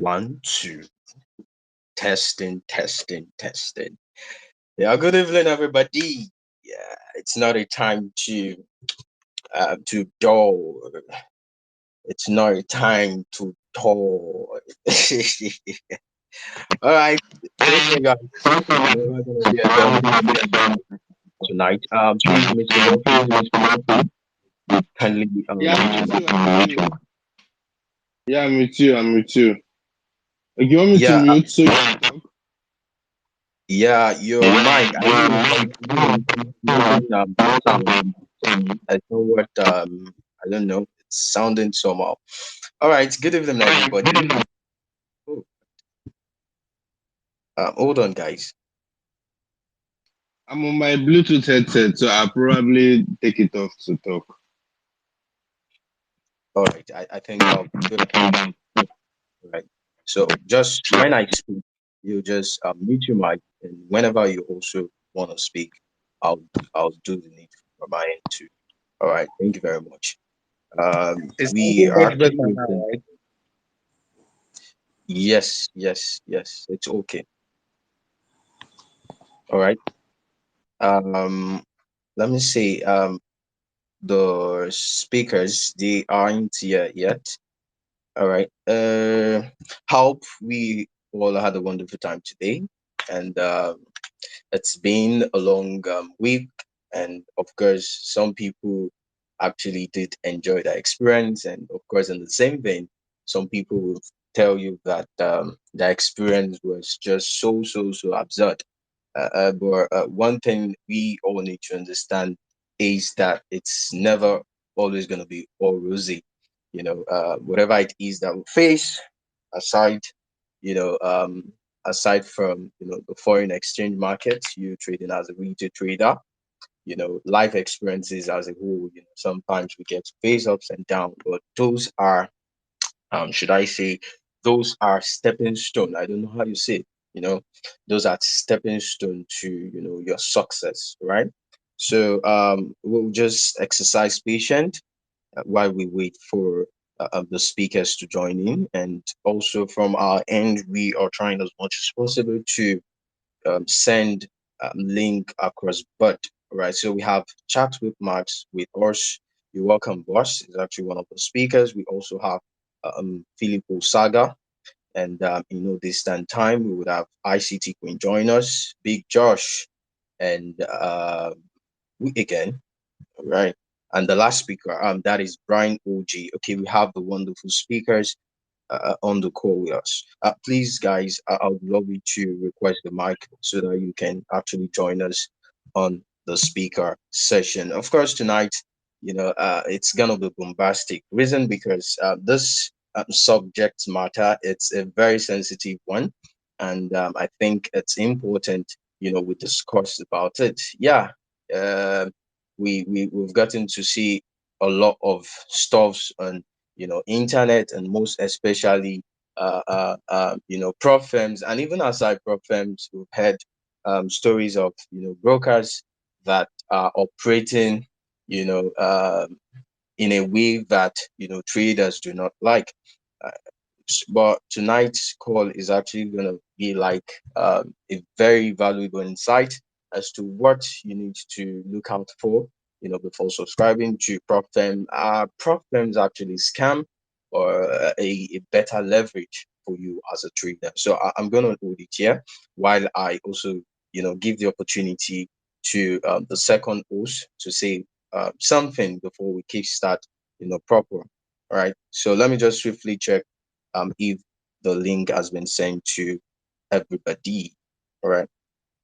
One, two, testing, testing, testing. Yeah, good evening, everybody. Yeah, it's not a time to dull. It's not a time to toy. All right, so far, guys, it's never gonna be a dull tonight. Please, Mr. Murphy, kindly Yeah, I'm mute your with mic. you. I'm with you. Yeah, I'm with you. I'm with you. You want me to Yeah, mute so you can talk? yeah, your mic. I don't know why it's making sound. I don't know what I don't know. It's sounding somehow. All right, good evening, everybody. Oh, hold on, guys. I'm on my Bluetooth headset, so I'll probably take it off to talk. All right, I think that'll be good. All right. So just when I speak, you just mute your mic, and whenever you also want to speak, I'll I'll do the need from my end too. All right. Thank you very much. It's We sounding are much better actually now, waiting. right? Yes, yes, yes. It's okay. All right. Um, let me see. The speakers they aren't here yet. All right. Hope we all had a wonderful time today, and it's been a long week, and of course, some people actually did enjoy the experience, and of course, in the same vein, some people will tell you that the experience was just so absurd. But one thing we all need to understand is that it's never always going to be all rosy. Whatever it is that we face, aside, you know, aside from the foreign exchange market, you trading as a retail trader, life experiences as a whole. Sometimes we get to face ups and downs, but those are should I say, those are stepping stone. I don't know how you say it, you know, those are stepping stone to, your success, right? So we'll just exercise patience while we wait for the speakers to join in. And also from our end, we are trying as much as possible to send link across. But right, so we have chat with Max with us. You're welcome, boss. Is actually one of the speakers. We also have Filippo Saga, and this time we would have ICT Queen join us, Big Josh, and we again, right? And the last speaker, that is Brian OG. Okay, we have the wonderful speakers on the call with us. Please, guys, I would love you to request the mic so that you can actually join us on the speaker session. Of course, tonight, it's gonna be bombastic. Reason because this subject matter it's a very sensitive one, and I think it's important. We discuss about it. Yeah, uh, we've gotten to see a lot of stuffs on internet, and most especially prop firms, and even outside prop firms we've heard stories of brokers that are operating you know in a way that traders do not like. Uh, but tonight's call is actually going to be like a very valuable insight as to what you need to look out for, before subscribing to prop firm. Prop firms actually scam or a better leverage for you as a trader. So I'm going to hold it here while I also, give the opportunity to the second host to say something before we kickstart, proper. All right. So let me just swiftly check if the link has been sent to everybody. All right.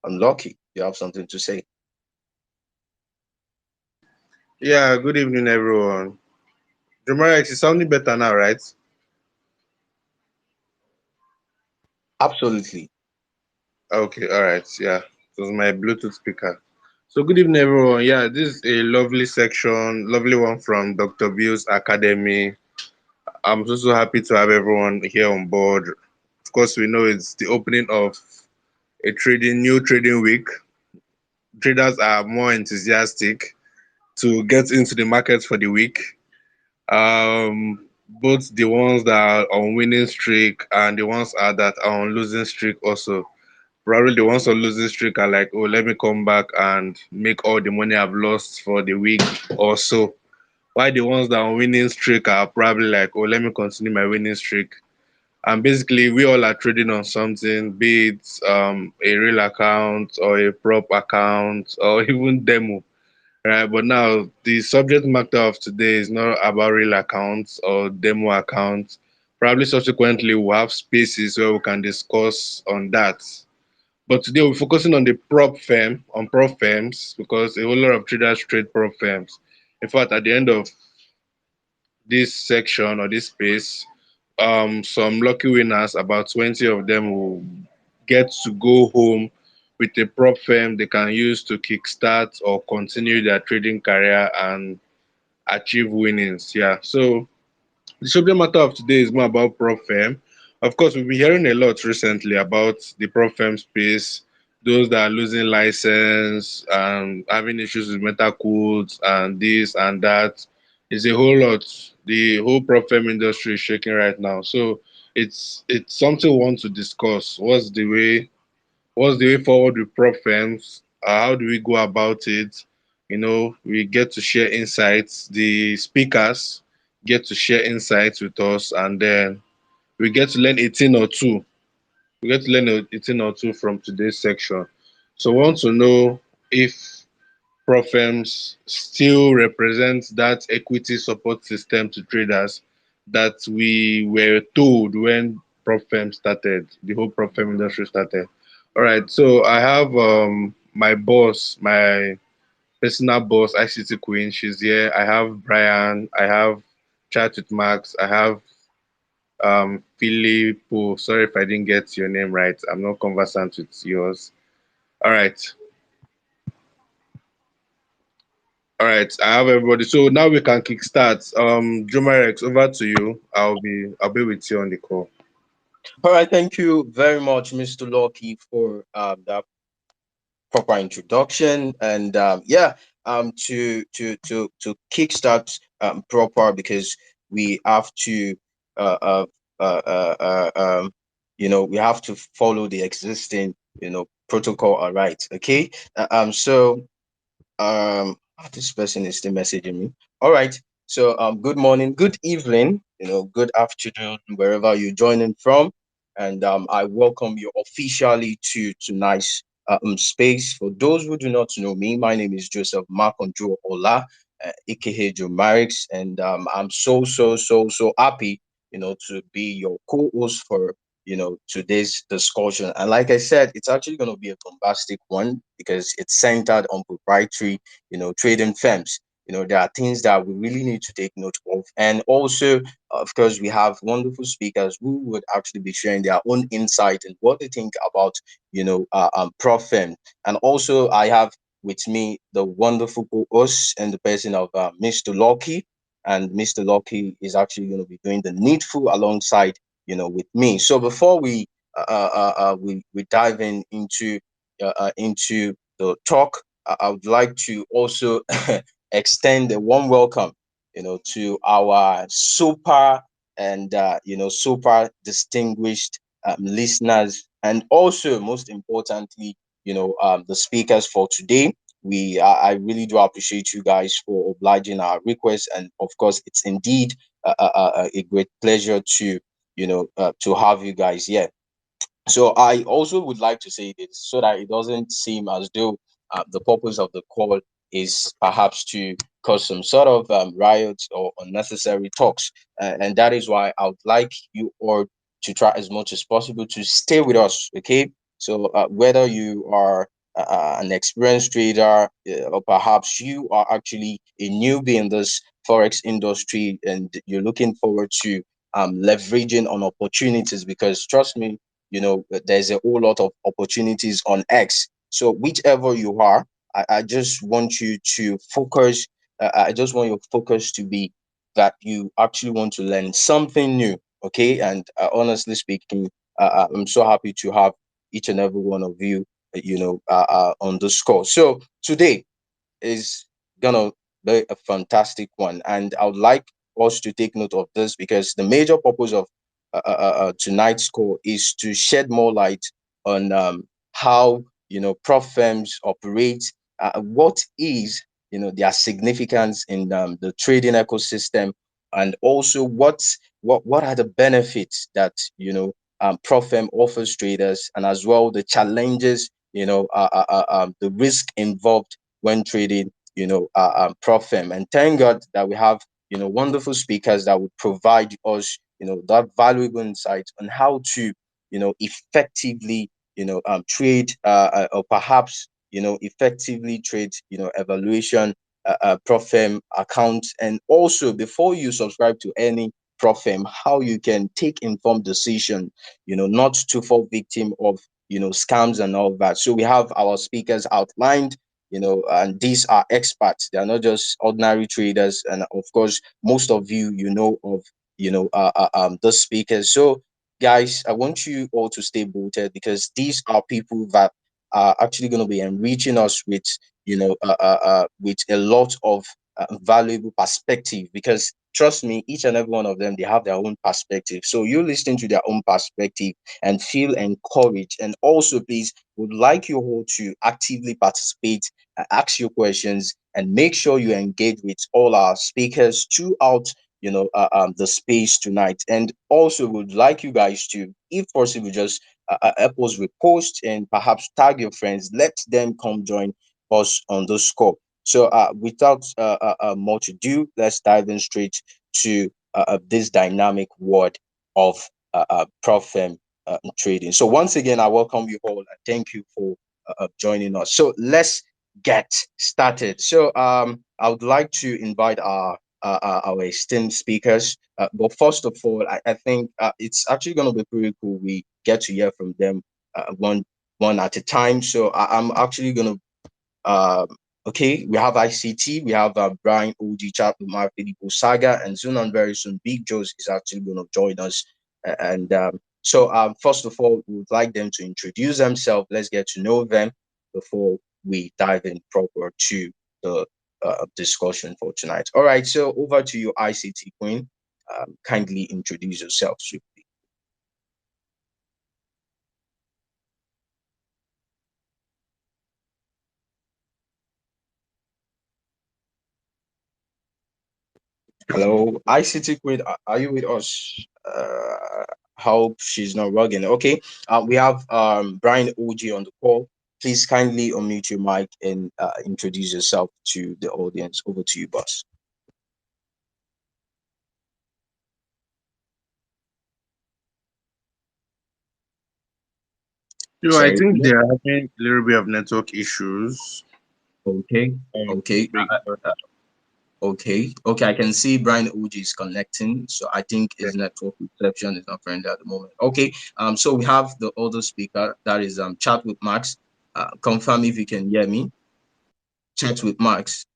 I'm lucky. You have something to say. Yeah, good evening, everyone. Jumarex is sounding better now, right? Absolutely. Okay, all right. Yeah, it was my Bluetooth speaker. So, good evening, everyone. Yeah, this is a lovely section, lovely one from Dr. Bill's Academy. I'm so happy to have everyone here on board. Of course, we know it's the opening of a new trading week. Traders are more enthusiastic to get into the market for the week. Um, both the ones that are on winning streak and the ones that are on losing streak also. Probably the ones on losing streak are like, oh, let me come back and make all the money I've lost for the week or so. While the ones that are on winning streak are probably like, oh, let me continue my winning streak. And basically, we all are trading on something, be it a real account or a prop account or even demo, right? But now the subject matter of today is not about real accounts or demo accounts. Probably subsequently we'll have spaces where we can discuss on that. But today we're focusing on the prop firms, because a whole lot of traders trade prop firms. In fact, at the end of this section or this space, some lucky winners, about 20 of them will get to go home with a prop firm they can use to kickstart or continue their trading career and achieve winnings. Yeah. So the subject matter of today is more about prop firm. Of course, we've been hearing a lot recently about the prop firm space, those that are losing license and having issues with meta codes and this and that. It's a whole lot. The whole prop firm industry is shaking right now. So it's something we want to discuss. What's the way forward with prop firms? How do we go about it? We get to share insights. The speakers get to share insights with us, and then we get to learn 18 or two. We get to learn 18 or two from today's section. So, we want to know if prop firms still represent that equity support system to traders that we were told when prop firms started, the whole prop firm industry started. All right, so I have my boss, my personal boss, ICT Queen. She's here. I have Brian. I have Chat with Max. I have Filippo. Sorry if I didn't get your name right. I'm not conversant with yours. All right. All right. I have everybody. So now we can kickstart. Jomarex, over to you. I'll be with you on the call. All right, thank you very much, Mr. Lucky, for that proper introduction. And yeah, to kickstart proper, because we have to uh, uh, we have to follow the existing protocol. All right, okay. So this person is still messaging me. All right. So good morning, good evening, good afternoon, wherever you're joining from. And I welcome you officially to tonight's space. For those who do not know me, my name is Joseph Markondro Ola, aka Joe Marix, and I'm so happy, to be your co-host for today's discussion. And like I said, it's actually going to be a bombastic one because it's centered on proprietary trading firms. There are things that we really need to take note of. And also, of course, we have wonderful speakers who would actually be sharing their own insight and what they think about, prop firm. And also, I have with me the wonderful co-host and the person of Mr. Lucky. And Mr. Lucky is actually going to be doing the needful alongside, with me. So before we dive into the talk, I would like to also extend a warm welcome, to our super and super distinguished listeners, and also most importantly, the speakers for today. I really do appreciate you guys for obliging our request, and of course, it's indeed a great pleasure to have you guys here. So I also would like to say this so that it doesn't seem as though the purpose of the call is perhaps to cause some sort of riots or unnecessary talks. And that is why I would like you all to try as much as possible to stay with us, okay? So whether you are an experienced trader, or perhaps you are actually a newbie in this Forex industry and you're looking forward to leveraging on opportunities, because trust me, there's a whole lot of opportunities on X. So whichever you are, I just want you to focus. I just want your focus to be that you actually want to learn something new. Okay, and honestly speaking, I'm so happy to have each and every one of you, on this call. So today is gonna be a fantastic one, and I would like us to take note of this, because the major purpose of tonight's call is to shed more light on how prop firms operate, what is their significance in the trading ecosystem, and also what are the benefits that prop firm offers traders, and as well the challenges, the risk involved when trading prop firm. And thank God that we have wonderful speakers that would provide us that valuable insight on how to effectively trade, or perhaps effectively trade evaluation prop firm accounts, and also before you subscribe to any prop firm, how you can take informed decision, not to fall victim of scams and all that. So we have our speakers outlined, and these are experts. They are not just ordinary traders, and of course most of you know of the speakers. So guys, I want you all to stay booted, because these are people that are actually going to be enriching us with a lot of valuable perspective. Because trust me, each and every one of them, they have their own perspective. So you listen to their own perspective and feel encouraged. And also, please, would like you all to actively participate, ask your questions, and make sure you engage with all our speakers throughout the space tonight. And also would like you guys to, if possible, just help us repost and perhaps tag your friends, let them come join us on the score. So without much ado, let's dive in straight to this dynamic world of prop firm trading. So once again, I welcome you all and thank you for joining us. So let's get started. So I would like to invite our esteemed speakers. But first of all, I think it's actually going to be pretty cool. We get to hear from them one at a time. So I'm actually going to uh, okay, we have ICT, we have Brian OG chat with my Filippo Saga, and soon and very soon, Big Joe's is actually going to join us. And so, first of all, we would like them to introduce themselves. Let's get to know them before we dive in proper to the discussion for tonight. All right, so over to you, ICT Queen. Kindly introduce yourself, sweetly. Hello, ICT Queen, are you with us? Hope she's not rugging. Okay, we have Brian OG on the call. Please kindly unmute your mic and introduce yourself to the audience. Over to you, boss. So I Sorry. think they are having a little bit of network issues. Okay, okay, Big, okay. I can see Brian OG is connecting, so I think his network reception is not friendly at the moment. Okay, so we have the other speaker, that is chat with Max. Confirm if you can hear me. Chat with Max.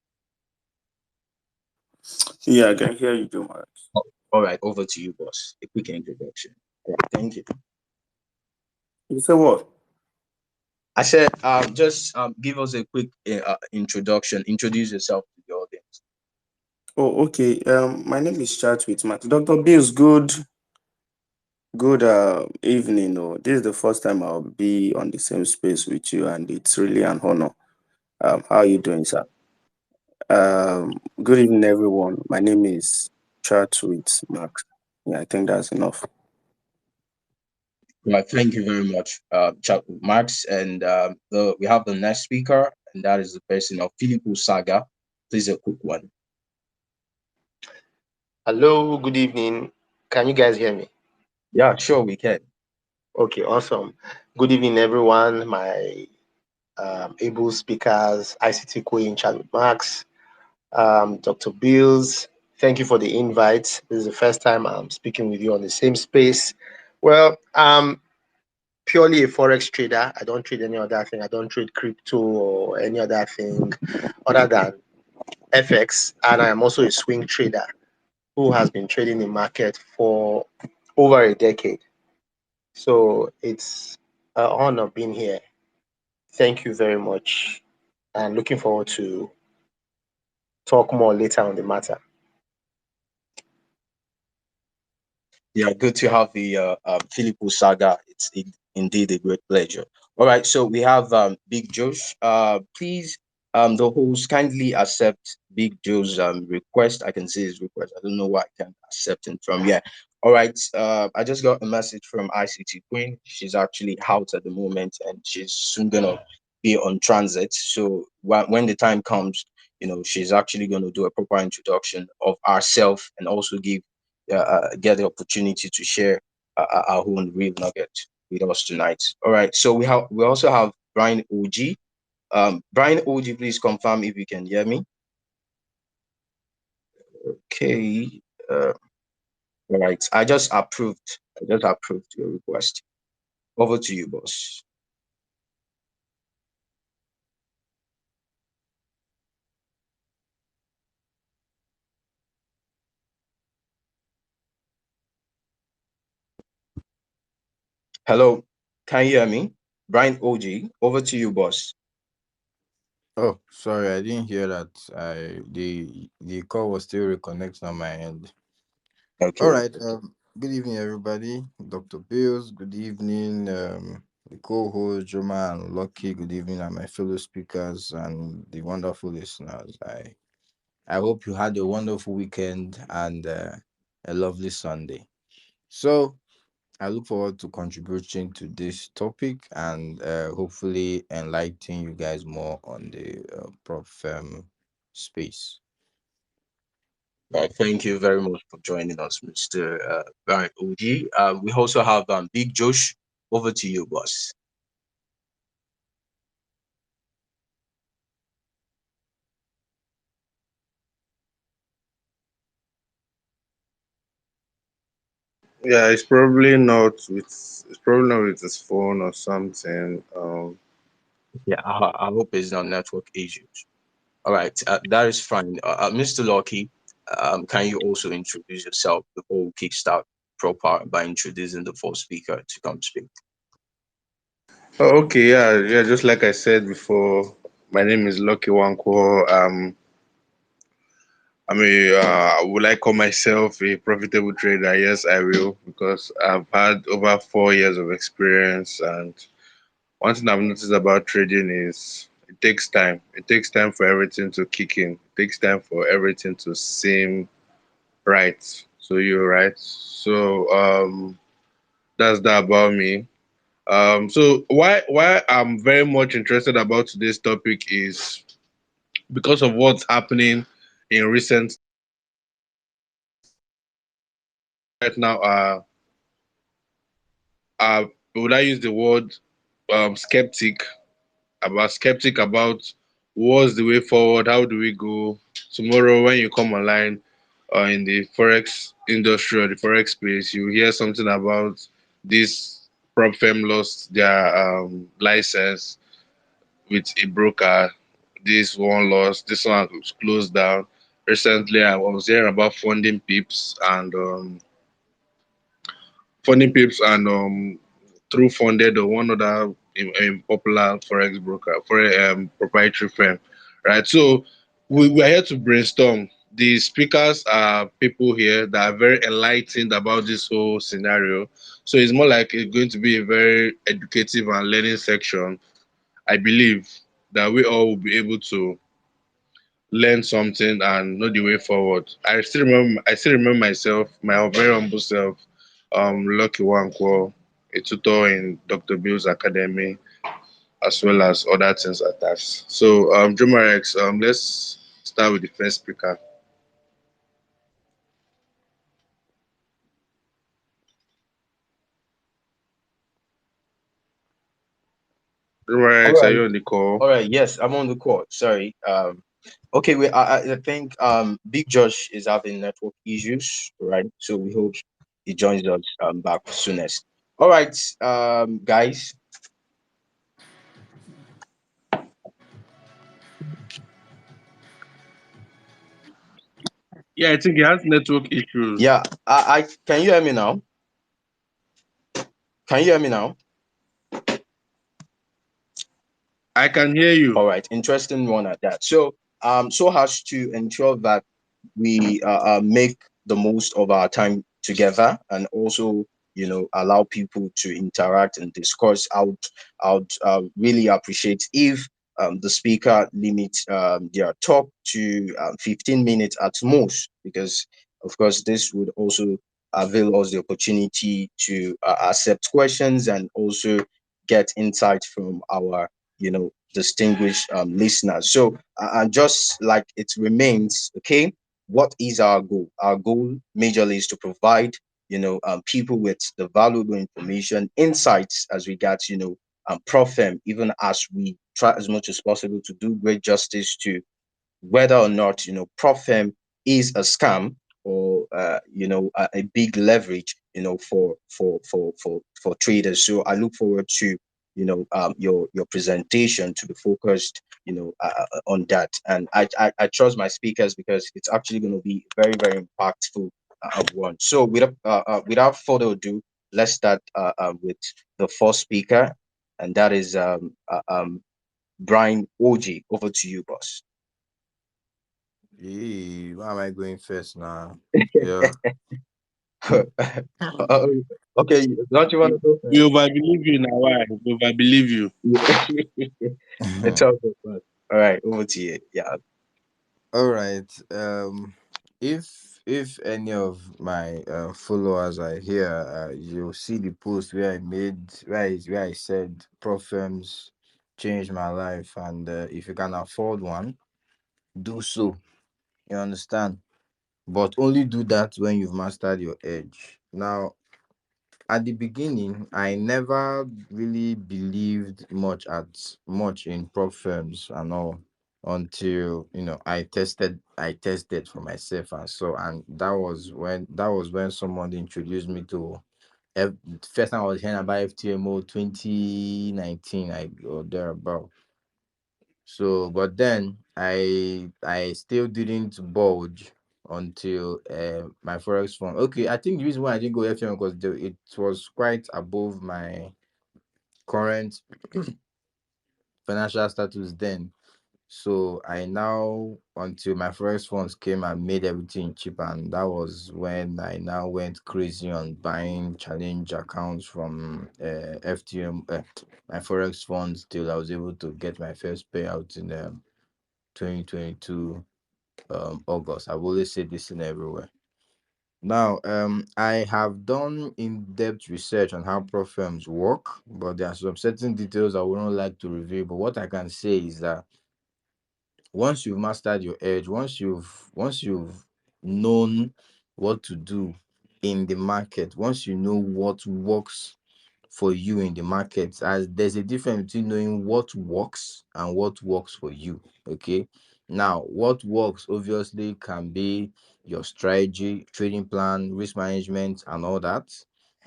Yeah, I can hear you, Juma. Oh, all right, over to you, boss. A quick introduction. All right, thank you. You say what? I said, just give us a quick introduction. Introduce yourself to the audience. Oh, okay. My name is Chat with Max. Dr. Bills, good evening. Oh, this is the first time I'll be on the same space with you, and it's really an honor. How are you doing, sir? Good evening, everyone. My name is Chat with Max. Yeah, I think that's enough. Well, thank you very much, chat with Max. And we have the next speaker, and that is the person of Filippo Saga. Please, a quick one. Hello, good evening. Can you guys hear me? Yeah, sure, we can. Okay, awesome. Good evening, everyone. My able speakers, ICT Queen, Charlie Max, Dr. Bills. Thank you for the invite. This is the first time I'm speaking with you on the same space. Well, I'm purely a forex trader. I don't trade any other thing. I don't trade crypto or any other thing other than FX. And I am also a swing trader who has been trading the market for over a decade. So it's an honor being here. Thank you very much. And looking forward to talk more later on the matter. Yeah, good to have the Filippo saga. Indeed a great pleasure. All right, so we have Big Josh. Please, the host, kindly accept Big Joe's request. I can see his request. I don't know why I can't accept him from. Yeah. All right. I just got a message from ICT Queen. She's actually out at the moment, and she's soon gonna be on transit. So when the time comes, she's actually gonna do a proper introduction of ourselves and also get the opportunity to share our own real nugget with us tonight. All right. So we also have Brian OG. Brian OG, please confirm if you can hear me. Okay. All right. I just approved. Your request. Over to you, boss. Hello. Can you hear me? Brian OG. Over to you, boss. Oh, sorry, I didn't hear that. The call was still reconnecting on my end. All Okay. right. Good evening, everybody. Dr. Bills. Good evening. The co-host Joma and Lucky. Good evening, and my fellow speakers and the wonderful listeners. I hope you had a wonderful weekend and a lovely Sunday. So I look forward to contributing to this topic and hopefully enlightening you guys more on the prop firm space. Thank you very much for joining us, Mr. Brian OG. We also have Big Josh. Over to you, boss. Yeah, it's probably not with his phone or something. Yeah, I hope it's not network issues. All right, that is fine. Mr. Lucky, can you also introduce yourself before we kickstart proper by introducing the first speaker to come speak? Oh, okay, yeah. Just like I said before, my name is Lucky Wankwo. Will I call myself a profitable trader? Yes, I will, because I've had over 4 years of experience. And one thing I've noticed about trading is it takes time. It takes time for everything to kick in. It takes time for everything to seem right. So you're right. So that's that about me. So why I'm very much interested about today's topic is because of what's happening in recent right now. Would I use the word skeptic about what's the way forward? How do we go tomorrow when you come online in the forex industry or the forex space? You hear something about this prop firm lost their license with a broker. This one lost. This one was closed down. Recently, I was hearing about funding pips and through funded or one other popular forex broker for a proprietary firm, right? So we are here to brainstorm. The speakers are people here that are very enlightened about this whole scenario. So it's more like it's going to be a very educative and learning section. I believe that we all will be able to learn something and know the way forward. I still remember myself, my very humble self, Lucky Wankwo, a tutor in Dr. Bill's Academy, as well as other things attached. So, Jomarex, let's start with the first speaker. All Jomarex, are right. you on the call? All right. Yes, I'm on the call. Sorry. Okay. I think Big Josh is having network issues, right? So we hope he joins us back soonest. All right, guys. Yeah, I think he has network issues. Yeah, I can you hear me now? Can you hear me now? I can hear you. All right, interesting one at that. So as to ensure that we make the most of our time together, and also allow people to interact and discuss. I would really appreciate if the speaker limits their talk to 15 minutes at most, because of course this would also avail us the opportunity to accept questions and also get insight from our distinguished listeners. So and just like it remains, okay, what is our goal? Our goal majorly is to provide people with the valuable information, insights as regards profem, even as we try as much as possible to do great justice to whether or not profem is a scam or a big leverage for traders. So I look forward to your presentation to be focused on that, and I trust my speakers because it's actually going to be very very impactful one. So without further ado, let's start with the first speaker, and that is Brian OG. Over to you, boss. Why am I going first now? Yeah. Uh, okay, don't you want to go We first? overbelieve you now. Why? We overbelieve you. It's all good, boss. All right, over to you. Yeah. All right. If any of my followers are here, you'll see the post where I made where I said "Prophems changed my life," and if you can afford one, do so. You understand? But only do that when you've mastered your edge. Now, at the beginning, I never really believed much in prop firms and all until I tested for myself and so, and that was when someone introduced me to F, first time I was hearing about FTMO 2019 or thereabout. So, but then I still didn't budge until my forex fund. Okay, I think the reason why I didn't go FTM because it was quite above my current financial status then. So I now until my forex funds came and made everything cheap, and that was when I now went crazy on buying challenge accounts from FTM, my forex funds, till I was able to get my first payout in 2022 August. I've always said this in everywhere. Now, I have done in-depth research on how prop firms work, but there are some certain details I wouldn't like to reveal. But what I can say is that once you've mastered your edge, once you've known what to do in the market, once you know what works for you in the market, as there's a difference between knowing what works and what works for you. Okay, now what works obviously can be your strategy, trading plan, risk management, and all that.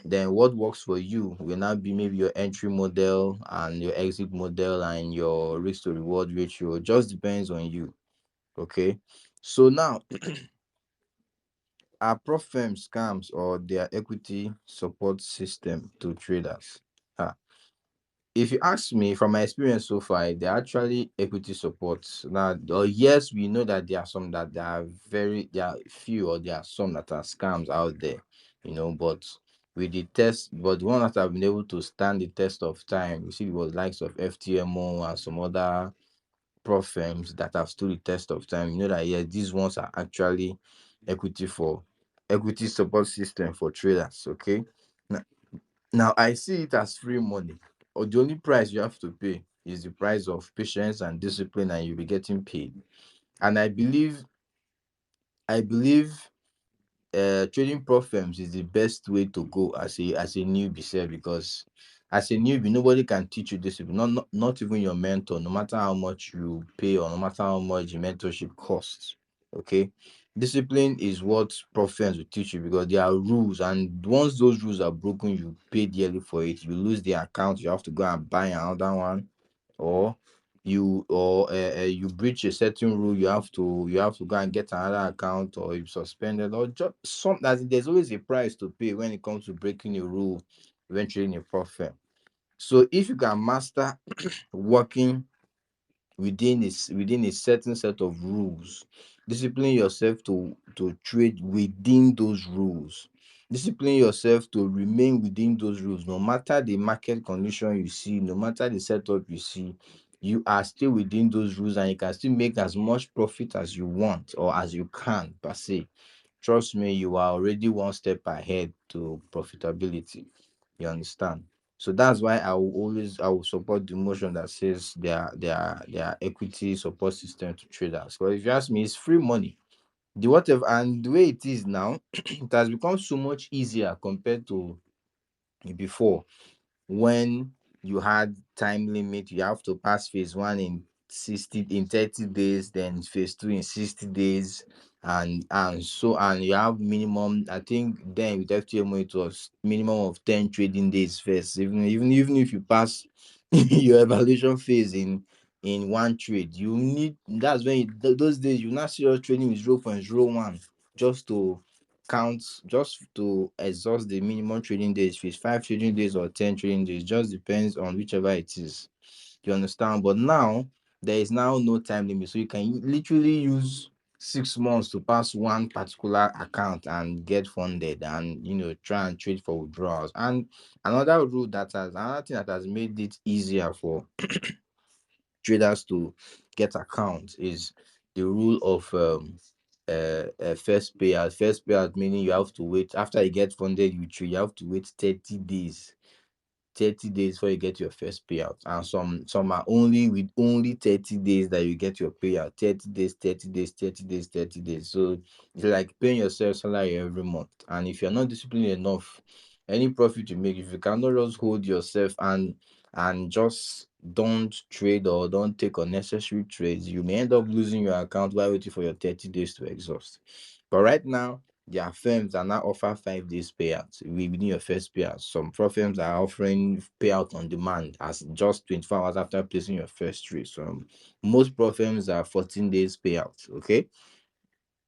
Then what works for you will now be maybe your entry model and your exit model and your risk to reward ratio. It just depends on you. Okay, so now are prop firm scams or their equity support system to traders? Ah, if you ask me, from my experience so far, they're actually equity supports. Now, yes, we know that there are some that there are few, or there are some that are scams out there, but with the test, but the one that have been able to stand the test of time, you see, it was likes of FTMO and some other pro firms that have stood the test of time. You know that, yes, these ones are actually equity for equity support system for traders. Okay. Now I see it as free money. Or the only price you have to pay is the price of patience and discipline, and you'll be getting paid. And I believe trading prop firms is the best way to go as a newbie, sef, because as a newbie, nobody can teach you discipline. Not even your mentor, no matter how much you pay or no matter how much the mentorship costs. Okay. Discipline is what prop firms will teach you, because there are rules, and once those rules are broken, you pay dearly for it. You lose the account, you have to go and buy another one, or you breach a certain rule, you have to go and get another account, or you suspended, or just some that there's always a price to pay when it comes to breaking a rule eventually in a profit. So if you can master working within a certain set of rules, discipline yourself to trade within those rules, discipline yourself to remain within those rules. No matter the market condition you see, no matter the setup you see, you are still within those rules, and you can still make as much profit as you want or as you can per se. Trust me, you are already one step ahead to profitability. You understand? So that's why I will support the motion that says there are equity support system to traders. But if you ask me, it's free money. The whatever, and the way it is now, it has become so much easier compared to before, when you had time limit. You have to pass phase one in 30 days, then phase two in 60 days, and you have minimum, I think then with FTMO it was minimum of 10 trading days first. Even if you pass your evaluation phase in one trade, you need, that's when those days you not see your trading with 0.01, just to count, just to exhaust the minimum trading days. If it's 5 trading days or 10 trading days, just depends on whichever it is. You understand? But now there is now no time limit, so you can literally use 6 months to pass one particular account and get funded, and try and trade for withdrawals. And another thing that has made it easier for traders to get accounts is the rule of first payout. First payout meaning you have to wait after you get funded. You have to wait 30 days. 30 days before you get your first payout, and some are only with only 30 days that you get your payout. 30 days, 30 days, 30 days, 30 days. So it's like paying yourself salary every month. And if you're not disciplined enough, any profit you make, if you cannot just hold yourself and just don't trade or don't take unnecessary trades, you may end up losing your account while waiting for your 30 days to exhaust. But right now, there are firms that now offer 5 days payouts within your first payout. Some pro firms are offering payout on demand as just 24 hours after placing your first trade. So most pro firms are 14 days payouts. Okay.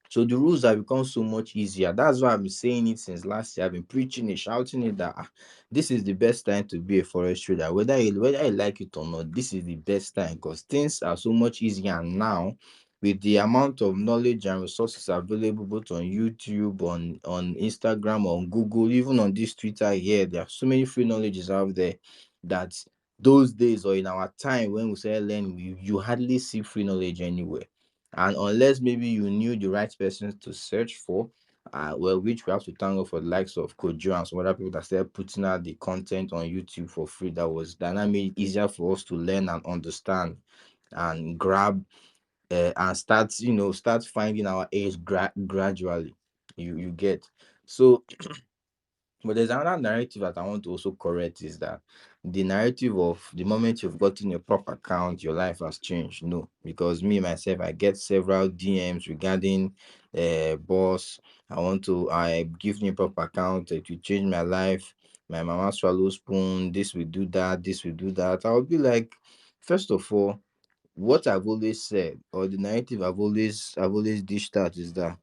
So the rules have become so much easier. That's why I've been saying it since last year. I've been preaching it, shouting it that this is the best time to be a forex trader. Whether you like it or not, this is the best time, because things are so much easier now with the amount of knowledge and resources available both on YouTube, on Instagram, on Google, even on this Twitter here. There are so many free knowledges out there that those days, or in our time when we started learning, you hardly see free knowledge anywhere. And unless maybe you knew the right person to search for, well, which we have to thank God for the likes of Kojo and some other people that started putting out the content on YouTube for free, that made it easier for us to learn and understand and grab, and start finding our age gradually. You get. So but there's another narrative that I want to also correct, is that the narrative of the moment you've gotten a proper account, your life has changed. No, because me myself, I get several DMs regarding boss. I give me a proper account, it will change my life. My mama swallow spoon, this will do that, this will do that. I'll be like, first of all, what I've always said, or the narrative I've always dished out, is that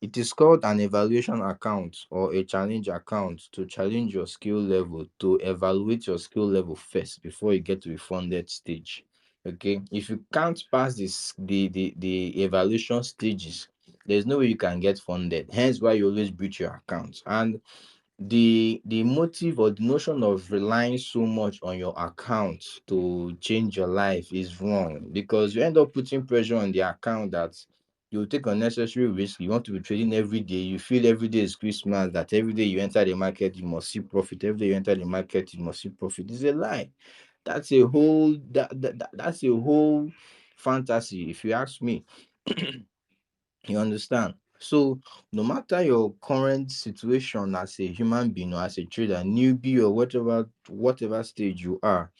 it is called an evaluation account or a challenge account to challenge your skill level, to evaluate your skill level first before you get to the funded stage. Okay, if you can't pass the evaluation stages, there's no way you can get funded. Hence why you always breach your account. And the motive or the notion of relying so much on your account to change your life is wrong, because you end up putting pressure on the account that you take unnecessary risk. You want to be trading every day. You feel every day is Christmas, that every day you enter the market you must see profit. Every day you enter the market you must see profit. It's a lie. That's a whole fantasy, if you ask me. You understand? So no matter your current situation as a human being or as a trader, newbie or whatever stage you are,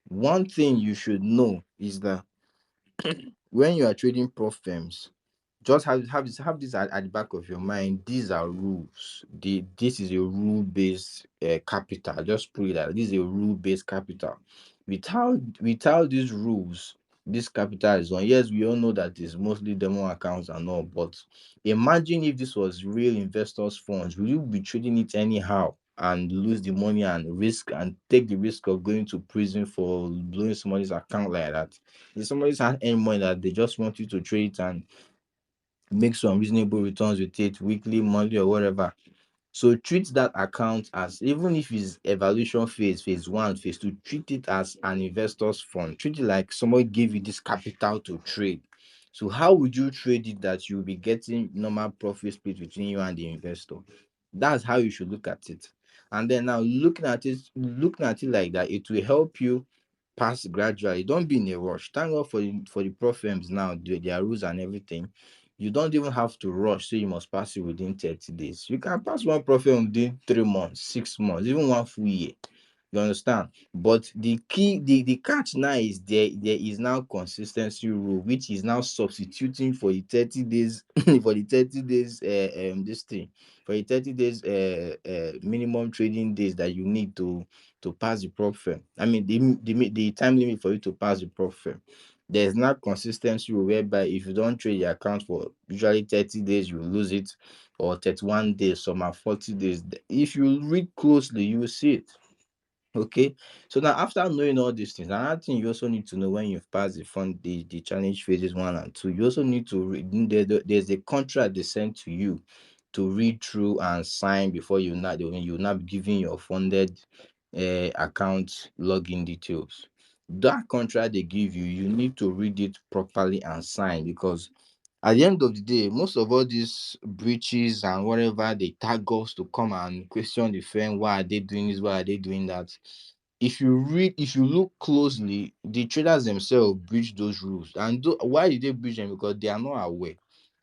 one thing you should know is that when you are trading prop firms, just have this at the back of your mind. These are rules. This is a rule-based capital. Just put it that this is a rule-based capital. Without these rules, this capital is on. Yes, we all know that it's mostly demo accounts and all, but imagine if this was real investors' funds. Will you be trading it anyhow and lose the money and risk and take the risk of going to prison for blowing somebody's account like that? If somebody's had any money that they just want you to trade it and make some reasonable returns with it weekly, monthly, or whatever. So treat that account as, even if it's evaluation phase, phase one, phase two, treat it as an investor's fund. Treat it like somebody gave you this capital to trade. So how would you trade it that you'll be getting normal profit split between you and the investor? That's how you should look at it. And then now looking at it like that, it will help you pass gradually. Don't be in a rush. Thank God for the pro firms now, their rules and everything. You don't even have to rush, so you must pass it within 30 days. You can pass one pro firm within 3 months, 6 months, even one full year. You understand? But the key, the catch now is there is now consistency rule, which is now substituting for the 30 days for the 30 days this thing, for the 30 days minimum trading days that you need to pass the prop firm. I mean the time limit for you to pass the prop firm. There's not consistency rule whereby if you don't trade your account for usually 30 days, you lose it, or 31 days, some are 40 days. If you read closely, you will see it. Okay, so now after knowing all these things, another thing you also need to know when you've passed the challenge phases one and two, you also need to read. There's a contract they send to you to read through and sign before you not be giving your funded account login details. That contract they give you, you need to read it properly and sign, because at the end of the day, most of all these breaches and whatever they tag us to come and question the firm, why are they doing this, why are they doing that? If you look closely, the traders themselves breach those rules. And why did they breach them? Because they are not aware.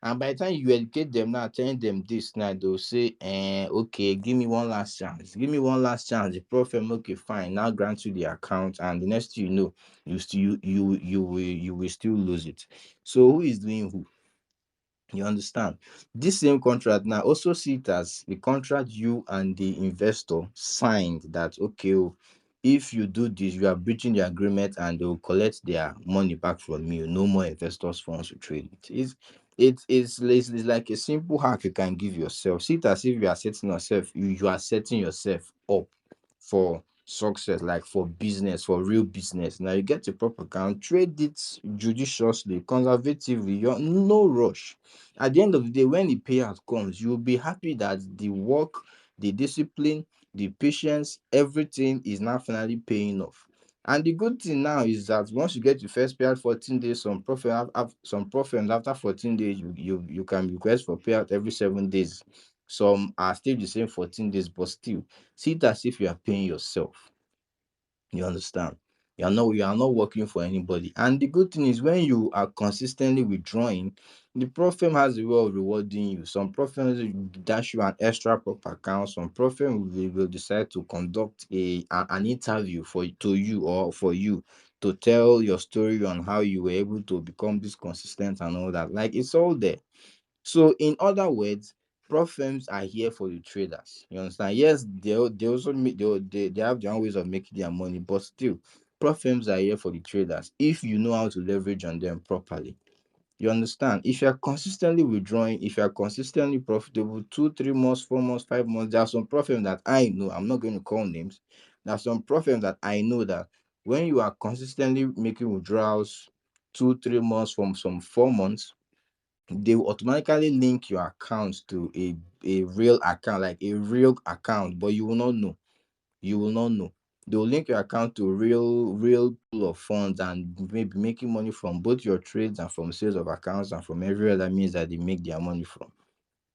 And by the time you educate them now, telling them this now, they'll say, okay, give me one last chance. Give me one last chance. The problem, okay, fine. Now grant you the account, and the next thing you know, you will still lose it. So who is doing who? You understand? This same contract now, also see it as the contract you and the investor signed, that okay, oh, if you do this, you are breaching the agreement and they will collect their money back from you. No more investors' funds to trade it. It's like a simple hack you can give yourself. See it as if you are setting yourself up for success, like for business, for real business. Now you get a proper account, trade it judiciously, conservatively. You're no rush. At the end of the day, when the payout comes, you'll be happy that the work, the discipline, the patience, everything is now finally paying off. And the good thing now is that once you get your first payout 14 days, some profits after 14 days, you can request for payout every 7 days. Some are still the same 14 days, but still see it as if you are paying yourself. You understand? You are not working for anybody. And the good thing is, when you are consistently withdrawing, the prop firm has a way of rewarding you. Some prop firms will dash you an extra prop account. Some prop firm will decide to conduct an interview to you, or for you to tell your story on how you were able to become this consistent and all that. Like, it's all there. So, in other words, prop firms are here for the traders. You understand? Yes, they also they have their own ways of making their money, but still, prop firms are here for the traders if you know how to leverage on them properly. You understand? If you are consistently withdrawing, if you are consistently profitable, 2, 3 months, 4 months, 5 months, there are some prop firms that I know. I'm not going to call names. There are some prop firms that I know that when you are consistently making withdrawals, 2, 3 months from some 4 months, they will automatically link your account to a real account, like a real account, but you will not know. You will not know. They will link your account to real pool of funds, and maybe making money from both your trades and from sales of accounts and from every other means that they make their money from.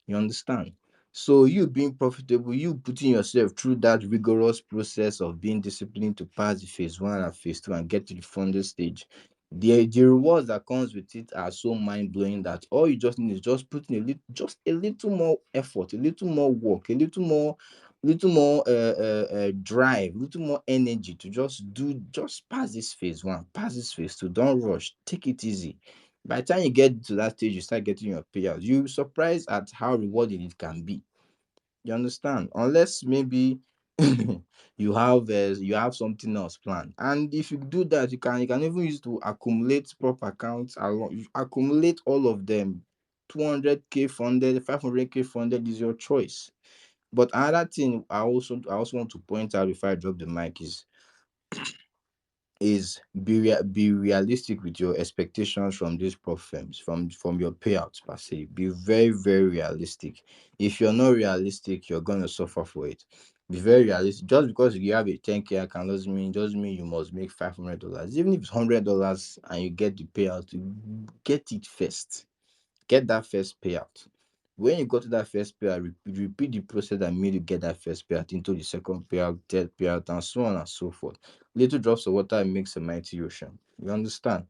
You understand? So you being profitable, you putting yourself through that rigorous process of being disciplined to pass the phase one and phase two and get to the funding stage. The rewards that comes with it are so mind blowing that all you just need is just putting a little more effort, a little more work, a little more drive, a little more energy to just pass this phase one, pass this phase two. Don't rush, take it easy. By the time you get to that stage, you start getting your payouts. You'll be surprised at how rewarding it can be. You understand? Unless maybe you have something else planned. And if you do that, you can even use to accumulate prop accounts along. You accumulate all of them. 200k funded, 500k funded is your choice. But another thing I also want to point out before I drop the mic is is be realistic with your expectations from these prop firms, from your payouts per se. Be very, very realistic. If you're not realistic, you're gonna suffer for it. Be very realistic. Just because you have a 10K account doesn't mean you must make $500. Even if it's $100 and you get the payout, get it first. Get that first payout. When you go to that first payout, repeat the process that made you get that first payout into the second payout, third payout, and so on and so forth. Little drops of water makes a mighty ocean. You understand?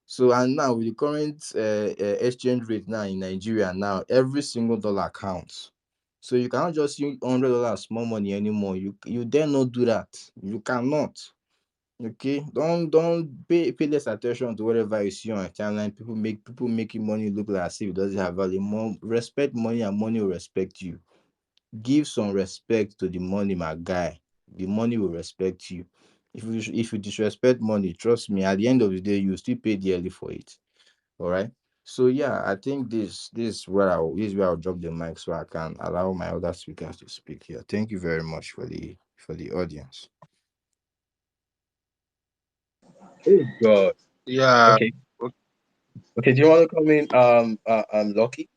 So, and now with the current exchange rate now in Nigeria, now every single dollar counts. So you cannot just use $100 small money anymore. You dare not do that. You cannot. Okay, don't pay less attention to whatever you see on a timeline. People making money look like as if it doesn't have value. More respect money, and money will respect you. Give some respect to the money, my guy. The money will respect you. If you disrespect money, trust me, at the end of the day, you still pay dearly for it. All right. So yeah, I think this is where I'll drop the mic so I can allow my other speakers to speak here. Thank you very much for the audience. Oh God. Yeah. Okay. Okay. Do you want to come in, Lucky?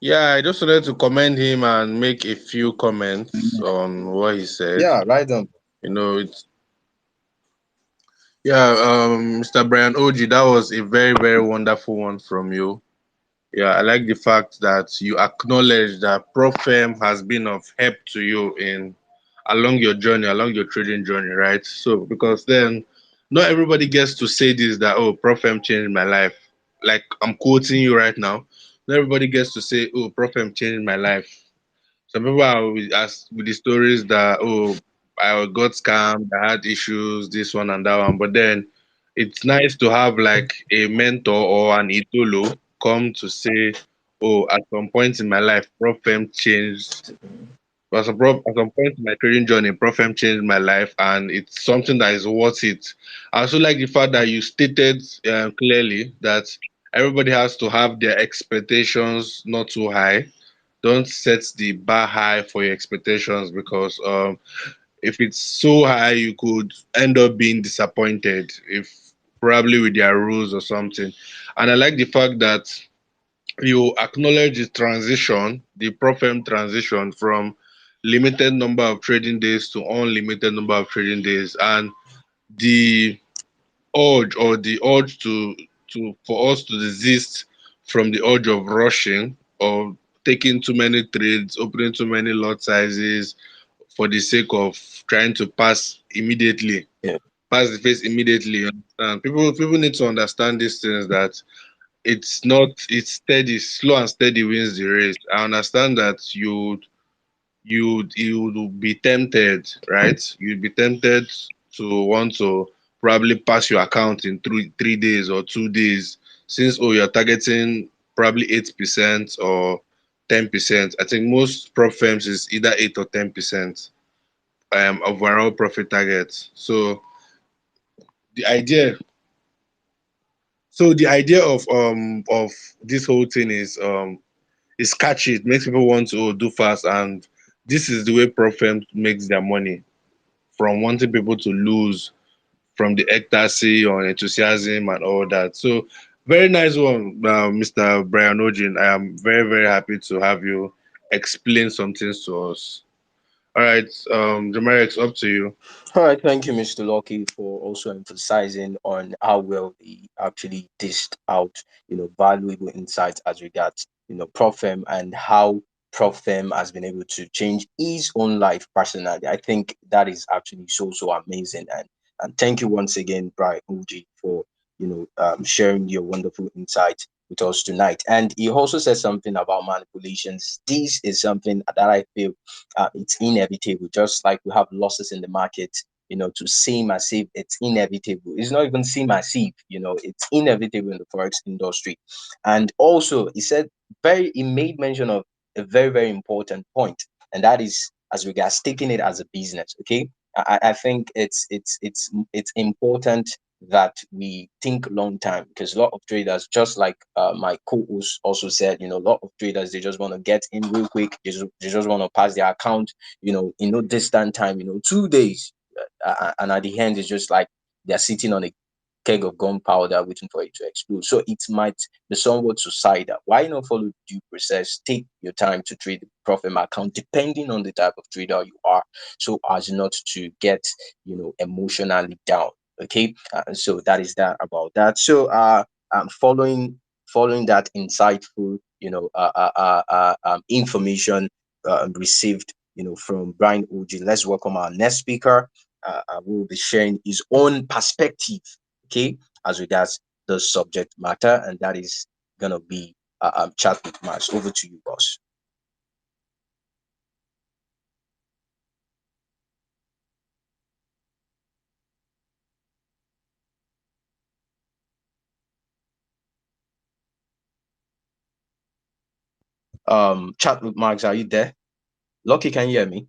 Yeah, I just wanted to commend him and make a few comments on what he said. Yeah. Right on. You know, it's yeah, Mr. Brian Oji, that was a very, very wonderful one from you. Yeah, I like the fact that you acknowledge that ProFirm has been of help to you in along your journey, along your trading journey, right? So because then not everybody gets to say this that oh ProFirm changed my life. Like I'm quoting you right now. Not everybody gets to say, oh, ProFirm changed my life. Some people are with the stories that oh I got scammed, I had issues, this one and that one. But then it's nice to have like a mentor or an idolo come to say, oh, at some point in my life, ProFirm changed. At some point in my trading journey, ProFirm changed my life, and it's something that is worth it. I also like the fact that you stated clearly that everybody has to have their expectations not too high. Don't set the bar high for your expectations because if it's so high, you could end up being disappointed if probably with their rules or something. And I like the fact that you acknowledge the transition, the ProFirm transition from limited number of trading days to unlimited number of trading days, and the the urge to for us to desist from the urge of rushing or taking too many trades, opening too many lot sizes for the sake of trying to Yeah. pass the face immediately. You understand? People need to understand these things that it's steady, slow and steady wins the race. I understand that you'd be tempted, right? You'd be tempted to want to probably pass your account in 3 days or 2 days, since oh you're targeting probably 8% or 10%. I think most prop firms is either 8 or 10% overall profit target. The idea the idea of this whole thing is catchy. It makes people want to do fast, and this is the way prop firms makes their money, from wanting people to lose, from the ecstasy or enthusiasm and all that. So very nice one, Mr. Brian Ojin. I am very, very happy to have you explain some things to us. All right, Jamaric, up to you. All right, thank you, Mr. Lucky, for also emphasizing on how well he actually dished out, valuable insights as regards, Profem and how Profem has been able to change his own life personally. I think that is actually so amazing, and thank you once again, Brian Uji, for sharing your wonderful insights with us tonight. And he also said something about manipulations. This is something that I feel it's inevitable. Just like we have losses in the market, to seem as if it's inevitable. It's not even seem as if, it's inevitable in the forex industry. And also, he made mention of a very, very important point, and that is as regards taking it as a business. Okay, I think it's important that we think long time, because a lot of traders, just like my co-host also said, a lot of traders, they just want to get in real quick. They just want to pass their account, in no distant time, 2 days. and at the end it's just like they're sitting on a keg of gunpowder waiting for it to explode. So it might be somewhat suicidal. Why not follow due process? Take your time to trade the profit account depending on the type of trader you are, so as not to get emotionally down. Okay, so that is that about that. So following that insightful information received from Brian OG, let's welcome our next speaker. Will be sharing his own perspective, okay, as regards the subject matter, and that is gonna be chat with Mars. Over to you, boss. Chat with Max, are you there? Lucky, can you hear me?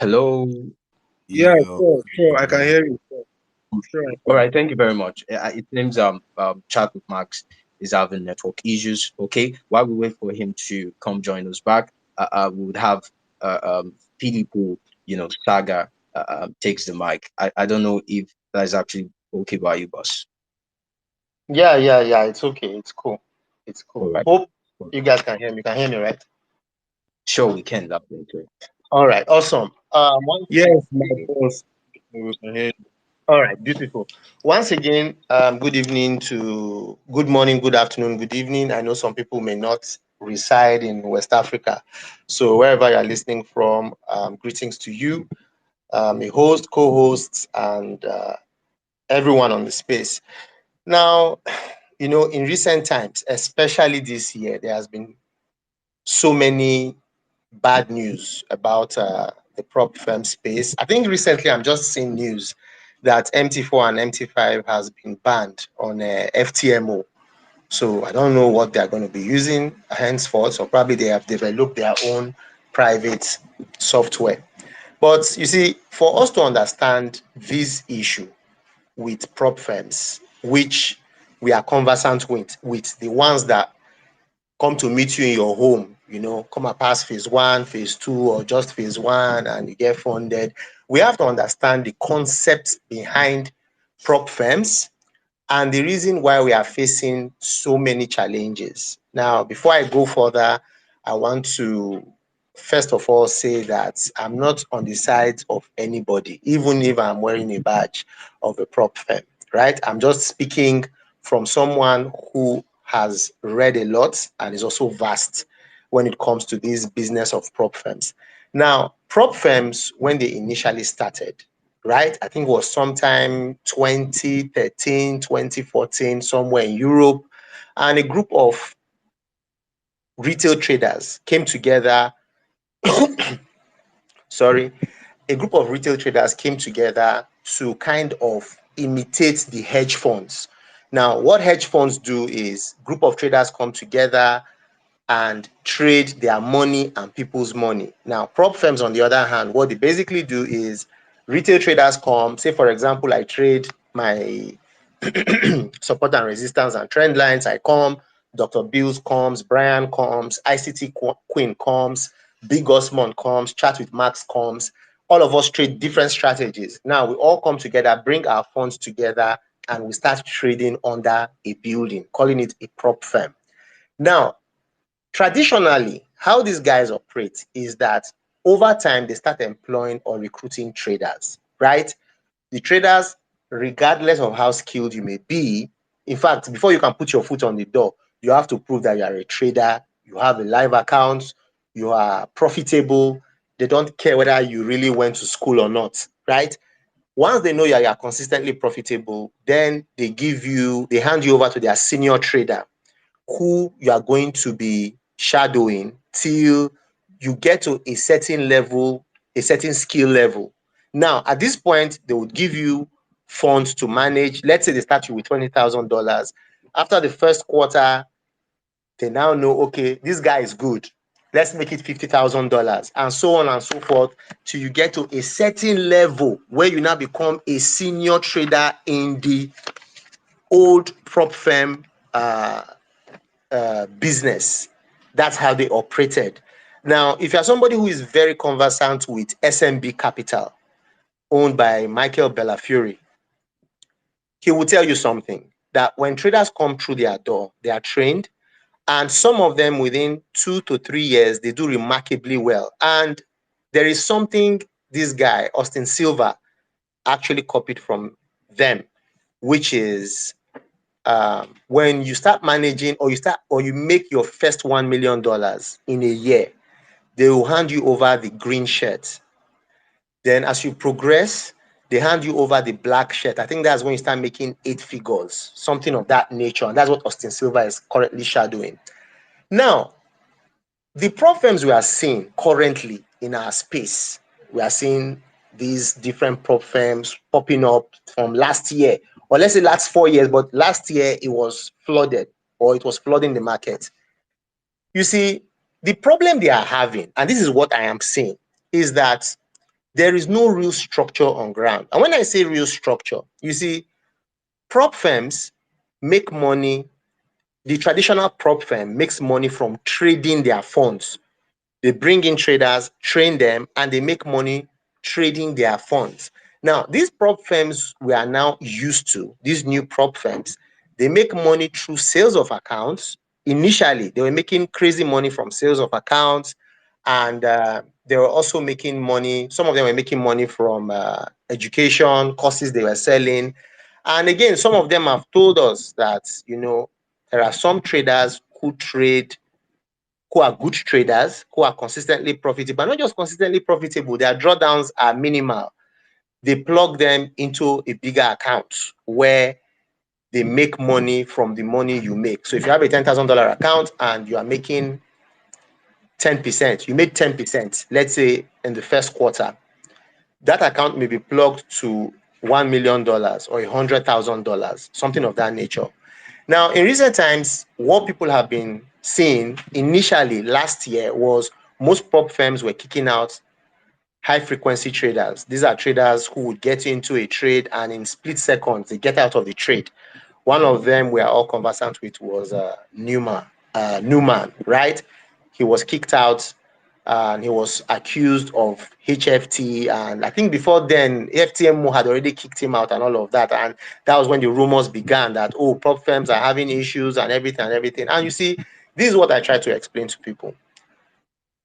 Hello. Yeah, Yeah. sure. I can hear you. Sure, I All can. right, thank you very much. It seems chat with Max is having network issues. Okay, while we wait for him to come join us back, we would have Filippo, Saga takes the mic. I don't know if that is actually okay by you, boss. Yeah, yeah, yeah. It's okay. It's cool. It's All cool. right. Hope you guys can hear me. You can hear me, right? Sure, we can loud and clear. All right. Awesome. Once Yes, my again, boss. We can hear you. all right. Beautiful. Once again, good evening to good morning, good afternoon, good evening. I know some people may not reside in West Africa, so wherever you're listening from, greetings to you, a host, co-hosts, and everyone on the space. Now, in recent times, especially this year, there has been so many bad news about the prop firm space. I think recently I'm just seeing news that MT4 and MT5 has been banned on FTMO. So I don't know what they're going to be using henceforth, or probably they have developed their own private software. But you see, for us to understand this issue with prop firms, which we are conversant with the ones that come to meet you in your home, come and pass phase one, phase two, or just phase one, and you get funded. We have to understand the concepts behind prop firms and the reason why we are facing so many challenges. Now, before I go further, I want to first of all say that I'm not on the side of anybody, even if I'm wearing a badge of a prop firm, right? I'm just speaking from someone who has read a lot and is also vast when it comes to this business of prop firms. Now, prop firms, when they initially started, right? I think it was sometime 2013, 2014, somewhere in Europe. And a group of retail traders came together. Sorry, a group of retail traders came together to kind of imitate the hedge funds. Now, what hedge funds do is group of traders come together and trade their money and people's money. Now, prop firms, on the other hand, what they basically do is retail traders come, say, for example, I trade my support and resistance and trend lines. I come, Dr. Bills comes, Brian comes, ICT Queen comes, Big Osmond comes, Chat with Max comes. All of us trade different strategies. Now we all come together, bring our funds together, and we start trading under a building, calling it a prop firm. Now, traditionally, how these guys operate is that over time they start employing or recruiting traders, right? The traders, regardless of how skilled you may be, in fact, before you can put your foot on the door, you have to prove that you are a trader, you have a live account, you are profitable. They don't care whether you really went to school or not, right? Once they know you are consistently profitable, then they hand you over to their senior trader who you are going to be shadowing till you get to a certain level, a certain skill level. Now, at this point, they would give you funds to manage. Let's say they start you with $20,000. After the first quarter, they now know, okay, this guy is good. Let's make it $50,000, and so on and so forth, till you get to a certain level where you now become a senior trader in the old prop firm business. That's how they operated. Now, if you're somebody who is very conversant with SMB Capital, owned by Michael Bellafiore, he will tell you something that when traders come through their door, they are trained, and some of them within 2 to 3 years, they do remarkably well. And there is something this guy, Austin Silver, actually copied from them, which is when you start managing or you make your first $1 million in a year, they will hand you over the green shirt. Then as you progress, they hand you over the black shirt. I think that's when you start making 8 figures, something of that nature. And that's what Austin Silver is currently shadowing. Now, the prop firms we are seeing currently in our space, we are seeing these different prop firms popping up from last year, or let's say last 4 years, but last year it was flooded, or it was flooding the market. You see, the problem they are having, and this is what I am saying, is that there is no real structure on ground. And when I say real structure, you see, prop firms make money. The traditional prop firm makes money from trading their funds. They bring in traders, train them, and they make money trading their funds. Now, these prop firms we are now used to, these new prop firms, they make money through sales of accounts. Initially, they were making crazy money from sales of accounts, and they were also making money. Some of them were making money from education courses they were selling. And again, some of them have told us that, there are some traders who are good traders, who are consistently profitable, not just consistently profitable, their drawdowns are minimal. They plug them into a bigger account where they make money from the money you make. So if you have a $10,000 account and you are making 10%, you made 10%, let's say in the first quarter, that account may be plugged to $1 million or $100,000, something of that nature. Now, in recent times, what people have been seeing initially last year was most prop firms were kicking out high frequency traders. These are traders who would get into a trade and in split seconds they get out of the trade. One of them we are all conversant with was Newman, right? He was kicked out and he was accused of HFT. And I think before then, FTMO had already kicked him out and all of that. And that was when the rumors began that, oh, prop firms are having issues and everything and everything. And you see, this is what I try to explain to people.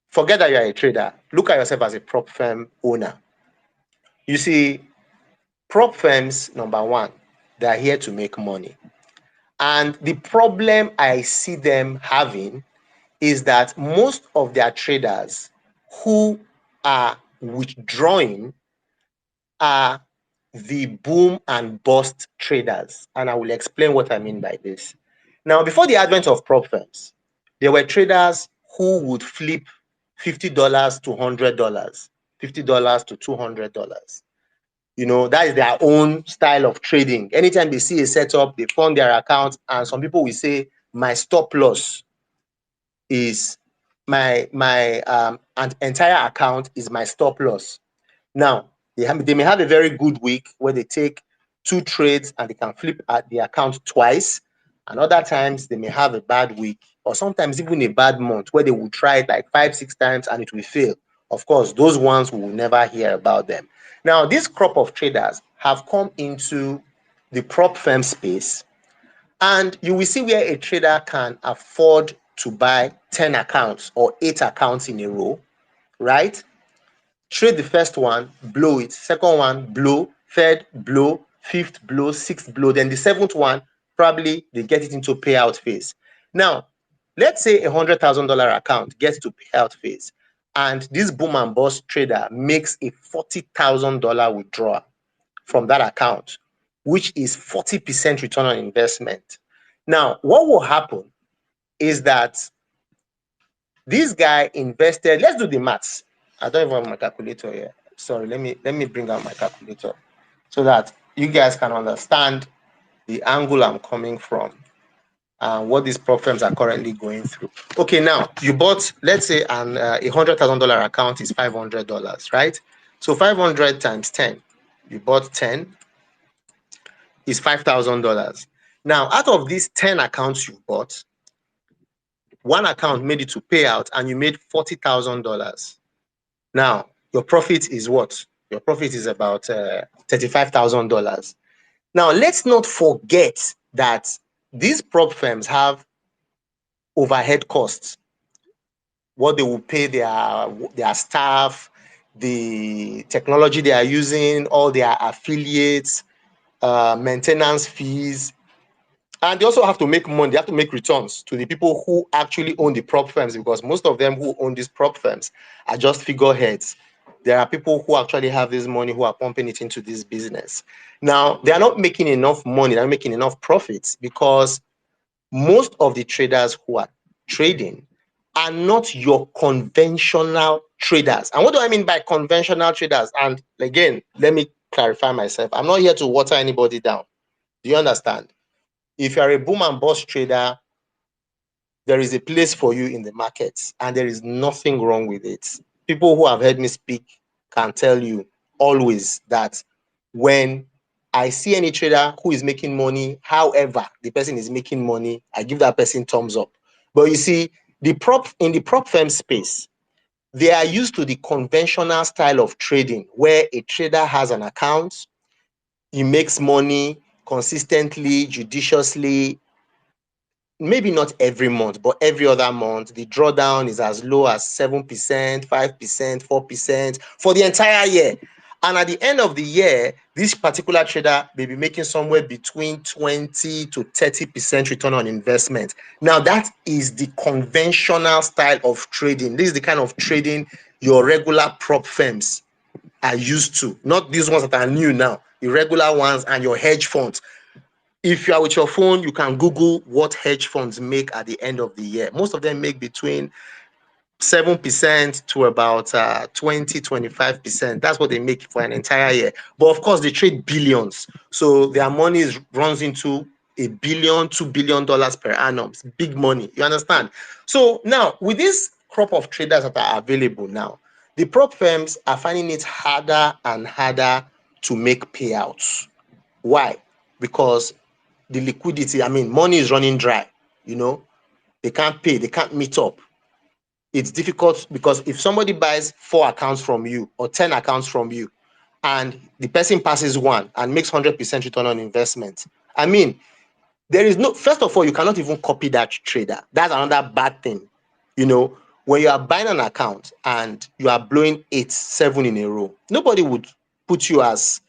Forget that you're a trader. Look at yourself as a prop firm owner. You see, prop firms, number one, they are here to make money. And the problem I see them having is that most of their traders who are withdrawing are the boom and bust traders. And I will explain what I mean by this. Now, before the advent of prop firms, there were traders who would flip $50 to $100, $50 to $200. That is their own style of trading. Anytime they see a setup, they fund their account, and some people will say, my stop loss is my entire account is my stop loss. Now, they may have a very good week where they take 2 trades and they can flip at the account twice. And other times they may have a bad week or sometimes even a bad month where they will try it like 5, 6 times and it will fail. Of course, those ones we will never hear about them. Now, this crop of traders have come into the prop firm space, and you will see where a trader can afford to buy 10 accounts or 8 accounts in a row, right? Trade the first one, blow it. Second one, blow. Third, blow. Fifth, blow. Sixth, blow. Then the seventh one, probably they get it into payout phase. Now, let's say $100,000 account gets to payout phase, and this boom and bust trader makes a $40,000 withdrawal from that account, which is 40% return on investment. Now, what will happen is that this guy invested, let's do the maths. I don't even have my calculator here. Sorry, let me bring out my calculator so that you guys can understand the angle I'm coming from and what these prop firms are currently going through. Okay, now you bought, let's say, a $100,000 account is $500, right? So 500 times 10, you bought 10 is $5,000. Now, out of these 10 accounts you bought, one account made it to payout and you made $40,000. Now, your profit is what? Your profit is about $35,000. Now, let's not forget that these prop firms have overhead costs, what they will pay their staff, the technology they are using, all their affiliates, maintenance fees, and they also have to make money. They have to make returns to the people who actually own the prop firms, because most of them who own these prop firms are just figureheads. There are people who actually have this money who are pumping it into this business. Now, they are not making enough money, they're not making enough profits because most of the traders who are trading are not your conventional traders. And what do I mean by conventional traders? And again, let me clarify myself. I'm not here to water anybody down. Do you understand? If you are a boom and bust trader, there is a place for you in the market and there is nothing wrong with it. People who have heard me speak can tell you always that when I see any trader who is making money, however, the person is making money, I give that person thumbs up. But you see, in the prop firm space, they are used to the conventional style of trading where a trader has an account, he makes money consistently, judiciously, maybe not every month, but every other month. The drawdown is as low as 7%, 5%, 4% for the entire year. And at the end of the year, this particular trader may be making somewhere between 20 to 30% return on investment. Now, that is the conventional style of trading. This is the kind of trading your regular prop firms are used to, not these ones that are new now, the regular ones and your hedge funds. If you are with your phone, you can Google what hedge funds make at the end of the year. Most of them make between 7% to about 20-25%. That's what they make for an entire year. But of course, they trade billions. So their money runs into $1 billion, $2 billion per annum. It's big money. You understand? So now, with this crop of traders that are available now, the prop firms are finding it harder and harder to make payouts. Why? Because the liquidity, I mean, money is running dry. You know, they can't pay, they can't meet up. It's difficult because if somebody buys 4 accounts from you or 10 accounts from you and the person passes one and makes 100% return on investment, I mean, there is no, first of all, you cannot even copy that trader. That's another bad thing. You know, when you are buying an account and you are blowing 8, 7 in a row, nobody would put you as,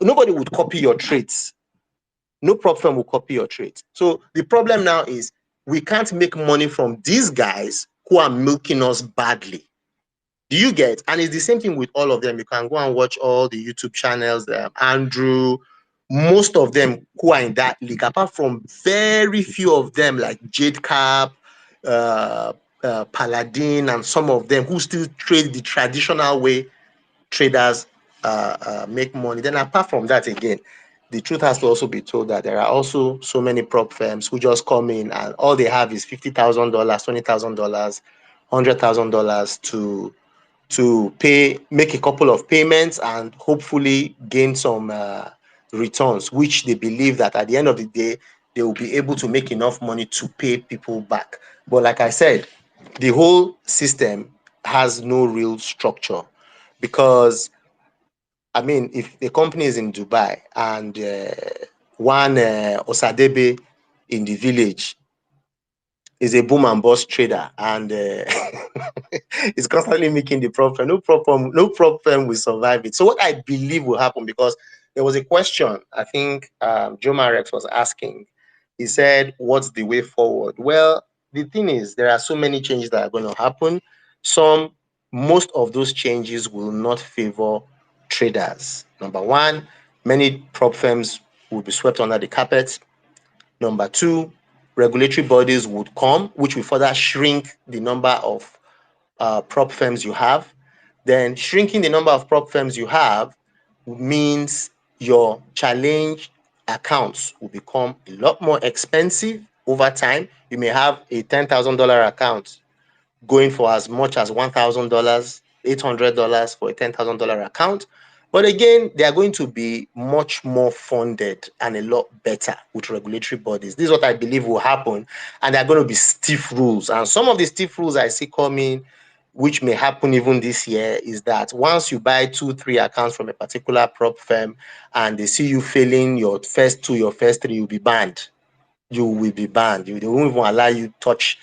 nobody would copy your traits. No prop firm will copy your trade. So the problem now is we can't make money from these guys who are milking us badly. Do you get? And it's the same thing with all of them. You can go and watch all the YouTube channels, Andrew, most of them who are in that league, apart from very few of them like Jade Cap, uh, Paladin, and some of them who still trade the traditional way traders make money. Then apart from that, again, the truth has to also be told that there are also so many prop firms who just come in and all they have is $50,000, $20,000, $100,000 to pay, make a couple of payments and hopefully gain some returns, which they believe that at the end of the day they will be able to make enough money to pay people back. But like I said, the whole system has no real structure because I mean, if the company is in Dubai and one Osadebe in the village is a boom and bust trader and is constantly making the profit, no problem will survive it. So what I believe will happen, because there was a question I think Joe Marex was asking. He said, "What's the way forward?" Well, the thing is, there are so many changes that are going to happen. Most of those changes will not favor traders. Number one, many prop firms will be swept under the carpet. Number two, regulatory bodies would come, which will further shrink the number of prop firms you have. Then shrinking the number of prop firms you have means your challenge accounts will become a lot more expensive over time. You may have a $10,000 account going for as much as $1,000, $800 for a $10,000 account. But again, they are going to be much more funded and a lot better with regulatory bodies. This is what I believe will happen. And there are going to be stiff rules. And some of the stiff rules I see coming, which may happen even this year, is that once you buy two, three accounts from a particular prop firm and they see you failing your first two, your first three, you'll be banned. You will be banned. They won't even allow you touch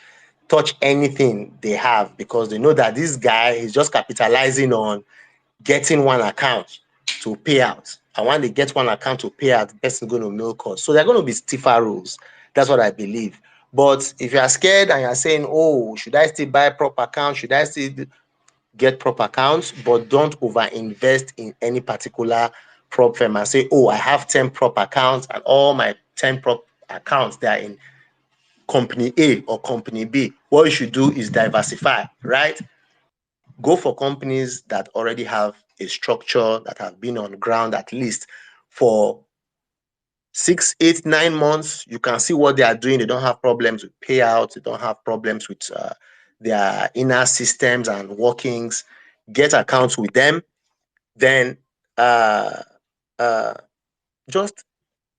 anything they have, because they know that this guy is just capitalizing on getting one account to pay out. And when they get one account to pay out, the person is going to milk us. So there are going to be stiffer rules. That's what I believe. But if you are scared and you're saying, oh, should I still buy prop account? Should I still get prop accounts? But don't over invest in any particular prop firm and say, oh, I have 10 prop accounts and all my 10 prop accounts, they are in company A or company B. What you should do is diversify, right? Go for companies that already have a structure, that have been on ground at least for 6, 8, 9 months. You can see what they are doing. They don't have problems with payouts. They don't have problems with their inner systems and workings. Get accounts with them. Then uh, uh, just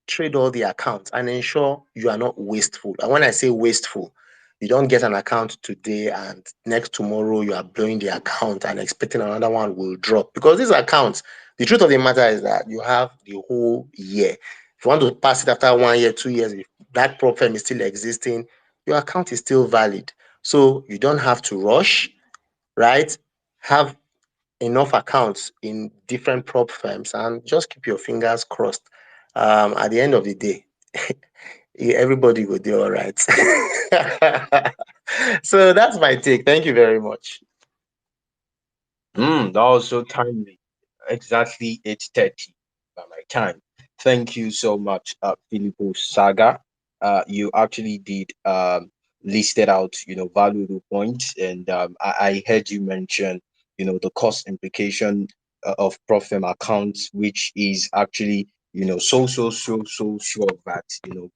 trade all the accounts and ensure you are not wasteful. And when I say wasteful, you don't get an account today and next tomorrow you are blowing the account and expecting another one will drop. Because these accounts, the truth of the matter is that you have the whole year. If you want to pass it after 1 year, 2 years, if that problem is still existing, your account is still valid. So you don't have to rush, right? Have enough accounts in different prop firms and just keep your fingers crossed. At the end of the day, everybody will do all right. So that's my take. Thank you very much. That was so timely. Exactly 8:30 by my time. Thank you so much, Filippo Saga. You actually did listed out, valuable points, and I heard you mention, the cost implication of Profem accounts, which is actually, so sure that,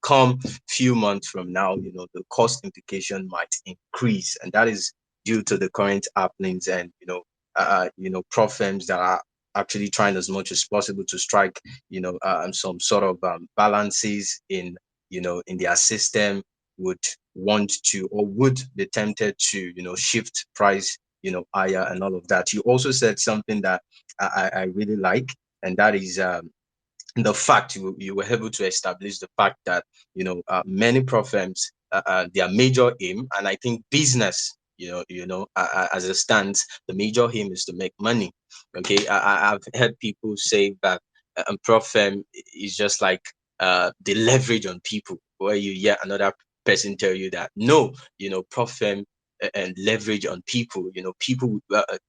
come few months from now, the cost implication might increase, and that is due to the current happenings and prop firms that are actually trying as much as possible to strike some sort of balances in in their system, would want to or would be tempted to shift price higher and all of that. You also said something that I really like, and that is the fact you were able to establish the fact that many pro firms, their major aim, and I think business, as it stands, the major aim is to make money. Okay, I've heard people say that a pro firm is just like the leverage on people, where you hear another person tell you that no, pro firm and leverage on people, people,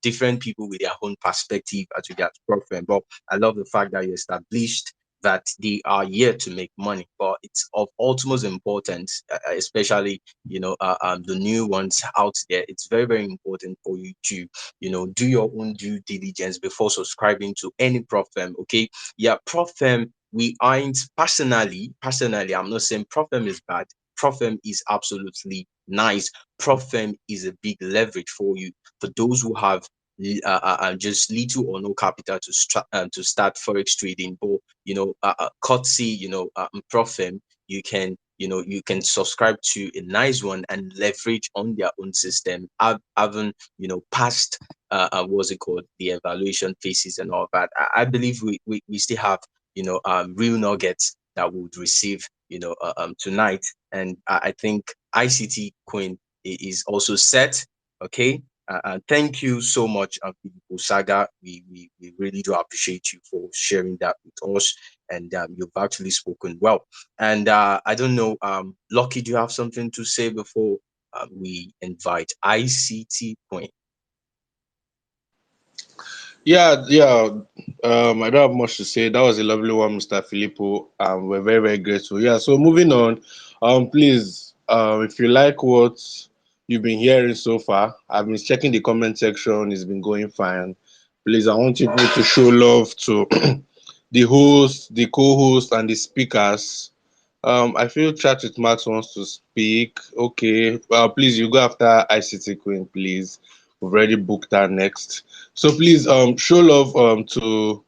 different people with their own perspective as regards pro firm. But I love the fact that you established that they are here to make money, but it's of utmost importance, especially the new ones out there. It's very, very important for you to do your own due diligence before subscribing to any prop firm. Okay, yeah, prop firm. We aren't personally. I'm not saying prop firm is bad. Prop firm is absolutely nice. Prop firm is a big leverage for you, for those who have just little or no capital to start forex trading. But courtesy prop firm, you can you can subscribe to a nice one and leverage on their own system. I've haven't passed what's it called, the evaluation phases and all that. I believe we still have real nuggets that we would receive tonight, and I think ICT Queen is also set. Okay, thank you so much, Filippo Saga. We really do appreciate you for sharing that with us, and you've actually spoken well. And I don't know, Lucky, do you have something to say before we invite ICT Point? Yeah, yeah. I don't have much to say. That was a lovely one, Mr. Filippo. We're very, very grateful. Yeah. So moving on. Please, if you like what you've been hearing so far, I've been checking the comment section. It's been going fine. Please, I want you to show love to the host, the co-host, and the speakers. I feel Chat with Max wants to speak. Okay. Please, you go after ICT Queen, please. We've already booked her next. So please show love to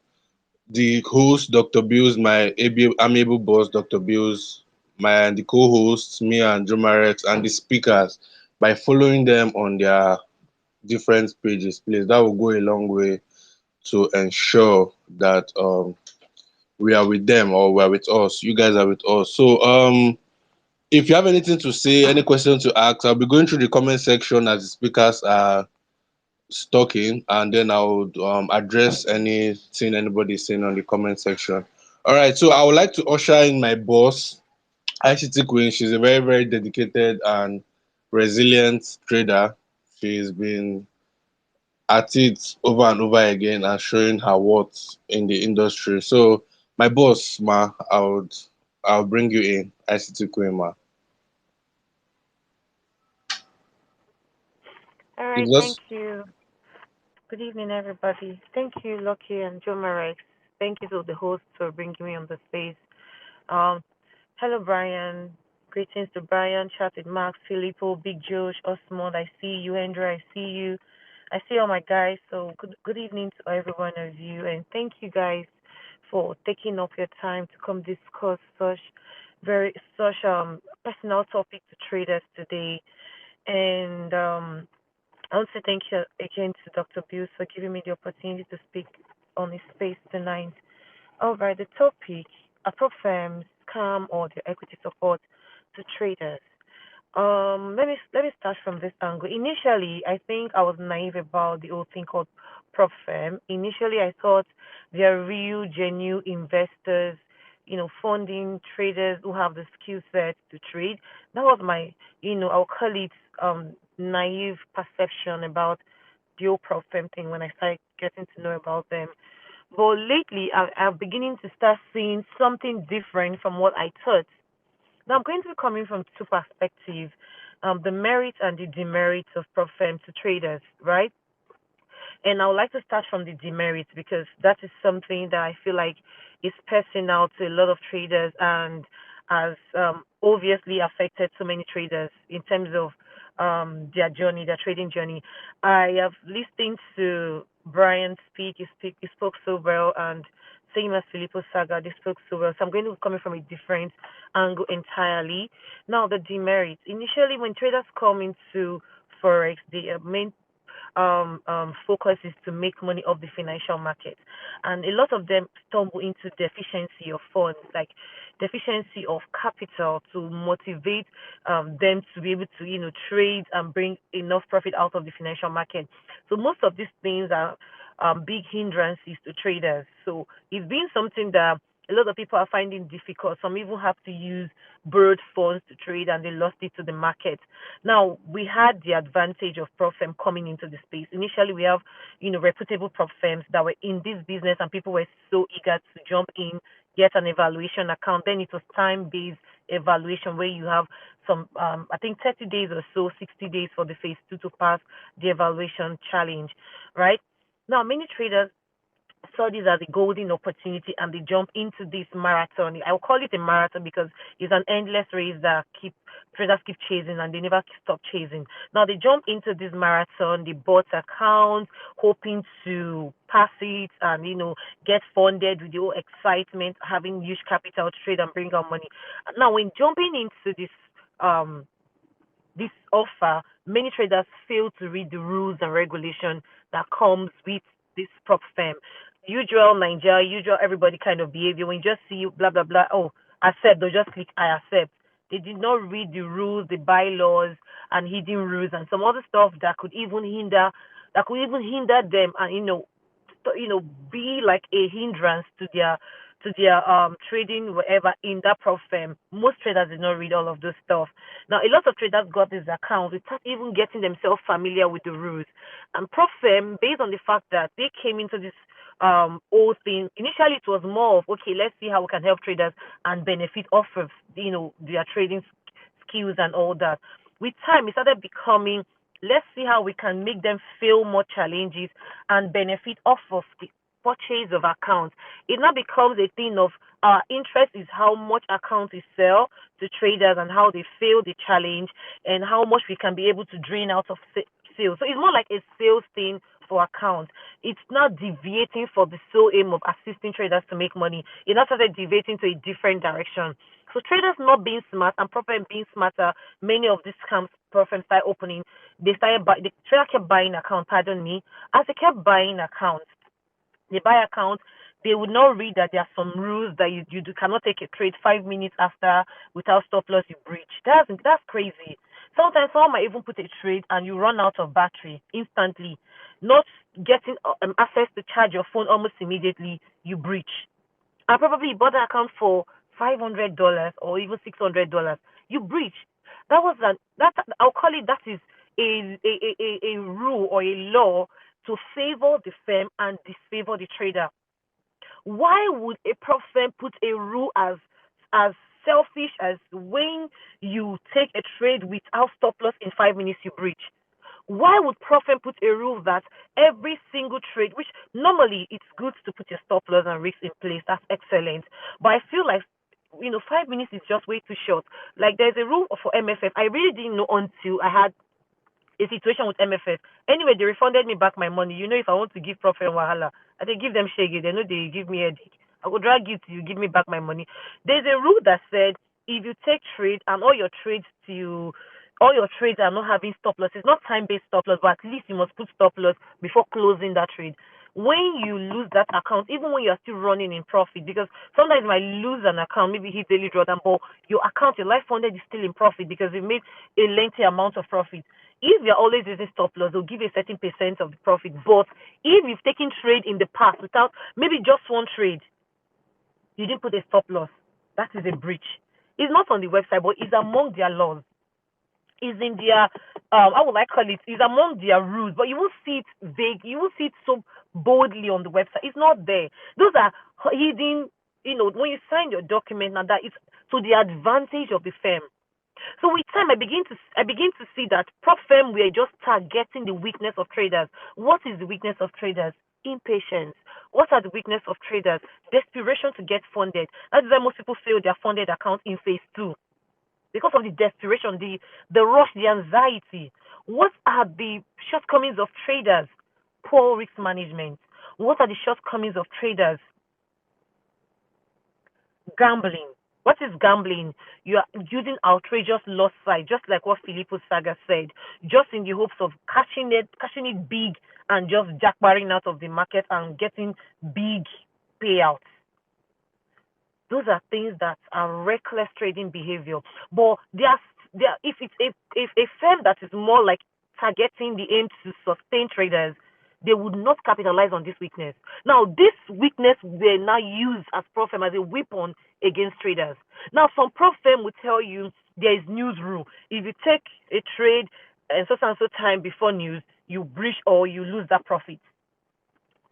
the host, Dr. Bills, my amiable boss, Dr. Bills, my the co-hosts, me and Jomarex, and the speakers by following them on their different pages, please. That will go a long way to ensure that we are with them or we are with us. You guys are with us. So if you have anything to say, any question to ask, I'll be going through the comment section as the speakers are talking, and then I'll address anything anybody is saying on the comment section. All right, so I would like to usher in my boss, ICT Queen. She's a very, very dedicated and resilient trader. She's been at it over and over again and showing her worth in the industry. So, my boss, ma, I'll bring you in, ICT Queen, ma. All right, It's thank just you. Good evening, everybody. Thank you, Lucky and Joe Marex. Thank you to the host for bringing me on the space. Um, Hello, Brian. Greetings to Brian, Chatted Max, Filippo, Big Josh, Osmond. I see you, Andrew. I see you. I see all my guys. So good evening to every one of you, and thank you guys for taking up your time to come discuss such personal topic to traders today. And I want to thank you again to Dr. Bills for giving me the opportunity to speak on his space tonight. All right, the topic: approve firms, scam, or the equity support to traders. Let me start from this angle. Initially, I think I was naive about the whole thing called prop firm. Initially, I thought they are real, genuine investors, funding traders who have the skill set to trade. That was my, I'll call it naive perception about the whole prop firm thing when I started getting to know about them. But lately, I'm beginning to start seeing something different from what I thought. Now, I'm going to be coming from two perspectives, the merits and the demerits of prop firms to traders, right? And I would like to start from the demerits because that is something that I feel like is personal to a lot of traders and has obviously affected so many traders in terms of their journey, their trading journey. I have listened to Brian speak. He spoke so well, and same as Filippo Saga, they spoke so well. So I'm going to be coming from a different angle entirely. Now, the demerits. Initially, when traders come into forex, the main focus is to make money off the financial market. And a lot of them stumble into deficiency of funds, like deficiency of capital to motivate them to be able to, trade and bring enough profit out of the financial market. So most of these things are big hindrances to traders. So it's been something that a lot of people are finding difficult. Some even have to use borrowed funds to trade and they lost it to the market. Now, we had the advantage of prop firm coming into the space. Initially, we have, reputable prop firms that were in this business and people were so eager to jump in, get an evaluation account. Then it was time-based evaluation where you have some, I think 30 days or so, 60 days for the phase two to pass the evaluation challenge, right? Now, many traders saw this as a golden opportunity and they jump into this marathon. I will call it a marathon because it's an endless race that traders keep chasing and they never stop chasing. Now they jump into this marathon, they bought accounts, hoping to pass it and get funded with the whole excitement, having huge capital to trade and bring out money. Now when jumping into um this offer, many traders fail to read the rules and regulation that comes with this prop firm. Usual Nigeria, usual everybody kind of behavior. When you just see blah blah blah, oh, accept, they'll just click I accept. They did not read the rules, the bylaws, and hidden rules, and some other stuff that could even hinder them, and be like a hindrance to their trading whatever in that prop firm. Most traders did not read all of this stuff. Now a lot of traders got these accounts without even getting themselves familiar with the rules. And prop firm, based on the fact that they came into this whole thing, initially it was more of okay, let's see how we can help traders and benefit off of their trading skills and all that. With time it started becoming, let's see how we can make them feel more challenges and benefit off of the purchase of accounts. It now becomes a thing of our interest is how much accounts we sell to traders and how they fail the challenge and how much we can be able to drain out of sales. So it's more like a sales thing for account, it's not deviating for the sole aim of assisting traders to make money. It now started deviating to a different direction. So traders not being smart and proper being smarter, many of these scams firms started opening. The trader kept buying accounts, pardon me. As they kept buying accounts, they buy accounts, they would not read that there are some rules that cannot take a trade 5 minutes after without stop loss you breach. That's crazy. Sometimes someone might even put a trade and you run out of battery instantly. Not getting access to charge your phone almost immediately, you breach. And probably you bought an account for $500 or even $600. You breach. I'll call it, that is a rule or a law to favor the firm and disfavor the trader. Why would a prop firm put a rule as selfish as when you take a trade without stop loss in 5 minutes you breach? Why would prop firm put a rule that every single trade, which normally it's good to put your stop loss and risk in place, that's excellent. But I feel like 5 minutes is just way too short. Like there's a rule for MFF. I really didn't know until I had a situation with MFF. Anyway, they refunded me back my money. If I want to give Prof and Wahala, I they give them shaggy. They know they give me a headache. I would drag you till you give me back my money. There's a rule that said if you take trade and all your trades are not having stop loss. It's not time-based stop loss, but at least you must put stop loss before closing that trade. When you lose that account, even when you're still running in profit, because sometimes you might lose an account, maybe hit daily drawdown, but your account, your life funded is still in profit because you made a lengthy amount of profit. If you're always using stop loss, they'll give you a certain percent of the profit. But if you've taken trade in the past without maybe just one trade, you didn't put a stop loss, that is a breach. It's not on the website, but it's among their laws. Is in their how would I call it? Is among their rules, but you will see it vague. You will see it so boldly on the website. It's not there. Those are hidden. When you sign your document, now that it's to the advantage of the firm. So with time, I begin to see that prop firm we are just targeting the weakness of traders. What is the weakness of traders? Impatience. What are the weakness of traders? Desperation to get funded. That's why most people fail their funded account in phase 2. Because of the desperation, the rush, the anxiety. What are the shortcomings of traders? Poor risk management. What are the shortcomings of traders? Gambling. What is gambling? You are using outrageous loss side, just like what Filippo Saga said, just in the hopes of cashing it big and just jackbarring out of the market and getting big payouts. Those are things that are reckless trading behavior. But if a firm that is more like targeting the aim to sustain traders, they would not capitalize on this weakness. Now, this weakness they now use as prop firm as a weapon against traders. Now, some prop firm will tell you there is news rule. If you take a trade and so time before news, you breach or you lose that profit.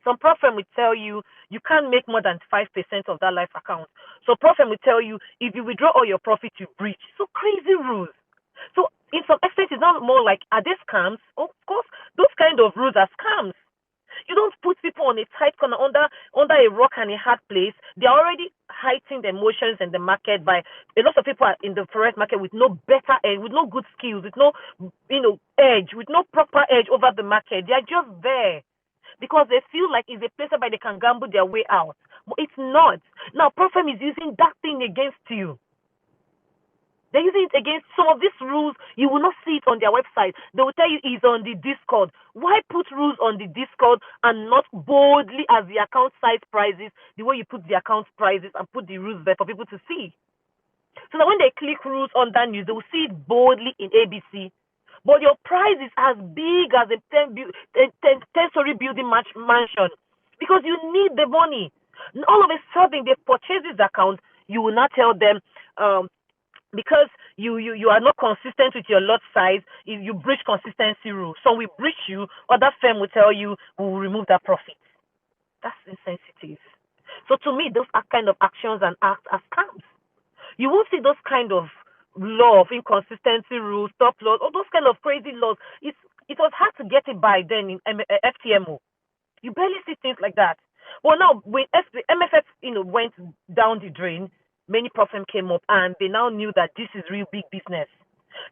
Some prop firm will tell you can't make more than 5% of that life account. So prop firm will tell you if you withdraw all your profit, you breach. So crazy rules. So in some extent, it's not more like, are they scams? Of course, those kind of rules are scams. You don't put people on a tight corner under a rock and a hard place. They're already heightening the emotions in the market by a lot of people are in the forex market with no better edge, with no good skills, with no edge, with no proper edge over the market. They are just there because they feel like it's a place where they can gamble their way out. But it's not. Now, Prophet is using that thing against you. They're using it against some of these rules. You will not see it on their website. They will tell you it's on the Discord. Why put rules on the Discord and not boldly as the account size prices, the way you put the account prices and put the rules there for people to see? So that when they click rules on that news, they will see it boldly in ABC. But your price is as big as a 10-story building mansion because you need the money. All of a sudden, they purchase this account. You will not tell them, because you are not consistent with your lot size, if you breach consistency rule. So we breach you, or that firm will tell you we will remove that profit. That's insensitive. So to me, those are kind of actions and acts as scams. You won't see those kind of law of inconsistency rules, stop loss, all those kind of crazy laws. It was hard to get it by then in FTMO. You barely see things like that. Well, now when MFF went down the drain, many problems came up, and they now knew that this is real big business.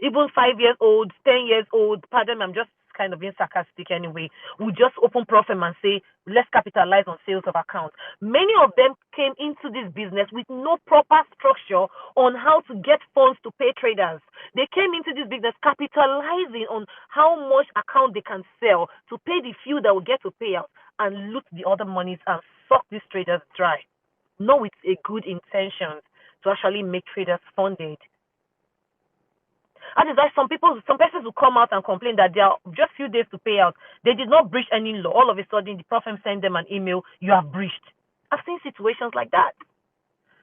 Even 5 years old, 10 years old, pardon me, I'm just kind of being sarcastic anyway, would just open prop firm and say, let's capitalize on sales of accounts. Many of them came into this business with no proper structure on how to get funds to pay traders. They came into this business capitalizing on how much account they can sell to pay the few that will get to pay out and loot the other monies and suck these traders dry. Not with a good intention to actually make traders funded. And it's like some persons will come out and complain that there are just few days to pay out. They did not breach any law. All of a sudden, the prof firm send them an email, you have breached. I've seen situations like that.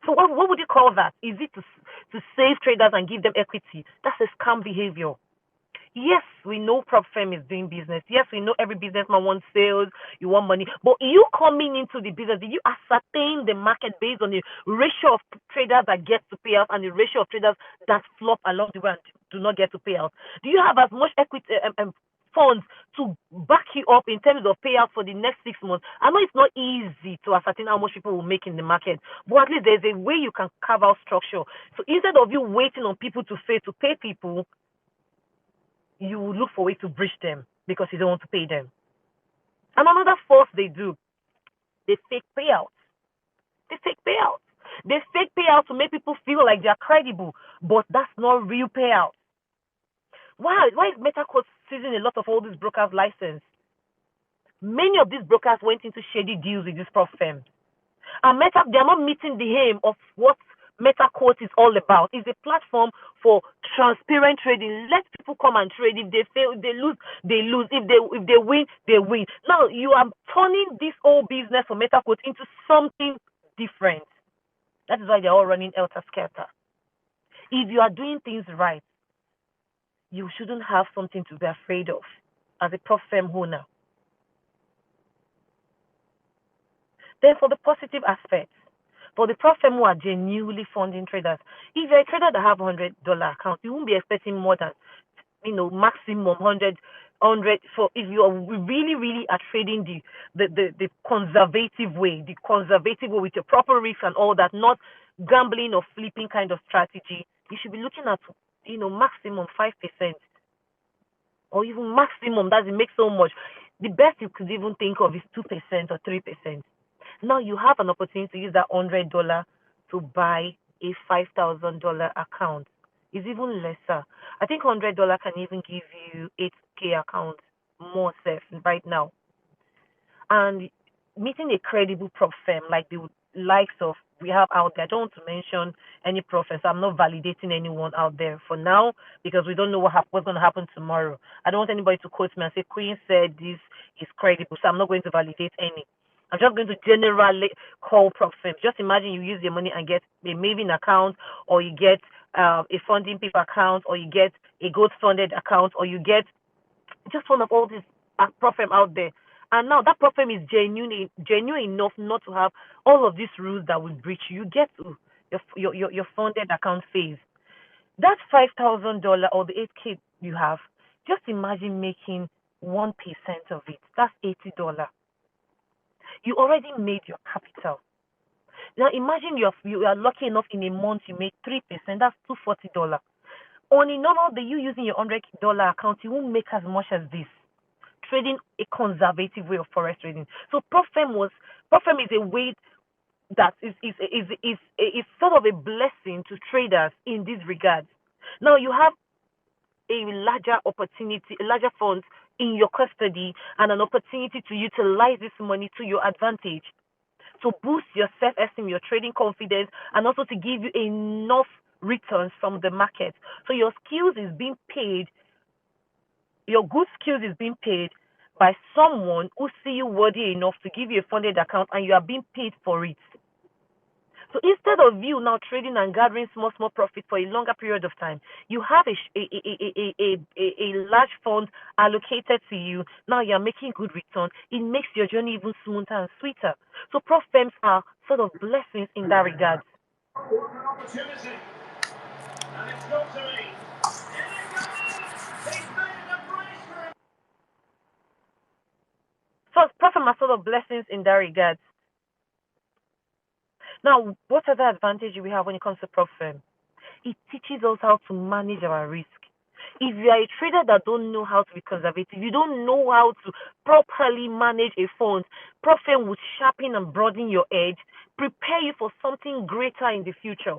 So what would you call that? Is it to save traders and give them equity? That's a scam behavior. Yes, we know prop firm is doing business. Yes, we know every businessman wants sales, you want money. But you coming into the business, did you ascertain the market based on the ratio of traders that get to pay out and the ratio of traders that flop along the way and do not get to pay out? Do you have as much equity funds to back you up in terms of payout for the next 6 months? I know it's not easy to ascertain how much people will make in the market, but at least there's a way you can carve out structure. So instead of you waiting on people to fail to pay people, you will look for a way to breach them because you don't want to pay them. And another force they do, they fake payouts. They fake payouts. They fake payouts to make people feel like they are credible, but that's not real payout. Why is MetaQuote seizing a lot of all these brokers' license? Many of these brokers went into shady deals with this prop firm. And they are not meeting the aim of what MetaQuote is all about. It's a platform for transparent trading. Let people come and trade. If they fail, if they lose, they lose. If they win, they win. Now you are turning this whole business for MetaQuote into something different. That is why they're all running elter skelter. If you are doing things right, you shouldn't have something to be afraid of as a prop firm owner. Then for the positive aspects, for the prop firm who are genuinely funding traders, if you're a trader that have $100 account, you won't be expecting more than, maximum 100 for if you are really are trading the conservative way, with your proper risk and all that, not gambling or flipping kind of strategy. You should be looking at maximum 5%, or even maximum that it makes so much. The best you could even think of is 2% or 3%. Now you have an opportunity to use that $100 to buy a $5,000 account. It's even lesser. I think $100 can even give you 8K account more safe right now. And meeting a credible prop firm like the likes of we have out there. I don't want to mention any prop firms. I'm not validating anyone out there for now because we don't know what's going to happen tomorrow. I don't want anybody to quote me and say Queen said this is credible, so I'm not going to validate any. I'm just going to generally call prop firms. Just imagine you use your money and get a Maven account, or you get a funding paper account, or you get a gold funded account, or you get just one of all these prop firm out there. And now that prop firm is genuine enough not to have all of these rules that will breach you. You get to your funded account phase. That $5,000 or the 8K you have, just imagine making 1% of it. That's $80. You already made your capital. Now imagine you are lucky enough in a month you make 3%. That's $240. On a normal day, you using your $100 account, you won't make as much as this. Trading a conservative way of forex trading. So prop firm is a way that is sort of a blessing to traders in this regard. Now you have a larger opportunity, a larger funds in your custody, and an opportunity to utilize this money to your advantage, to boost your self-esteem, your trading confidence, and also to give you enough returns from the market. So your skills is being paid, your good skills is being paid by someone who see you worthy enough to give you a funded account, and you are being paid for it. So instead of you now trading and gathering small profit for a longer period of time, you have a large fund allocated to you. Now you're making good return. It makes your journey even smoother and sweeter. So prop firms are sort of blessings in that regard. So prop firms are sort of blessings in that regard. Now, what other advantage do we have when it comes to prop firm? It teaches us how to manage our risk. If you are a trader that don't know how to be conservative, you don't know how to properly manage a fund, profit would sharpen and broaden your edge, prepare you for something greater in the future.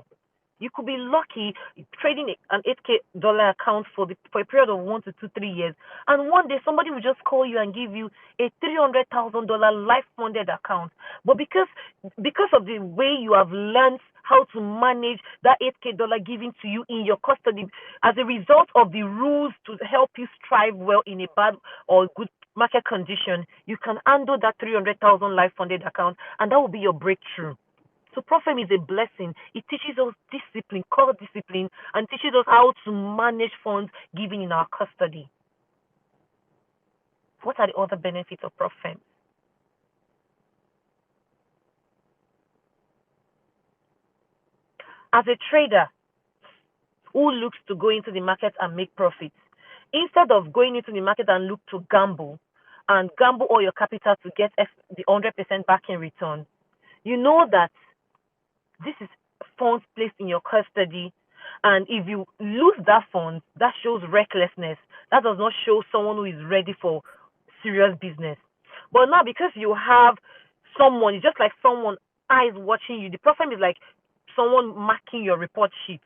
You could be lucky trading an $8K account for a period of 1 to 2, 3 years, and one day somebody will just call you and give you a $300,000 life funded account. But because of the way you have learned how to manage that $8K given to you in your custody, as a result of the rules to help you strive well in a bad or good market condition, you can handle that 300,000 life funded account, and that will be your breakthrough. So prophet is a blessing. It teaches us discipline, core discipline, and teaches us how to manage funds given in our custody. What are the other benefits of prophet? As a trader who looks to go into the market and make profits, instead of going into the market and look to gamble all your capital to get the 100% back in return, you know that this is funds placed in your custody, and if you lose that fund, that shows recklessness. That does not show someone who is ready for serious business. But now, because you have someone, it's just like someone eyes watching you. The problem is like someone marking your report sheet,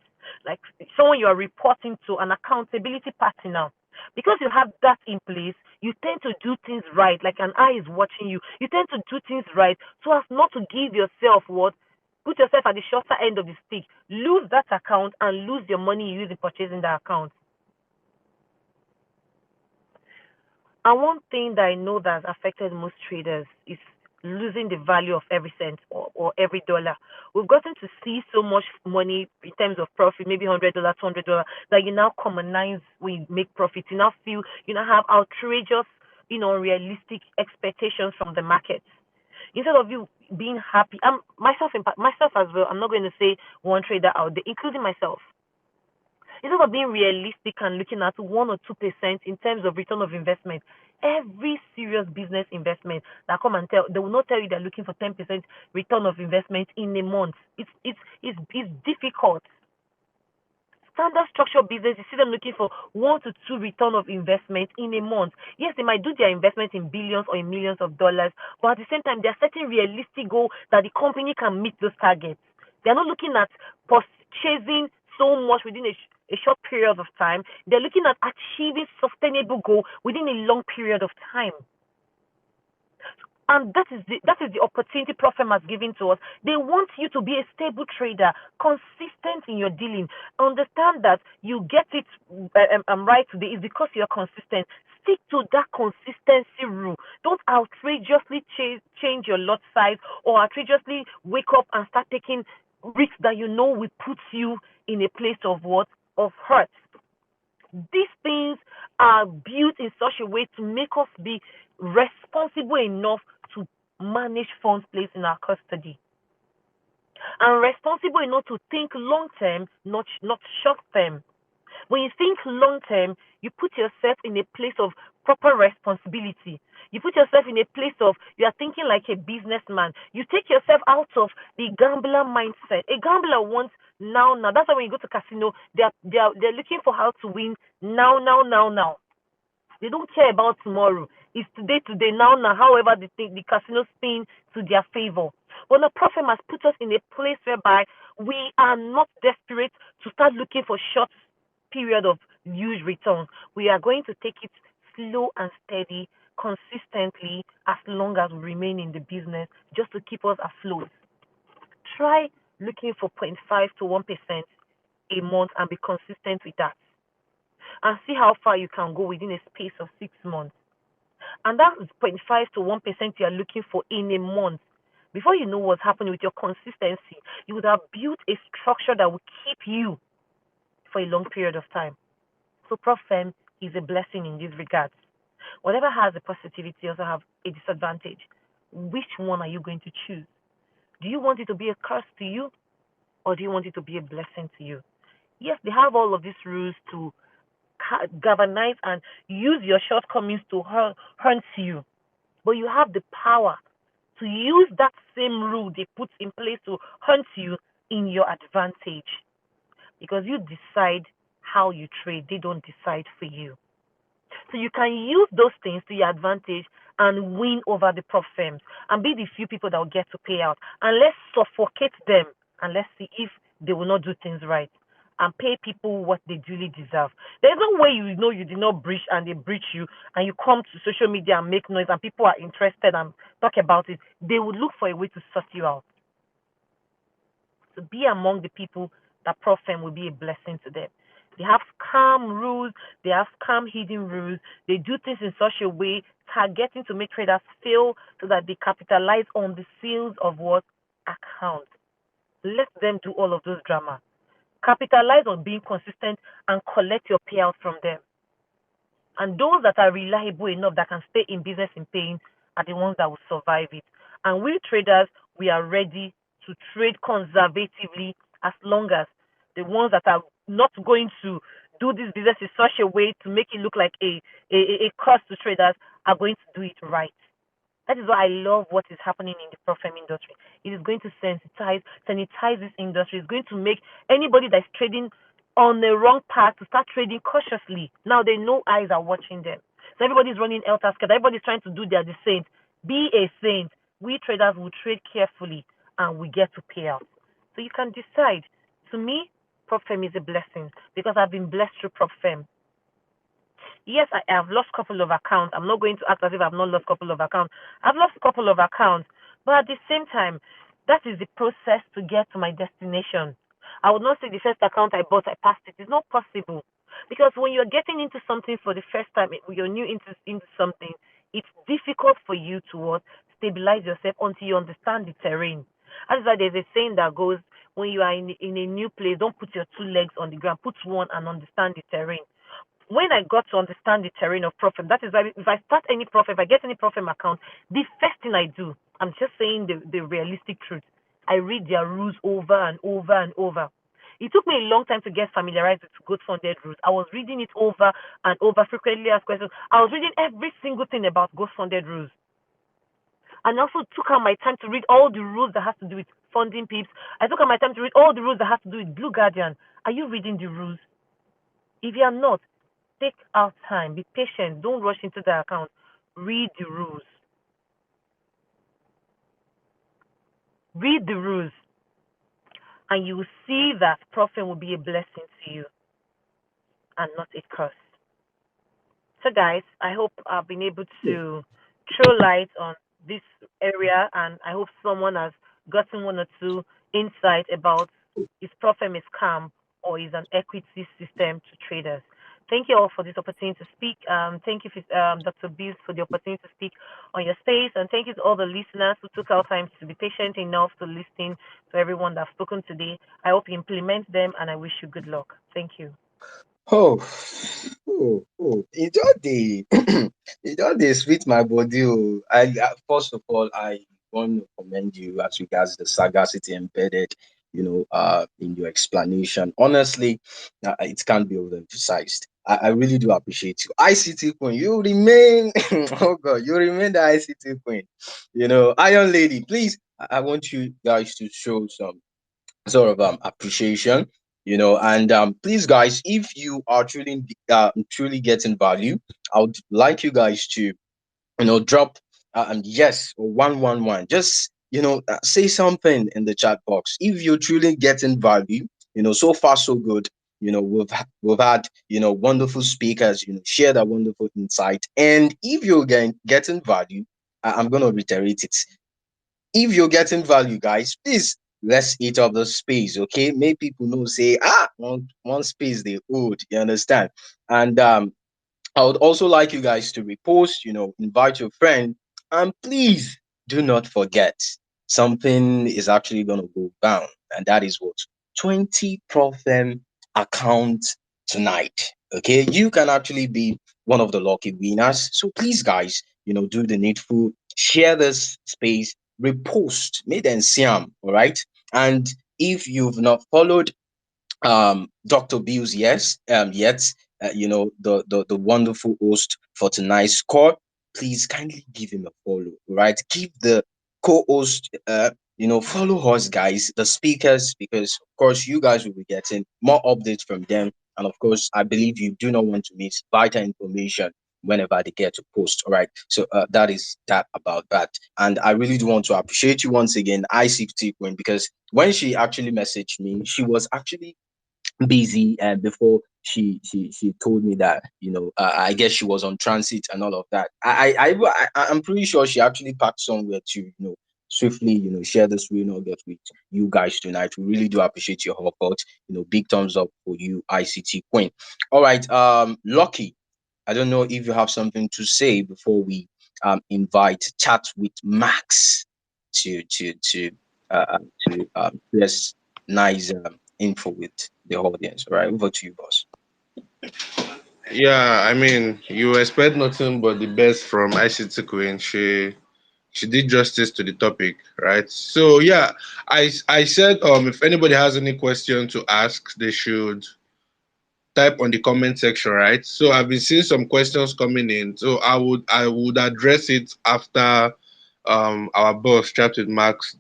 like someone you are reporting to, an accountability partner. Because you have that in place, you tend to do things right, like an eye is watching you. You tend to do things right so as not to give yourself what, put yourself at the shorter end of the stick, lose that account and lose your money you use in purchasing that account. And one thing that I know that has affected most traders is losing the value of every cent or every dollar. We've gotten to see so much money in terms of profit, maybe $100, $200, that you now commonize when you make profit. You now feel you now have outrageous, unrealistic expectations from the market. Instead of you being happy, myself as well. I'm not going to say one trader out there, including myself. Instead of being realistic and looking at 1 or 2% in terms of return of investment, every serious business investment that come and they will not tell you they're looking for 10% return of investment in a month. It's difficult. Standard structured business, you see them looking for 1 to 2 return of investment in a month. Yes, they might do their investment in billions or in millions of dollars, but at the same time, they're setting realistic goal that the company can meet those targets. They're not looking at purchasing so much within a short period of time. They're looking at achieving sustainable goal within a long period of time. And that is the opportunity Prophet has given to us. They want you to be a stable trader, consistent in your dealing. Understand that you get it right today is because you're consistent. Stick to that consistency rule. Don't outrageously change your lot size or outrageously wake up and start taking risks that you know will put you in a place of what? Of hurt. These things are built in such a way to make us be responsible enough to manage funds placed in our custody, and responsible enough to think long term, not short term. When you think long term, you put yourself in a place of proper responsibility. You put yourself in a place of you are thinking like a businessman. You take yourself out of the gambler mindset. A gambler wants now. That's why when you go to casino, they're looking for how to win now. They don't care about tomorrow. It's today, now. However, the casino spin to their favor. But the Prophet must put us in a place whereby we are not desperate to start looking for short period of huge returns. We are going to take it slow and steady, consistently, as long as we remain in the business, just to keep us afloat. Try looking for 0.5 to 1% a month and be consistent with that, and see how far you can go within a space of 6 months. And that 0.5 to 1% you are looking for in a month. Before you know what's happening with your consistency, you would have built a structure that will keep you for a long period of time. So Prof. Is a blessing in these regards. Whatever has a positivity also have a disadvantage. Which one are you going to choose? Do you want it to be a curse to you, or do you want it to be a blessing to you? Yes, they have all of these rules to galvanize and use your shortcomings to hurt you, but you have the power to use that same rule they put in place to hurt you in your advantage, because you decide how you trade. They don't decide for you. So you can use those things to your advantage and win over the prop firms and be the few people that will get to pay out. And let's suffocate them and let's see if they will not do things right and pay people what they duly deserve. There's no way you know you did not breach and they breach you and you come to social media and make noise and people are interested and talk about it. They will look for a way to sort you out. To be among the people that prop firm will be a blessing to them. They have calm rules, they have calm hidden rules. They do things in such a way targeting to make traders fail so that they capitalize on the sales of what account. Let them do all of those drama. Capitalize on being consistent and collect your payout from them. And those that are reliable enough that can stay in business in pain are the ones that will survive it. And we traders, we are ready to trade conservatively as long as the ones that are not going to do this business in such a way to make it look like a cost to traders are going to do it right. That is why I love what is happening in the perfume industry. It is going to sanitize this industry. It's going to make anybody that's trading on the wrong path to start trading cautiously. Now they know eyes are watching them. So everybody's running elter scared. Everybody's trying to do their the saint. Be a saint. We traders will trade carefully and we get to pay out. So you can decide. To me, prop firm is a blessing because I've been blessed through prop firm. Yes, I have lost a couple of accounts. I'm not going to act as if I've not lost a couple of accounts. I've lost a couple of accounts, but at the same time, that is the process to get to my destination. I would not say the first account I bought, I passed it. It's not possible. Because when you're getting into something for the first time, you're new into something, it's difficult for you to what, stabilize yourself until you understand the terrain. That's why there's a saying that goes, when you are in a new place, don't put your two legs on the ground, put one and understand the terrain. When I got to understand the terrain of Profem, that is why if I start any Profem, if I get any Profem account, the first thing I do, I'm just saying the realistic truth. I read their rules over and over and over. It took me a long time to get familiarized with ghost funded rules. I was reading it over and over, frequently asked questions. I was reading every single thing about ghost funded rules. And I also took out my time to read all the rules that has to do with funding peeps. I took out my time to read all the rules that has to do with Blue Guardian. Are you reading the rules? If you are not, take out time. Be patient. Don't rush into the account. Read the rules. Read the rules. And you will see that profit will be a blessing to you and not a curse. So, guys, I hope I've been able to throw light on this area, and I hope someone has gotten one or two insight about is Profem is calm or is an equity system to traders. Thank you all for this opportunity to speak. Thank you, Dr. Bills, for the opportunity to speak on your space, and thank you to all the listeners who took our time to be patient enough to listen to everyone that's spoken today. I hope you implement them, and I wish you good luck. Thank you. Oh, it just the it just dey sweet my body. Oh, first of all, I want to commend you as regards the sagacity embedded, in your explanation. Honestly, it can't be overemphasized. I really do appreciate you. ICT Queen, you remain. Oh God, you remain the ICT Queen. Iron Lady, please. I want you guys to show some sort of appreciation, and please guys, if you are truly getting value, I would like you guys to drop yes or 111, just say something in the chat box if you're truly getting value. So far so good. We've had wonderful speakers share that wonderful insight, and if you're getting value, I'm going to reiterate it. If you're getting value, guys, please, let's eat up the space, okay? Make people know, say, one space they owed, you understand? And I would also like you guys to repost, invite your friend, and please do not forget, something is actually going to go down, and that is what 20 Profem account tonight. Okay, you can actually be one of the lucky winners. So please, guys, do the needful, share this space, repost, made and Siam, all right. And if you've not followed Dr. Bills, yes, yet, the wonderful host for tonight's call, please kindly give him a follow, right? Give the co-host, follow us, guys, the speakers, because of course you guys will be getting more updates from them And of course, I believe you do not want to miss vital information whenever they get to post. All right. So that is that about that. And I really do want to appreciate you once again, ICT Queen, because when she actually messaged me, she was actually busy and before she told me that I guess she was on transit and all of that. I'm pretty sure she actually packed somewhere to swiftly share this real nugget with you guys tonight. We really do appreciate your support. Big thumbs up for you, ICT Queen. All right, Lucky, I don't know if you have something to say before we invite chat with Max to yes, nice info with the audience. All right, over to you, boss. Yeah, I mean, you expect nothing but the best from ICT Queen. She did justice to the topic, right? So yeah, I said if anybody has any question to ask, they should type on the comment section, right? So I've been seeing some questions coming in. So I would address it after our boss, Chat with Max,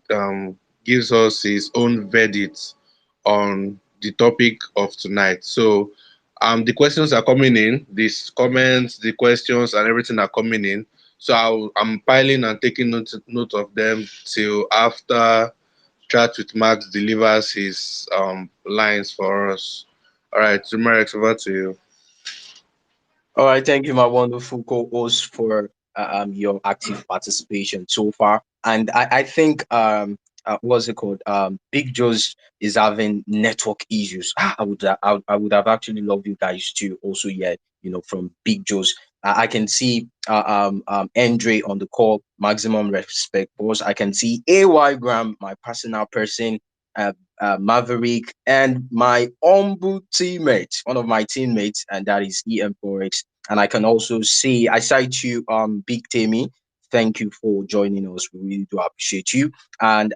gives us his own verdict on the topic of tonight. So the questions are coming in, these comments, the questions, and everything are coming in. So I'm piling and taking note of them till after Chat with Max delivers his lines for us. All right, Zumarek, over to you. All right, thank you, my wonderful co-host, for your active participation so far. And I think what's it called? Big Joe's is having network issues. I would have actually loved you guys to also hear from Big Joe's. I can see Andre on the call. Maximum respect, boss. I can see AY Graham, my personal person. Uh, Maverick, and my humble teammate, one of my teammates, and that is EM Forex. And I can also see, I cite you, Big Tammy. Thank you for joining us. We really do appreciate you. And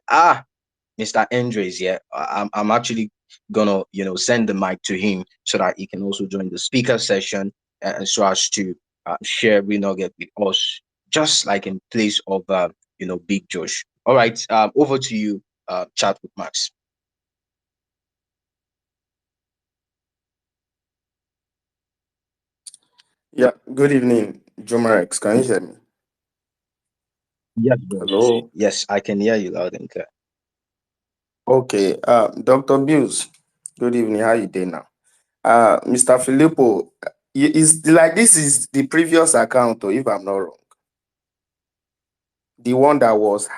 Mr. Andres, yeah, I'm actually gonna, send the mic to him so that he can also join the speaker session and so as to share real nugget with us, just like in place of, Big Josh. All right, over to you, chat with Max. Yeah, good evening, Jomarex. Can you hear me? Yes, boss. Hello. Yes, I can hear you loud and clear. Okay. Dr. Bills. Good evening. How you doing now? Mr. Filippo, is like this is the previous account, or if I'm not wrong, the one that was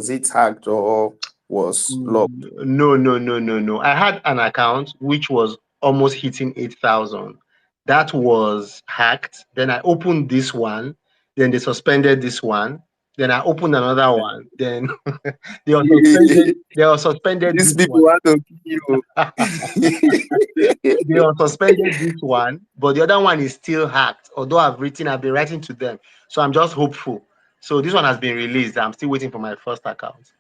it hacked or was locked? No, no, no, no, no. I had an account which was almost hitting 8,000. That was hacked. Then I opened this one. Then they suspended this one. Then I opened another one. Then they were suspended. They were suspended These this people one. want to kill They were suspended this one, but the other one is still hacked. Although I've been writing to them. So I'm just hopeful. So this one has been released. I'm still waiting for my first account.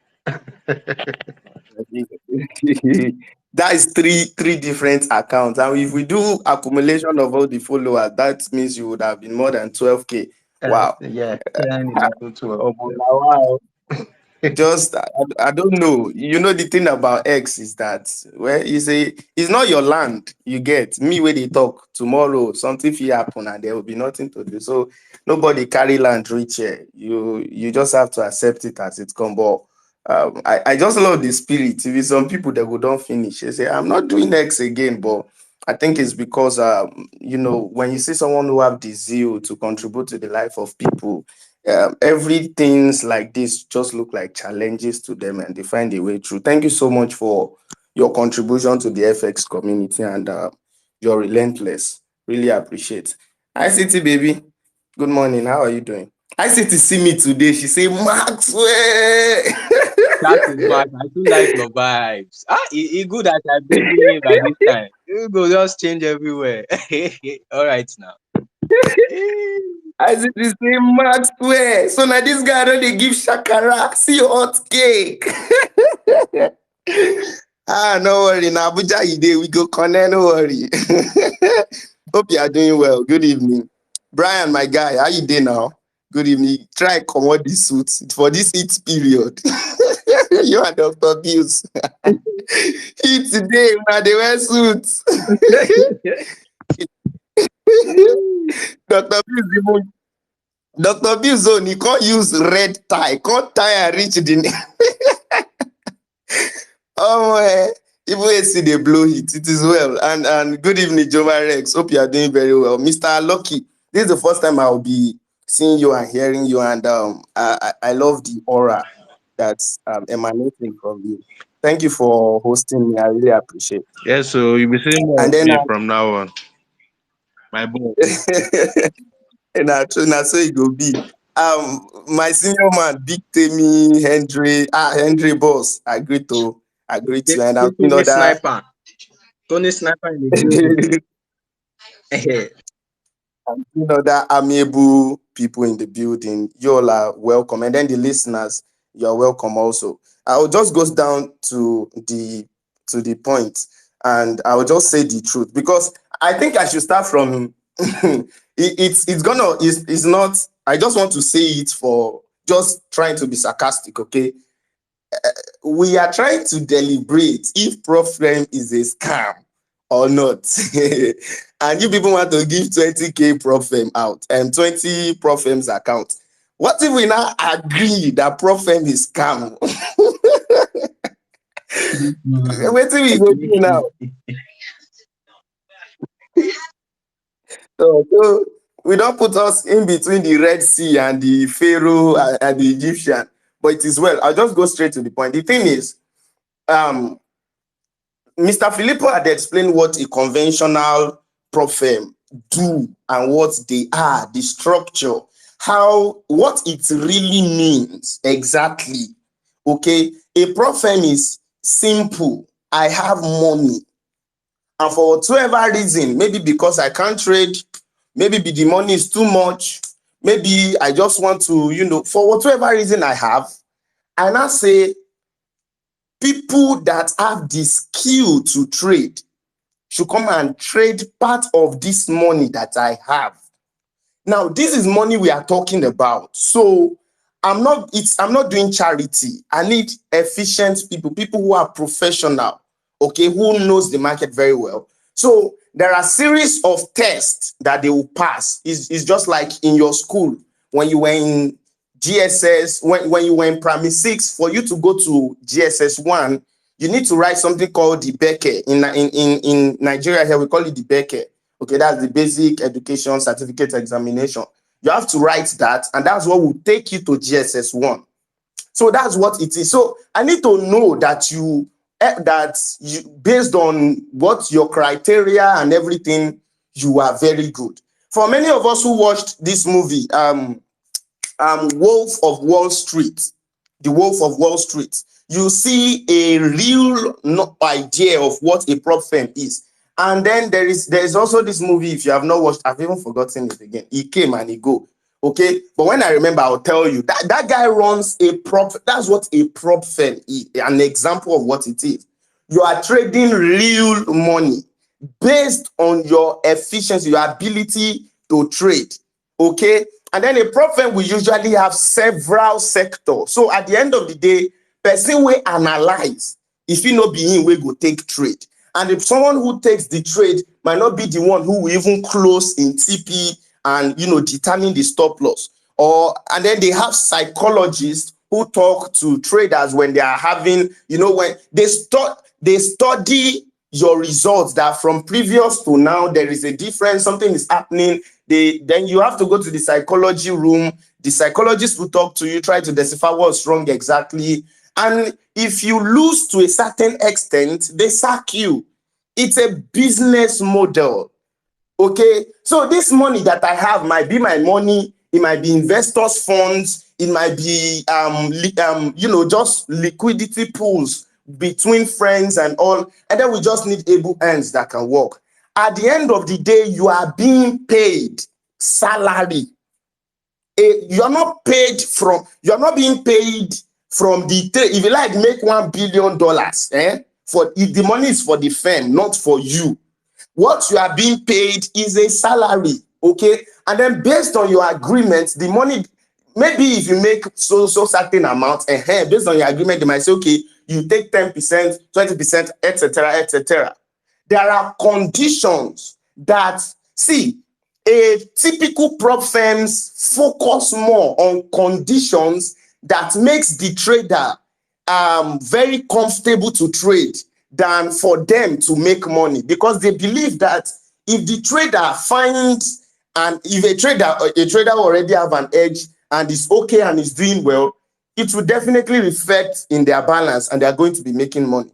you. That is three different accounts, and if we do accumulation of all the followers, that means you would have been more than 12K. Wow. Yeah, 10, 11, 12. Oh, wow. Just I don't know. You know the thing about X is that where you say it's not your land. You get me where they talk tomorrow something will happen and there will be nothing to do. So nobody carry land reach here. You just have to accept it as it come. But I just love the spirit. If it's some people that go don't finish, they say I'm not doing X again. But I think it's because when you see someone who have the zeal to contribute to the life of people, everything's like this just look like challenges to them and they find a way through. Thank you so much for your contribution to the FX community and you're relentless. Really appreciate. ICT baby, good morning. How are you doing? ICT see me today. She say Maxwell. That is Max. I do like your vibes. It good that I bring you in by this time. You go just change everywhere. All right now. Eh, ICT say Maxwell. So now this guy don't they give shakara. See your hot cake. No worry. Now Abuja you dey, we go connect, no worry. Hope you are doing well. Good evening. Brian, my guy, how you doing now? Good evening. Try comot this suit for this heat period. You and Dr. Bills. He today, man, they wear suits. Dr. Bills, even Dr. Bills, own, he can't use red tie. Can't tie and reach the. Oh, even AC they blow it. It is well. And good evening, Joma Rex. Hope you are doing very well. Mr. Lucky, this is the first time I'll be seeing you and hearing you. And I love the aura that's emanating from you. Thank you for hosting me. I really appreciate it. Yeah, so you'll be seeing more And of then me from now on. My boy. and I so it go be. My senior man, Big Temi, Henry Boss, I greet you, and I'm seeing Tony other Sniper. Tony Sniper in the building. I'm seeing other amiable people in the building. You all are welcome, and then the listeners, you are welcome also. I'll just go down to the point, and I'll just say the truth because I think I should start from. It's not. I just want to say it for just trying to be sarcastic. Okay, we are trying to deliberate if Proframe is a scam or not. And you people want to give 20K Proframe out and 20 Proframe's account. What if we now agree that Proframe is scam? What do we go do now? So we don't put us in between the Red Sea and the Pharaoh and the Egyptian. But it is well. I'll just go straight to the point. The thing is, um, Mr. Filippo had explained what a conventional prop firm do and what they are, the structure, what it really means exactly. Okay, a prop firm is simple. I have money, and for whatever reason, maybe because I can't trade, maybe the money is too much, maybe I just want to, for whatever reason I have, and I say people that have the skill to trade should come and trade part of this money that I have. Now, this is money we are talking about. So I'm not doing charity. I need efficient people who are professional, okay, who knows the market very well. So there are series of tests that they will pass. It's just like in your school when you were in GSS, when you were in primary 6, for you to go to GSS 1, you need to write something called the Beke. In Nigeria here, we call it the Beke. Okay, that's the basic education certificate examination. You have to write that, and that's what will take you to GSS 1. So that's what it is. So I need to know that you based on what your criteria and everything, you are very good. For many of us who watched this movie, Wolf of Wall Street, The Wolf of Wall Street, you see a real idea of what a prop firm is. And then there is also this movie, if you have not watched, I've even forgotten it again. He came and he go. Okay. But when I remember, I'll tell you that guy runs a prop. That's what a prop firm is, an example of what it is. You are trading real money based on your efficiency, your ability to trade. Okay. And then a prop firm will usually have several sectors. So at the end of the day, person will analyze if you know be in we go take trade. And if someone who takes the trade might not be the one who will even close in TP and determine the stop loss. And then they have psychologists who talk to traders when they are having, when they study your results, that from previous to now there is a difference, something is happening. Then you have to go to the psychology room. The psychologist will talk to you, try to decipher what's wrong exactly. And if you lose to a certain extent, they sack you. It's a business model. Okay, so this money that I have might be my money. It might be investors' funds. It might be just liquidity pools between friends and all. And then we just need able hands that can work. At the end of the day, you are being paid salary. You're not being paid from the trade. If you like make $1 billion, for if the money is for the firm, not for you. What you are being paid is a salary, okay? And then based on your agreement, the money, maybe if you make so certain amount, based on your agreement, they might say, okay, you take 10%, 20%, etc., etc. There are conditions that, see, a typical prop firms focus more on conditions that makes the trader very comfortable to trade than for them to make money, because they believe that if the trader finds, and if a trader already have an edge and is okay and is doing well, it will definitely reflect in their balance and they are going to be making money.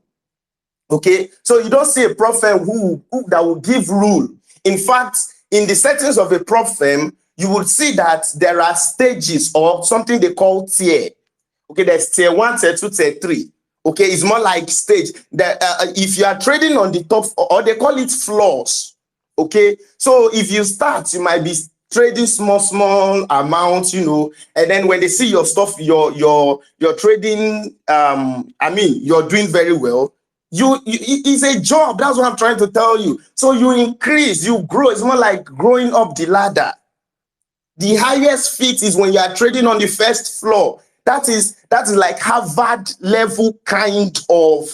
Okay, so you don't see a prop firm who that will give rule. In fact, in the settings of a prop firm, you will see that there are stages or something they call tier. Okay, there's tier 1, tier 2, tier 3. Okay, it's more like stage. That if you are trading on the top, or they call it floors. Okay, so if you start, you might be trading small amounts, you know, and then when they see your stuff, your trading, I mean, you're doing very well. It's a job. That's what I'm trying to tell you. So you increase, you grow. It's more like growing up the ladder. The highest fit is when you are trading on the first floor. That is like Harvard level kind of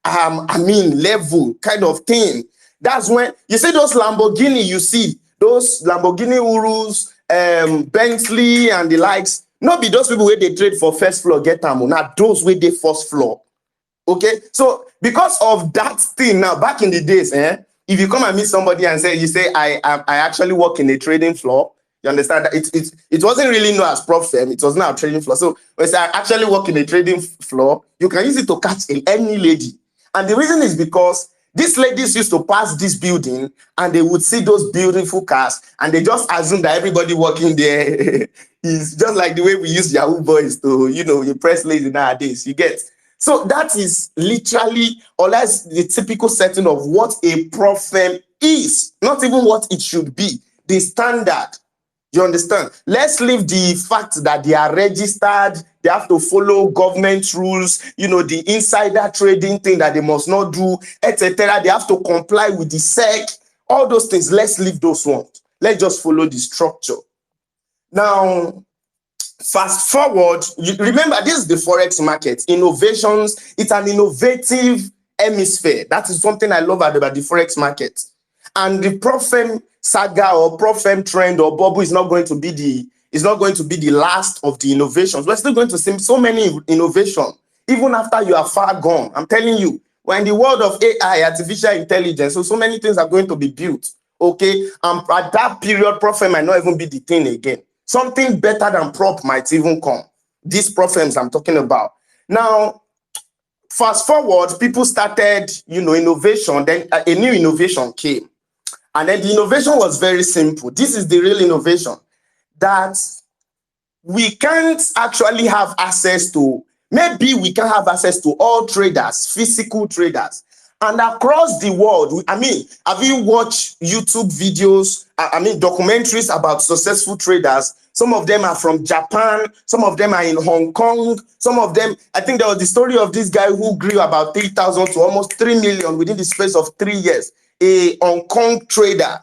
level kind of thing. That's when you see those Lamborghini, you see those Lamborghini Urus, Bentley and the likes. Not be those people where they trade for first floor, get them. Not those where they first floor. Okay, so because of that thing now, back in the days, if you come and meet somebody and say, I actually work in a trading floor, you understand that it wasn't really known as prop firm, it was not a trading floor. So when I say I actually work in a trading floor, you can use it to catch any lady. And the reason is because these ladies used to pass this building and they would see those beautiful cars and they just assume that everybody working there is just like the way we use Yahoo boys to, impress ladies nowadays. You get. So that is literally, or that's the typical setting of what a prop firm is, not even what it should be, the standard. You understand? Let's leave the fact that they are registered, they have to follow government rules, the insider trading thing that they must not do, etc. They have to comply with the SEC, all those things. Let's leave those ones. Let's just follow the structure. Now, fast forward, remember, this is the Forex market. Innovations, it's an innovative hemisphere. That is something I love about the Forex market. And the prop firm saga or prop firm trend or bubble is not going to be the last of the innovations. We're still going to see so many innovations, even after you are far gone. I'm telling you, we're in the world of AI, artificial intelligence, so many things are going to be built. Okay, and at that period, prop firm might not even be the thing again. Something better than prop might even come. These prop firms I'm talking about. Now, fast forward, people started, innovation, then a new innovation came. And then the innovation was very simple. This is the real innovation, that we can't actually have access to, maybe we can have access to all traders, physical traders. And across the world, have you watched YouTube videos, documentaries about successful traders? Some of them are from Japan, some of them are in Hong Kong, some of them, I think there was the story of this guy who grew about 3,000 to almost 3 million within the space of 3 years. A Hong Kong trader.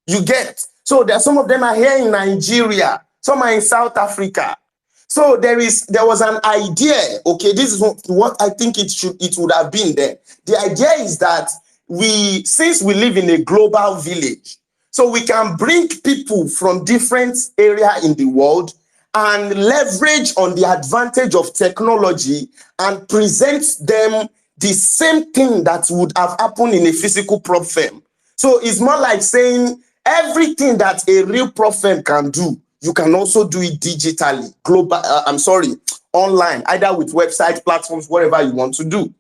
You get. So there, some of them are here in Nigeria, some are in South Africa. So there was an idea. Okay, this is what I think it would have been there. The idea is that since we live in a global village, so we can bring people from different areas in the world and leverage on the advantage of technology and present them the same thing that would have happened in a physical prop firm. So it's more like saying everything that a real prop firm can do, you can also do it digitally, online, either with website platforms, whatever you want to do.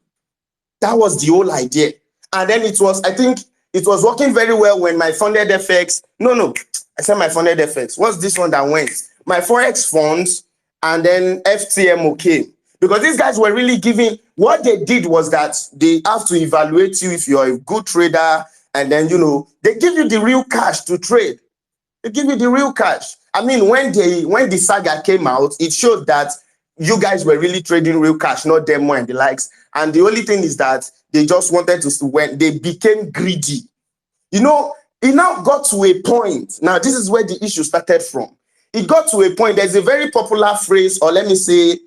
That was the whole idea. And then I think it was working very well when my funded FX, I said my funded FX. What's this one that went? My Forex funds and then FTMO came. Because these guys were really giving, what they did was that they have to evaluate you if you're a good trader, and then, they give you the real cash to trade. They give you the real cash. When the saga came out, it showed that you guys were really trading real cash, not demo and the likes. And the only thing is that they just wanted to, when they became greedy. It now got to a point. Now, this is where the issue started from. it got to a point. There's a very popular phrase, or let me say,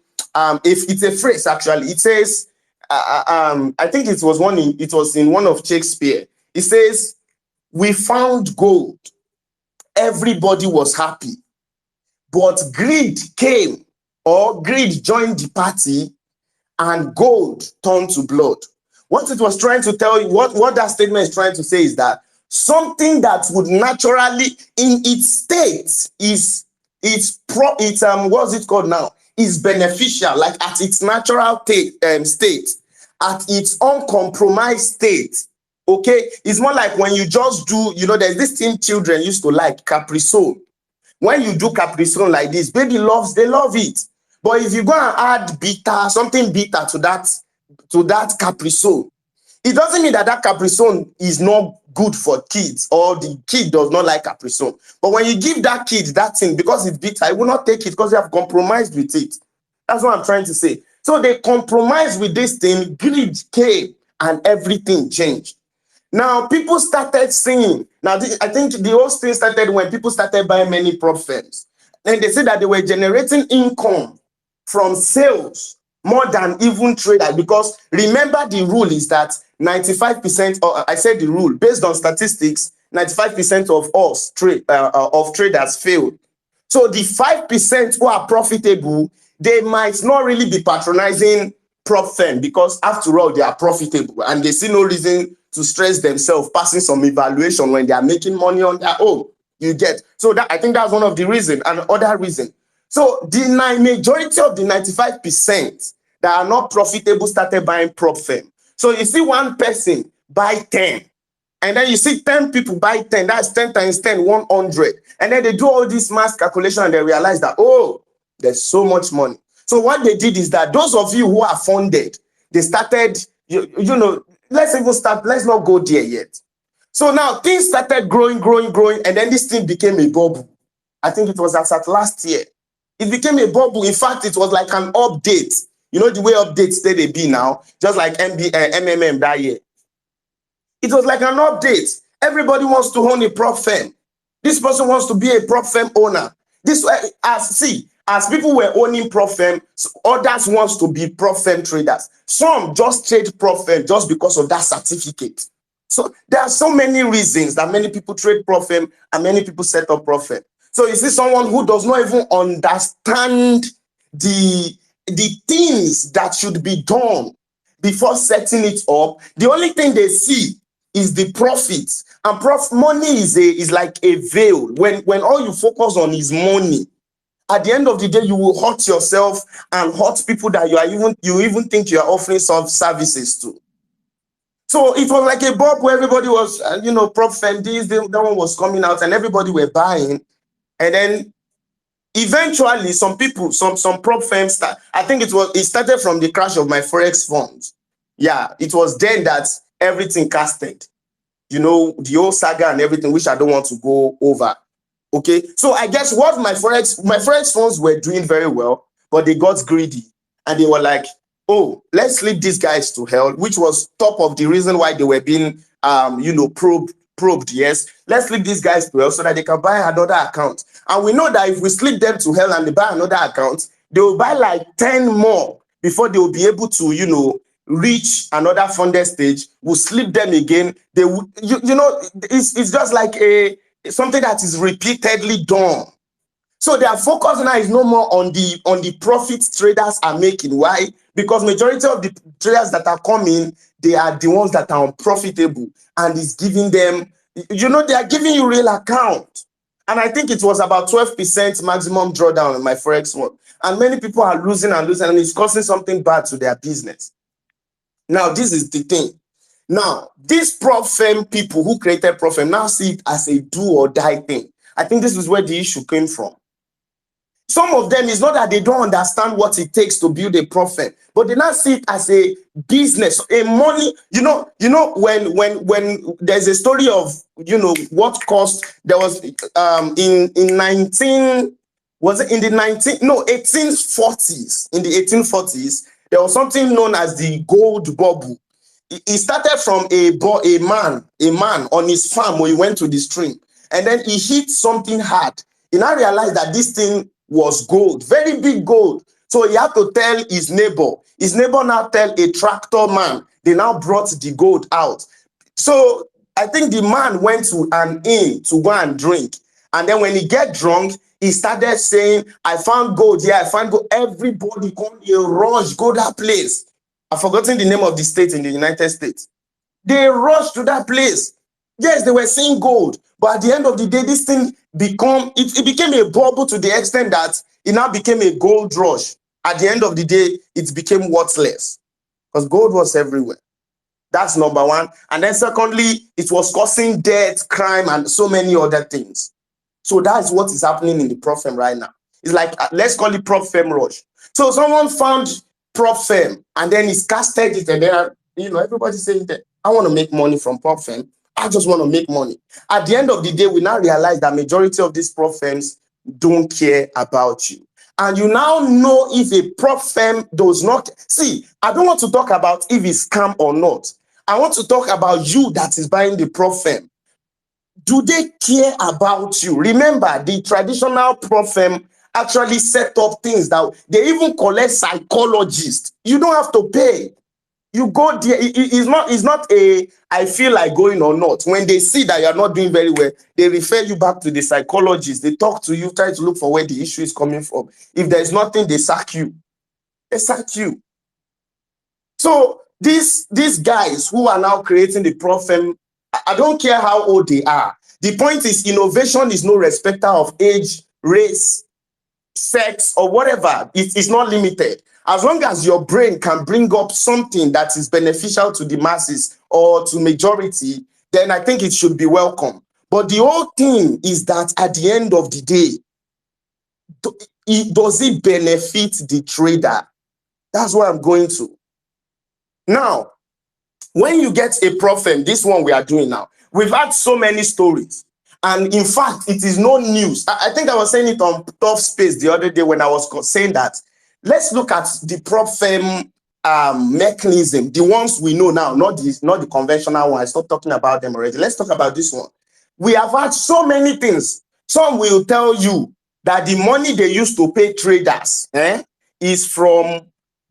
if it's a phrase actually, it says, I think it was in one of Shakespeare. It says, "We found gold, everybody was happy, but greed came, or greed joined the party, and gold turned to blood." What it was trying to tell you, what that statement is trying to say is that something that would naturally, in its state, what's it called now? Is beneficial, like at its natural state, at its uncompromised state. Okay, it's more like when you just do, there's this thing children used to like, Capri-Sun. When you do Capri-Sun like this, baby they love it. But if you go and add something bitter to that Capri-Sun, it doesn't mean that Capri-Sun is not good for kids, or the kid does not like Capri-Sun. But when you give that kid that thing, because it's bitter, it will not take it because you have compromised with it. That's what I'm trying to say. So they compromised with this thing, greed came, and everything changed. Now, people started singing. Now, I think the whole thing started when people started buying many prop firms. And they said that they were generating income from sales more than even traders. Because remember, the rule is that 95%, or I said the rule, based on statistics, 95% of us of traders fail. So the 5% who are profitable, they might not really be patronizing prop firm, because after all, they are profitable and they see no reason to stress themselves passing some evaluation when they are making money on their own. You get? So that, I think that's one of the reasons. And other reason. So the majority of the 95% that are not profitable started buying prop firm. So you see one person buy 10, and then you see 10 people buy 10. That's 10 times 10, 100. And then they do all this mass calculation and they realize that, oh, there's so much money. So what they did is that those of you who are funded, they started, let's not go there yet. So now things started growing, and then this thing became a bubble. I think it was as at last year. It became a bubble. In fact, it was like an update. You know the way updates they be now, just like MMM that year. It was like an update. Everybody wants to own a prop firm. This person wants to be a prop firm owner. As people were owning prop firm, others wants to be prop firm traders. Some just trade prop firm just because of that certificate. So there are so many reasons that many people trade prop firm and many people set up prop firm. So you see someone who does not even understand the things that should be done before setting it up. The only thing they see is the profits. And money is like a veil. When all you focus on is money, at the end of the day, you will hurt yourself and hurt people that you even think you are offering some services to. So it was like a bulb where everybody was, prop firm, that one was coming out and everybody were buying. And then eventually some prop firms I think it started from the crash of my Forex funds. Yeah, it was then that everything casted. The whole saga and everything, which I don't want to go over. Okay, so I guess what my Forex funds were doing very well, but they got greedy and they were like, oh, let's leave these guys to hell, which was top of the reason why they were being probed. Yes, let's leave these guys to hell so that they can buy another account. And we know that if we slip them to hell and they buy another account, they will buy like 10 more before they will be able to reach another funded stage. We'll slip them again. They will, it's just like something that is repeatedly done. So their focus now is no more on the profits traders are making. Why? Because majority of the traders that are coming, they are the ones that are unprofitable, and is giving them, they are giving you real account. And I think it was about 12% maximum drawdown in my Forex one. And many people are losing, and it's causing something bad to their business. Now, this is the thing. Now, these prop firm people who created prop firm now see it as a do or die thing. I think this is where the issue came from. Some of them, is not that they don't understand what it takes to build a prop firm, but they now see it as a business, a money. When there's a story of what cost there was in 1840s. In the 1840s, there was something known as the gold bubble. It started from a man on his farm where he went to the stream, and then he hit something hard. He now realized that this thing was gold, very big gold. So he had to tell his neighbor. His neighbor now tell a tractor man. They now brought the gold out. So I think the man went to an inn to go and drink. And then when he get drunk, he started saying, I found gold. Yeah, I found gold. Everybody come here, rush, go that place. I've forgotten the name of the state in the United States. They rushed to that place. Yes, they were seeing gold. But at the end of the day, this thing it became a bubble to the extent that it now became a gold rush. At the end of the day, it became worthless because gold was everywhere. That's number one. And then secondly, it was causing death, crime, and so many other things. So that's what is happening in the prop firm right now. It's like, let's call it prop firm rush. So someone found prop firm and then he's casted it, and then, everybody's saying that I want to make money from prop firm. I just want to make money. At the end of the day, we now realize that majority of these prop firms don't care about you. And you now know if a prop firm does not see. I don't want to talk about if it's scam or not. I want to talk about you that is buying the prop firm. Do they care about you? Remember, the traditional prop firm actually set up things that they even collect psychologists. You don't have to pay. You go there. It's not a I feel like going or not. When they see that you're not doing very well, they refer you back to the psychologist. They talk to you, try to look for where the issue is coming from. If there's nothing, they sack you. They sack you. So these guys who are now creating the prop firm, I don't care how old they are. The point is, innovation is no respecter of age, race, sex, or whatever. It's not limited. As long as your brain can bring up something that is beneficial to the masses or to majority, then I think it should be welcome. But the whole thing is that at the end of the day, does it benefit the trader? That's what I'm going to. Now, when you get a prop firm, this one we are doing now, we've had so many stories. And in fact, it is no news. I think I was saying it on Tough Space the other day when I was saying that let's look at the prop firm mechanism, the ones we know now, not the conventional one. I stopped talking about them already. Let's talk about this one. We have had so many things. Some will tell you that the money they used to pay traders is from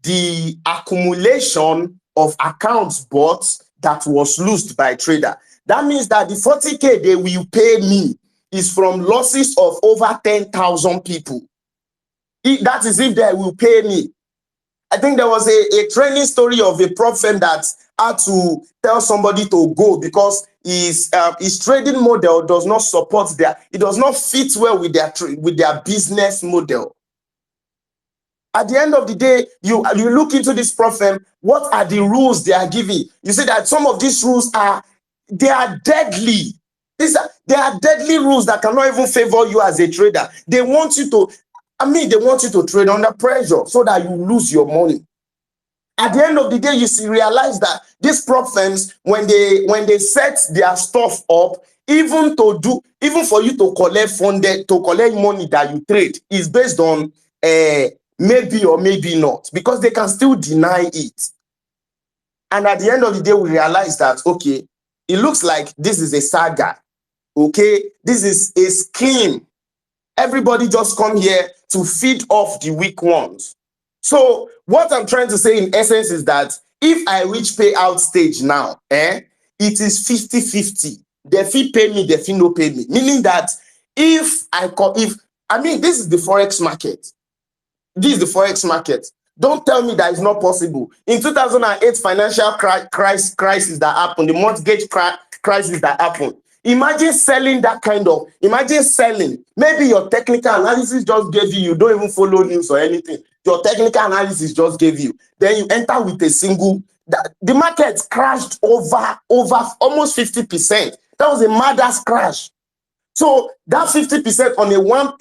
the accumulation of accounts bought that was lost by trader. That means that the 40K they will pay me is from losses of over 10,000 people. That is if they will pay me. I think there was a training story of a prop firm that had to tell somebody to go because his trading model does not support it does not fit well with their business model. At the end of the day, you look into this prop firm, what are the rules they are giving? You see that some of these rules are deadly. They are deadly rules that cannot even favor you as a trader. They want you to trade under pressure so that you lose your money. At the end of the day, you realize that these prop firms, when they set their stuff up, even for you to collect money that you trade, is based on maybe or maybe not, because they can still deny it. And at the end of the day, we realize that, okay, it looks like this is a saga. Okay, this is a scheme. Everybody just come here to feed off the weak ones. So what I'm trying to say in essence is that if I reach payout stage now, it is 50-50. They fee pay me, they fee no pay me. Meaning that this is the forex market. This is the forex market. Don't tell me that it's not possible. In 2008 financial crisis that happened, the mortgage crisis that happened, imagine selling. Maybe your technical analysis just gave you don't even follow news or anything. Your technical analysis just gave you. Then you enter with a single. The market crashed over almost 50%. That was a mad-ass crash. So that 50% on a one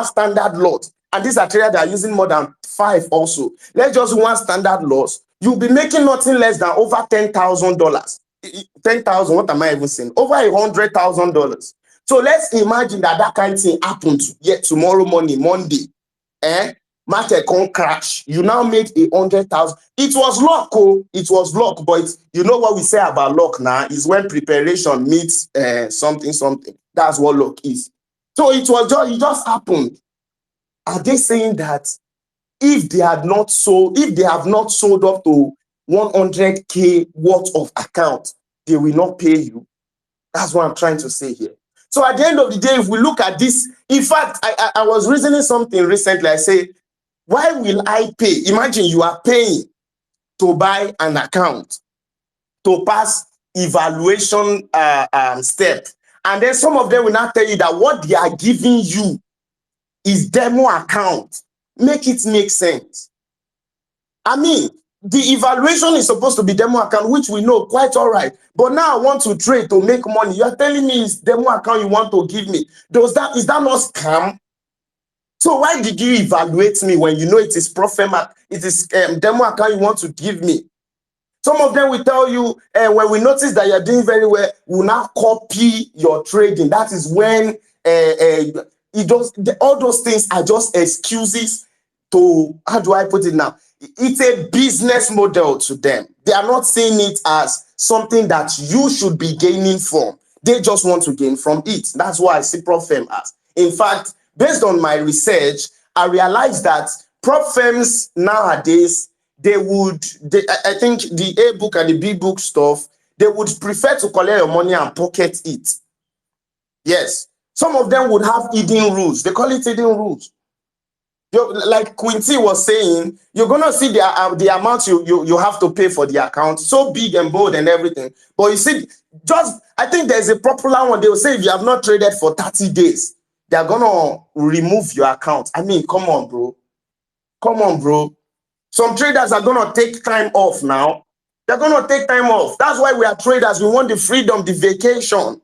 standard lot. And these are traders that are using more than 5 also. Let's just one standard loss. You'll be making nothing less than over $10,000. 10,000, what am I even saying? Over $100,000. So let's imagine that kind of thing happens yet tomorrow morning, Monday. Market can crash. You now make 100,000. It was luck, it was luck, but you know what we say about luck now is when preparation meets something. That's what luck is. So it just happened. Are they saying that if they have not sold up to 100K worth of account, they will not pay you? That's what I'm trying to say here. So at the end of the day, if we look at this, in fact, I was reasoning something recently. I say, why will I pay? Imagine you are paying to buy an account to pass evaluation step, and then some of them will not tell you that what they are giving you is demo account. Make it make sense. I mean, the evaluation is supposed to be demo account, which we know quite all right. But now I want to trade to make money. You are telling me it's demo account you want to give me. Is that not scam? So why did you evaluate me when you know it is it is demo account you want to give me? Some of them will tell you, when we notice that you're doing very well, we'll now copy your trading. That is when all those things are just excuses to, how do I put it now? It's a business model to them. They are not seeing it as something that you should be gaining from. They just want to gain from it. That's why I see prop firm as. In fact, based on my research, I realized that prop firms nowadays, I think the A book and the B book stuff, they would prefer to collect your money and pocket it. Yes. Some of them would have hidden rules. They call it hidden rules. Like Quincy was saying, you're going to see the amount you have to pay for the account, so big and bold and everything. But you see, I think there's a popular one. They will say if you have not traded for 30 days, they're going to remove your account. I mean, come on, bro. Come on, bro. Some traders are going to take time off now. They're going to take time off. That's why we are traders. We want the freedom, the vacation.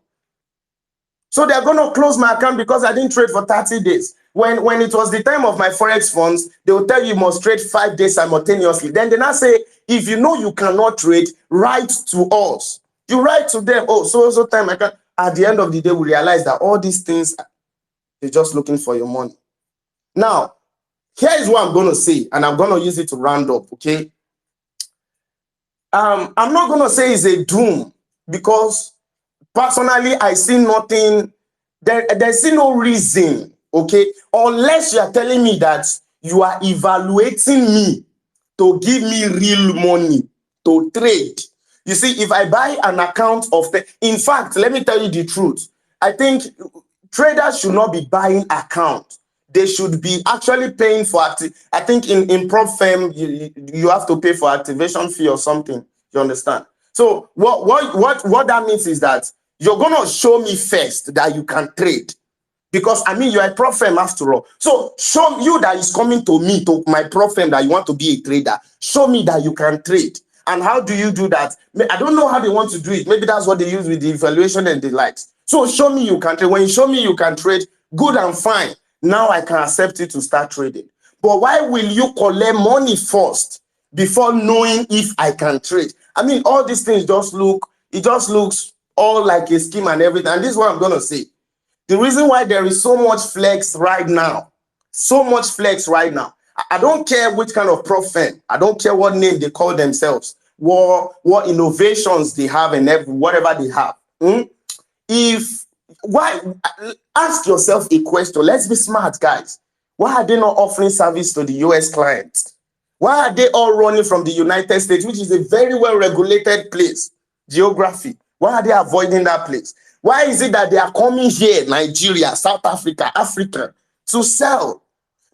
So they're going to close my account because I didn't trade for 30 days. When it was the time of my Forex funds, they will tell you must trade 5 days simultaneously. Then they now say, if you know you cannot trade, write to us. You write to them, oh, so time I can. At the end of the day, we realize that all these things, they're just looking for your money. Now, here is what I'm going to say, and I'm going to use it to round up, okay? I'm not going to say it's a doom, because personally, I see nothing. There's no reason, okay? Unless you are telling me that you are evaluating me to give me real money to trade. You see, if I buy an account in fact, let me tell you the truth. I think traders should not be buying accounts. They should be actually paying for I think in prop firm, you have to pay for activation fee or something. You understand? So what that means is that you're gonna show me first that you can trade, because I mean you're a prop firm after all. So show you that is coming to me, to my prop firm, that you want to be a trader. Show me that you can trade. And how do you do that? I don't know how they want to do it. Maybe that's what they use with the evaluation and the likes. So show me you can trade. When you show me you can trade, good and fine. Now I can accept it to start trading. But why will you collect money first before knowing if I can trade? I mean, all these things just looks all like a scheme and everything. And this is what I'm going to say. The reason why there is so much flex right now, I don't care which kind of prop firm, I don't care what name they call themselves, what innovations they have and whatever they have. Ask yourself a question. Let's be smart, guys. Why are they not offering service to the US clients? Why are they all running from the United States, which is a very well-regulated place, geography? Why are they avoiding that place? Why is it that they are coming here, Nigeria, South Africa, Africa, to sell?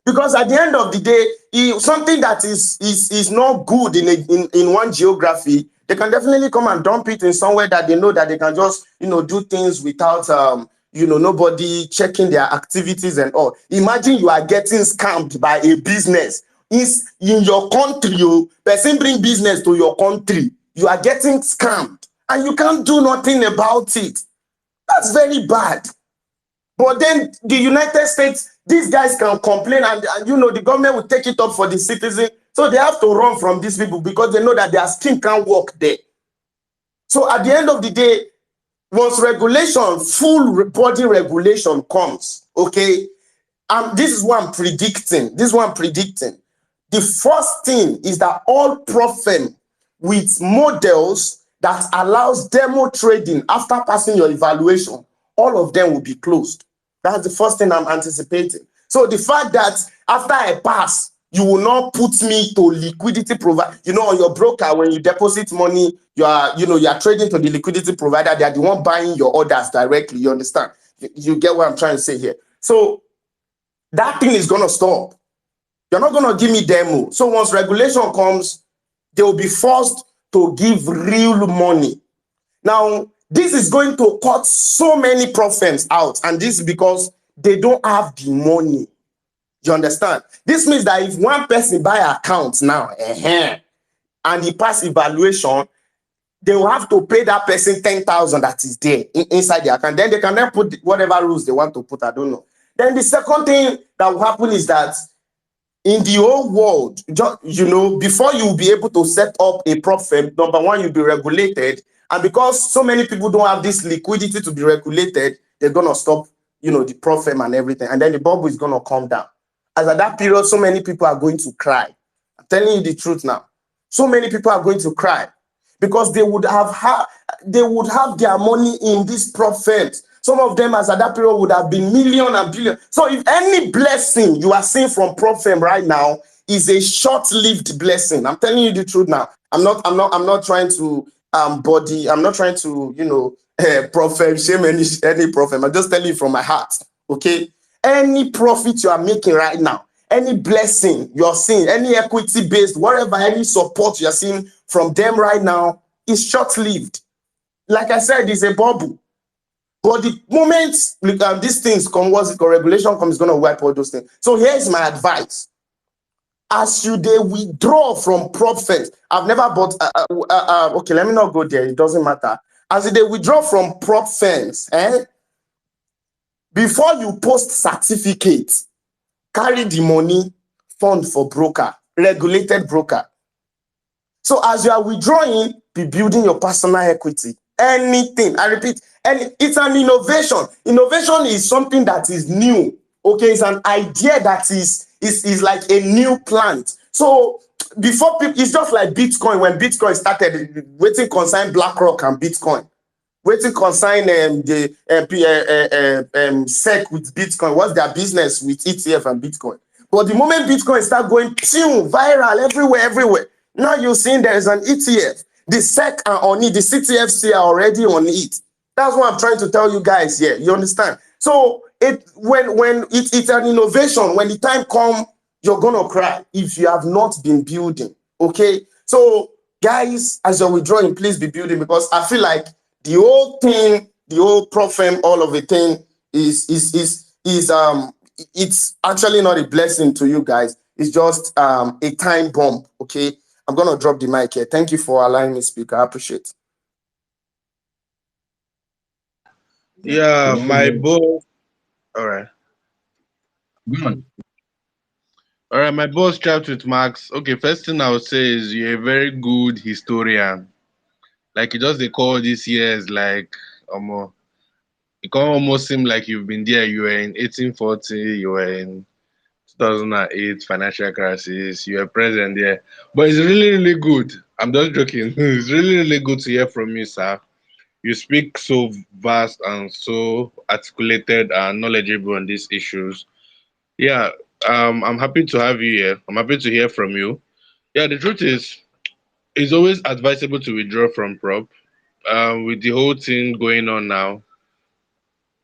Because at the end of the day, something that is not good in one geography, they can definitely come and dump it in somewhere that they know that they can just, do things without, nobody checking their activities and all. Imagine you are getting scammed by a business. Is in your country, person bring business to your country, you are getting scammed and you can't do nothing about it. That's very bad. But then the United States, these guys can complain and the government will take it up for the citizen. So they have to run from these people because they know that their scheme can't work there. So at the end of the day, once regulation, full body regulation comes, okay, this is what I'm predicting. The first thing is that all prop firm with models that allows demo trading after passing your evaluation, all of them will be closed. That's the first thing I'm anticipating. So the fact that after I pass, you will not put me to liquidity provider. On your broker, when you deposit money, you are trading to the liquidity provider. They are the one buying your orders directly. You understand? You get what I'm trying to say here. So that thing is gonna stop. You're not gonna give me demo. So once regulation comes, they will be forced to give real money. Now, this is going to cut so many prop firms out, and this is because they don't have the money. You understand? This means that if one person buy account now, and he pass evaluation, they will have to pay that person 10,000 that is there inside the account. Then they can then put whatever rules they want to put. I don't know. Then the second thing that will happen is that in the whole world, before you will be able to set up a prop firm, number one, you'll be regulated. And because so many people don't have this liquidity to be regulated, they're going to stop, the prop firm and everything. And then the bubble is going to come down. As at that period, so many people are going to cry. I'm telling you the truth now. So many people are going to cry because they would have their money in these prop firms. Some of them, as at that period, would have been million and billion. So if any blessing you are seeing from prop firm right now is a short-lived blessing, I'm telling you the truth now. I'm not trying to I'm not trying to prop firm shame any prop firm. I'm just telling you from my heart. Okay, any profit you are making right now, any blessing you're seeing, any equity based, whatever, any support you're seeing from them right now is short-lived. Like I said, it's a bubble. But the moment these things come, what's it called, regulation comes, it's going to wipe all those things. So here's my advice. As you they withdraw from prop firms, I've never bought, okay, let me not go there. It doesn't matter. As they withdraw from prop firms, before you post certificate, carry the money, fund for broker, regulated broker. So as you are withdrawing, be building your personal equity. Anything, I repeat, it's an innovation. Innovation is something that is new. Okay, it's an idea that is like a new plant. So before people, it's just like Bitcoin. When Bitcoin started, waiting concern BlackRock and Bitcoin. Waiting concern the SEC with Bitcoin. What's their business with ETF and Bitcoin? But the moment Bitcoin start going viral everywhere, now you're seeing there is an ETF. The SEC are on it. The CTFC are already on it. That's what I'm trying to tell you guys here. You understand? So it's an innovation. When the time comes, you're gonna cry if you have not been building. Okay. So guys, as you're withdrawing, please be building, because I feel like the whole thing, the whole prop firm, all of it thing is it's actually not a blessing to you guys. It's just a time bomb. Okay. I'm gonna drop the mic here. Thank you for allowing me to speak. I appreciate it. Yeah, my Yeah. boss. All right. Go on. All right, my boss chat with Max. Okay, first thing I would say is you're a very good historian. Like you just they call these years like it can almost seem like you've been there. You were in 1840, you were in 2008 financial crisis, you were present there. But it's really, really good. I'm just joking. It's really, really good to hear from you, sir. You speak so vast and so articulated and knowledgeable on these issues. Yeah, I'm happy to have you here. I'm happy to hear from you. Yeah, the truth is, it's always advisable to withdraw from prop. With the whole thing going on now,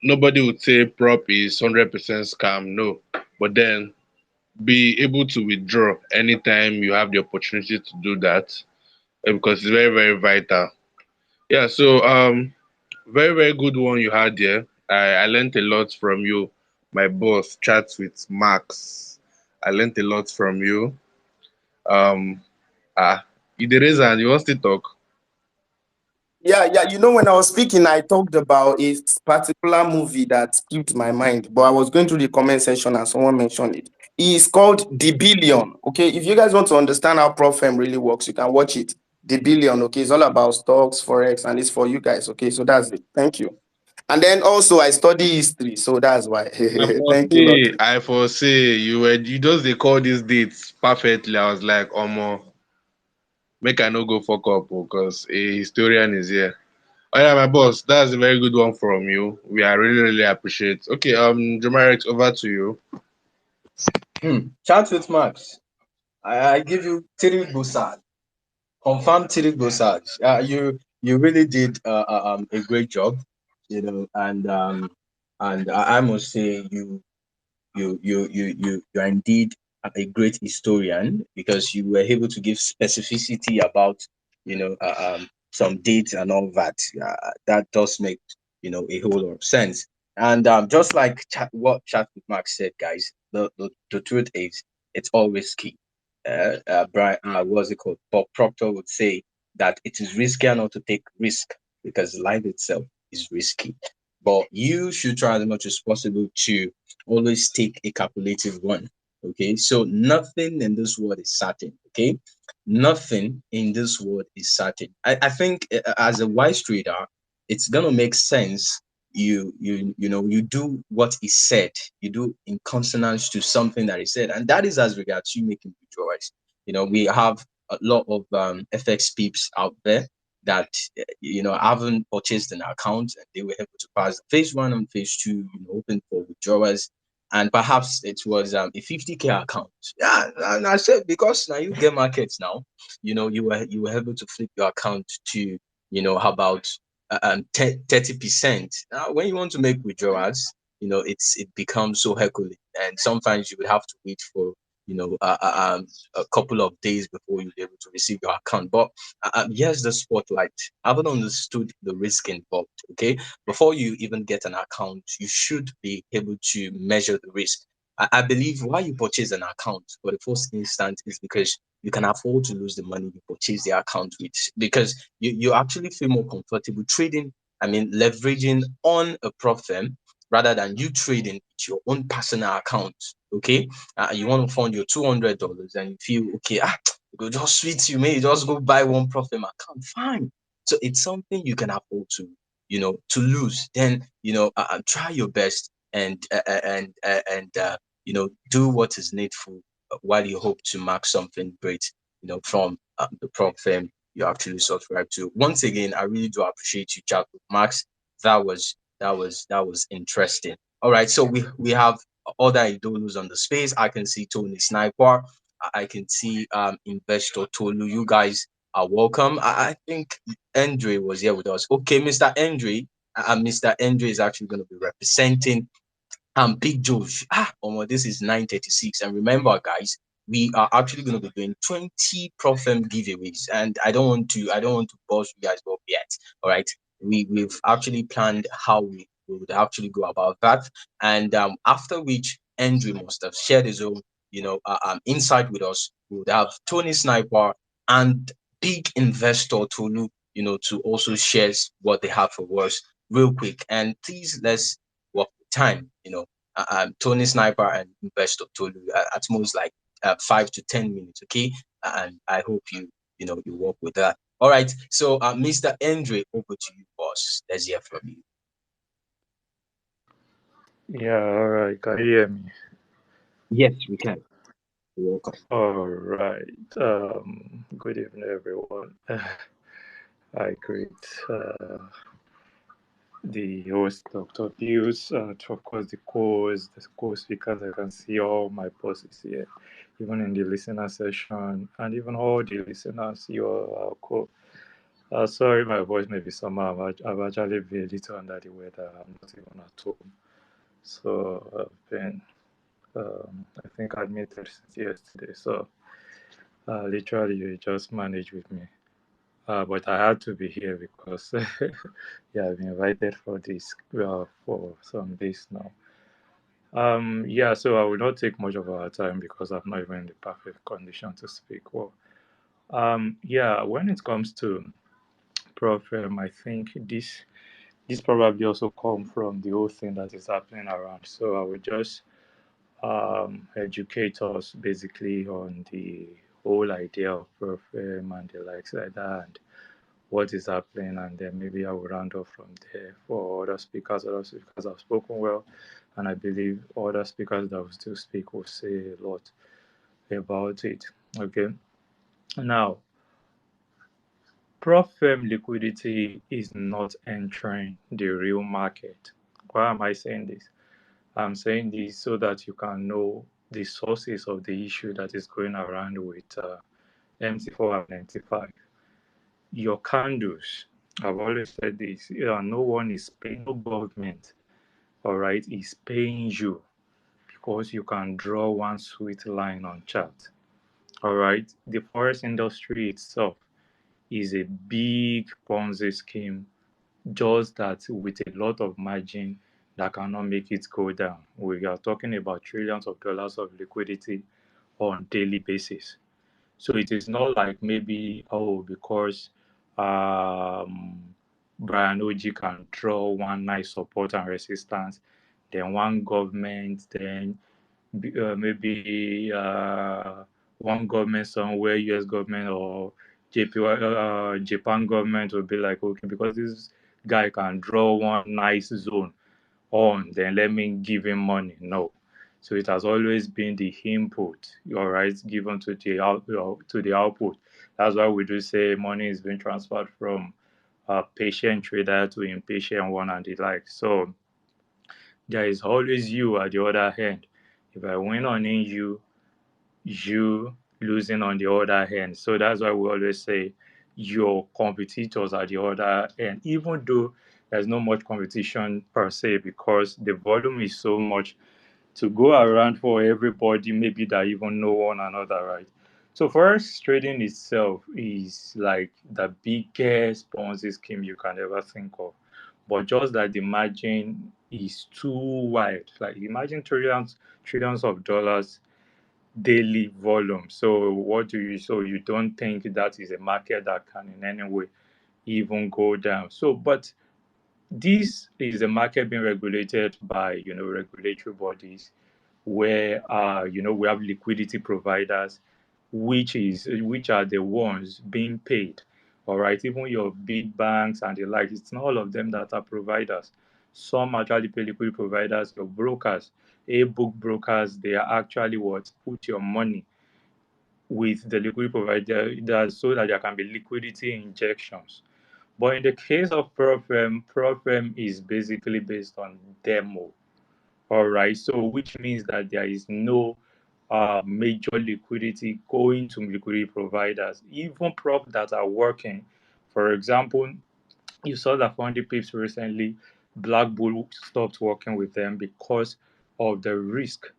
nobody would say prop is 100% scam. No, but then be able to withdraw anytime you have the opportunity to do that, because it's very, very vital. Yeah, so very, very good one you had there. I learned a lot from you. My boss chats with Max. I learned a lot from you. Um, Idris, and you want to talk? Yeah. When I was speaking, I talked about a particular movie that skipped my mind, but I was going through the comment section and someone mentioned it. It's called The Billion. Okay, if you guys want to understand how prop firm really works, you can watch it. The Billion. Okay, it's all about stocks, forex, and it's for you guys. Okay, so that's it. Thank you. And then also I study history, so that's why. Thank you, Lord. I foresee you just they call these dates perfectly. I was like, make I no go fuck up because a historian is here. Oh yeah, my boss, that's a very good one from you. We are really, really appreciate. Okay, Jomarix, over to you. Chat with Max. I give you three busad. Confirm three busad. You really did a great job, and I must say you are indeed a great historian because you were able to give specificity about some dates and all that. That does make a whole lot of sense. And just like what Chat with Mark said, guys, the truth is it's always key. Brian, what's it called? Bob Proctor would say that it is riskier not to take risk because life itself is risky. But you should try as much as possible to always take a calculative one. Okay, so nothing in this world is certain. Okay, nothing in this world is certain. I think as a wise trader, it's gonna make sense. You do what is said. You do in consonance to something that is said, and that is as regards you making withdrawals. We have a lot of FX peeps out there that haven't purchased an account and they were able to pass phase one and phase two, open for withdrawals, and perhaps it was a 50K account. Yeah, and I said because now you get markets now, you were able to flip your account to how about 30%. Now, when you want to make withdrawals, it becomes so herculean, and sometimes you would have to wait for a couple of days before you'll be able to receive your account. But here's the spotlight. I haven't understood the risk involved. Okay, before you even get an account, you should be able to measure the risk. I believe why you purchase an account for the first instance is because you can afford to lose the money you purchase the account with, because you actually feel more comfortable trading, I mean leveraging on a prop firm rather than you trading with your own personal account. Okay, you want to fund your $200 and you feel okay, go just switch, you may just go buy one prop firm account, fine. So it's something you can afford to lose. Then try your best and do what is needful while you hope to mark something great from the prop firm you actually subscribe to. Once again, I really do appreciate you, chat with Max. That was interesting. All right, so we have other idolus on the space. I can see Tony Sniper. I can see Investor Tolu. You guys are welcome. I think Andre was here with us. Okay, Mr. Andre. Mr. Andre is actually going to be representing Big Josh. This is 9:36. And remember, guys, we are actually going to be doing 20 Profem giveaways. And I don't want to boss you guys up yet. All right. We've actually planned how we would actually go about that. And after which Andrew must have shared his own, insight with us. We would have Tony Sniper and big investor Tolu, to also share what they have for us real quick. And please let's work with time. Tony Sniper and Investor Tolu at most like 5 to 10 minutes, okay? And I hope you work with that. All right. So, Mr. Andre, over to you, boss. Let's hear from you. Yeah, all right. Can you hear me? Yes, we can. You're welcome. All right. Good evening, everyone. I greet the host, Dr. Pius, of course, the co-speakers. I can see all my bosses here, even in the listener session, and even all the listeners. You are cool. Sorry, my voice may be somehow. I've actually been a little under the weather. I'm not even at home. So I've been, I think, admitted since yesterday. So literally, you just manage with me. But I had to be here because yeah, I've been invited for this for some days now. Yeah, so I will not take much of our time because I'm not even in the perfect condition to speak well. Yeah, when it comes to Prof, I think this probably also come from the whole thing that is happening around. So I will just educate us basically on the whole idea of Prof and the likes like that, and what is happening, and then maybe I will round off from there for other speakers. Other speakers have spoken well, and I believe other speakers that will still speak will say a lot about it. Okay, now Prop firm liquidity is not entering the real market. Why am I saying this? I'm saying this so that you can know the sources of the issue that is going around with MT4 and MT5. Your candles, I've always said this, no one is paying, no government, all right, is paying you because you can draw one sweet line on chart. All right, the forest industry itself is a big Ponzi scheme, just that with a lot of margin that cannot make it go down. We are talking about trillions of dollars of liquidity on daily basis. So it is not like maybe, oh, because um, Brian OG can draw one nice support and resistance, then one government, then maybe one government somewhere, US government or Japan government will be like, okay, because this guy can draw one nice zone on, then let me give him money. No. So it has always been the input, all right, given to the to the output. That's why we do say money is being transferred from patient trader to impatient one and the like. So there is always you at the other hand. If I win on you, you losing on the other hand. So that's why we always say your competitors are the other end, even though there's not much competition per se because the volume is so much to go around for everybody, maybe that even know one another, right? So forex trading itself is like the biggest Ponzi scheme you can ever think of. But just that the margin is too wide. Like imagine trillions of dollars daily volume. So what do you so you don't think that is a market that can in any way even go down? So but this is a market being regulated by regulatory bodies where we have liquidity providers which are the ones being paid. All right, even your big banks and the like, it's not all of them that are providers. Some actually pay liquidity providers, your brokers, book brokers, they are actually what put your money with the liquidity provider so that there can be liquidity injections. But in the case of PropFirm is basically based on demo. All right, so which means that there is no major liquidity going to liquidity providers, even prop that are working. For example, you saw that Fundy Pips recently, Black Bull stopped working with them because of the risk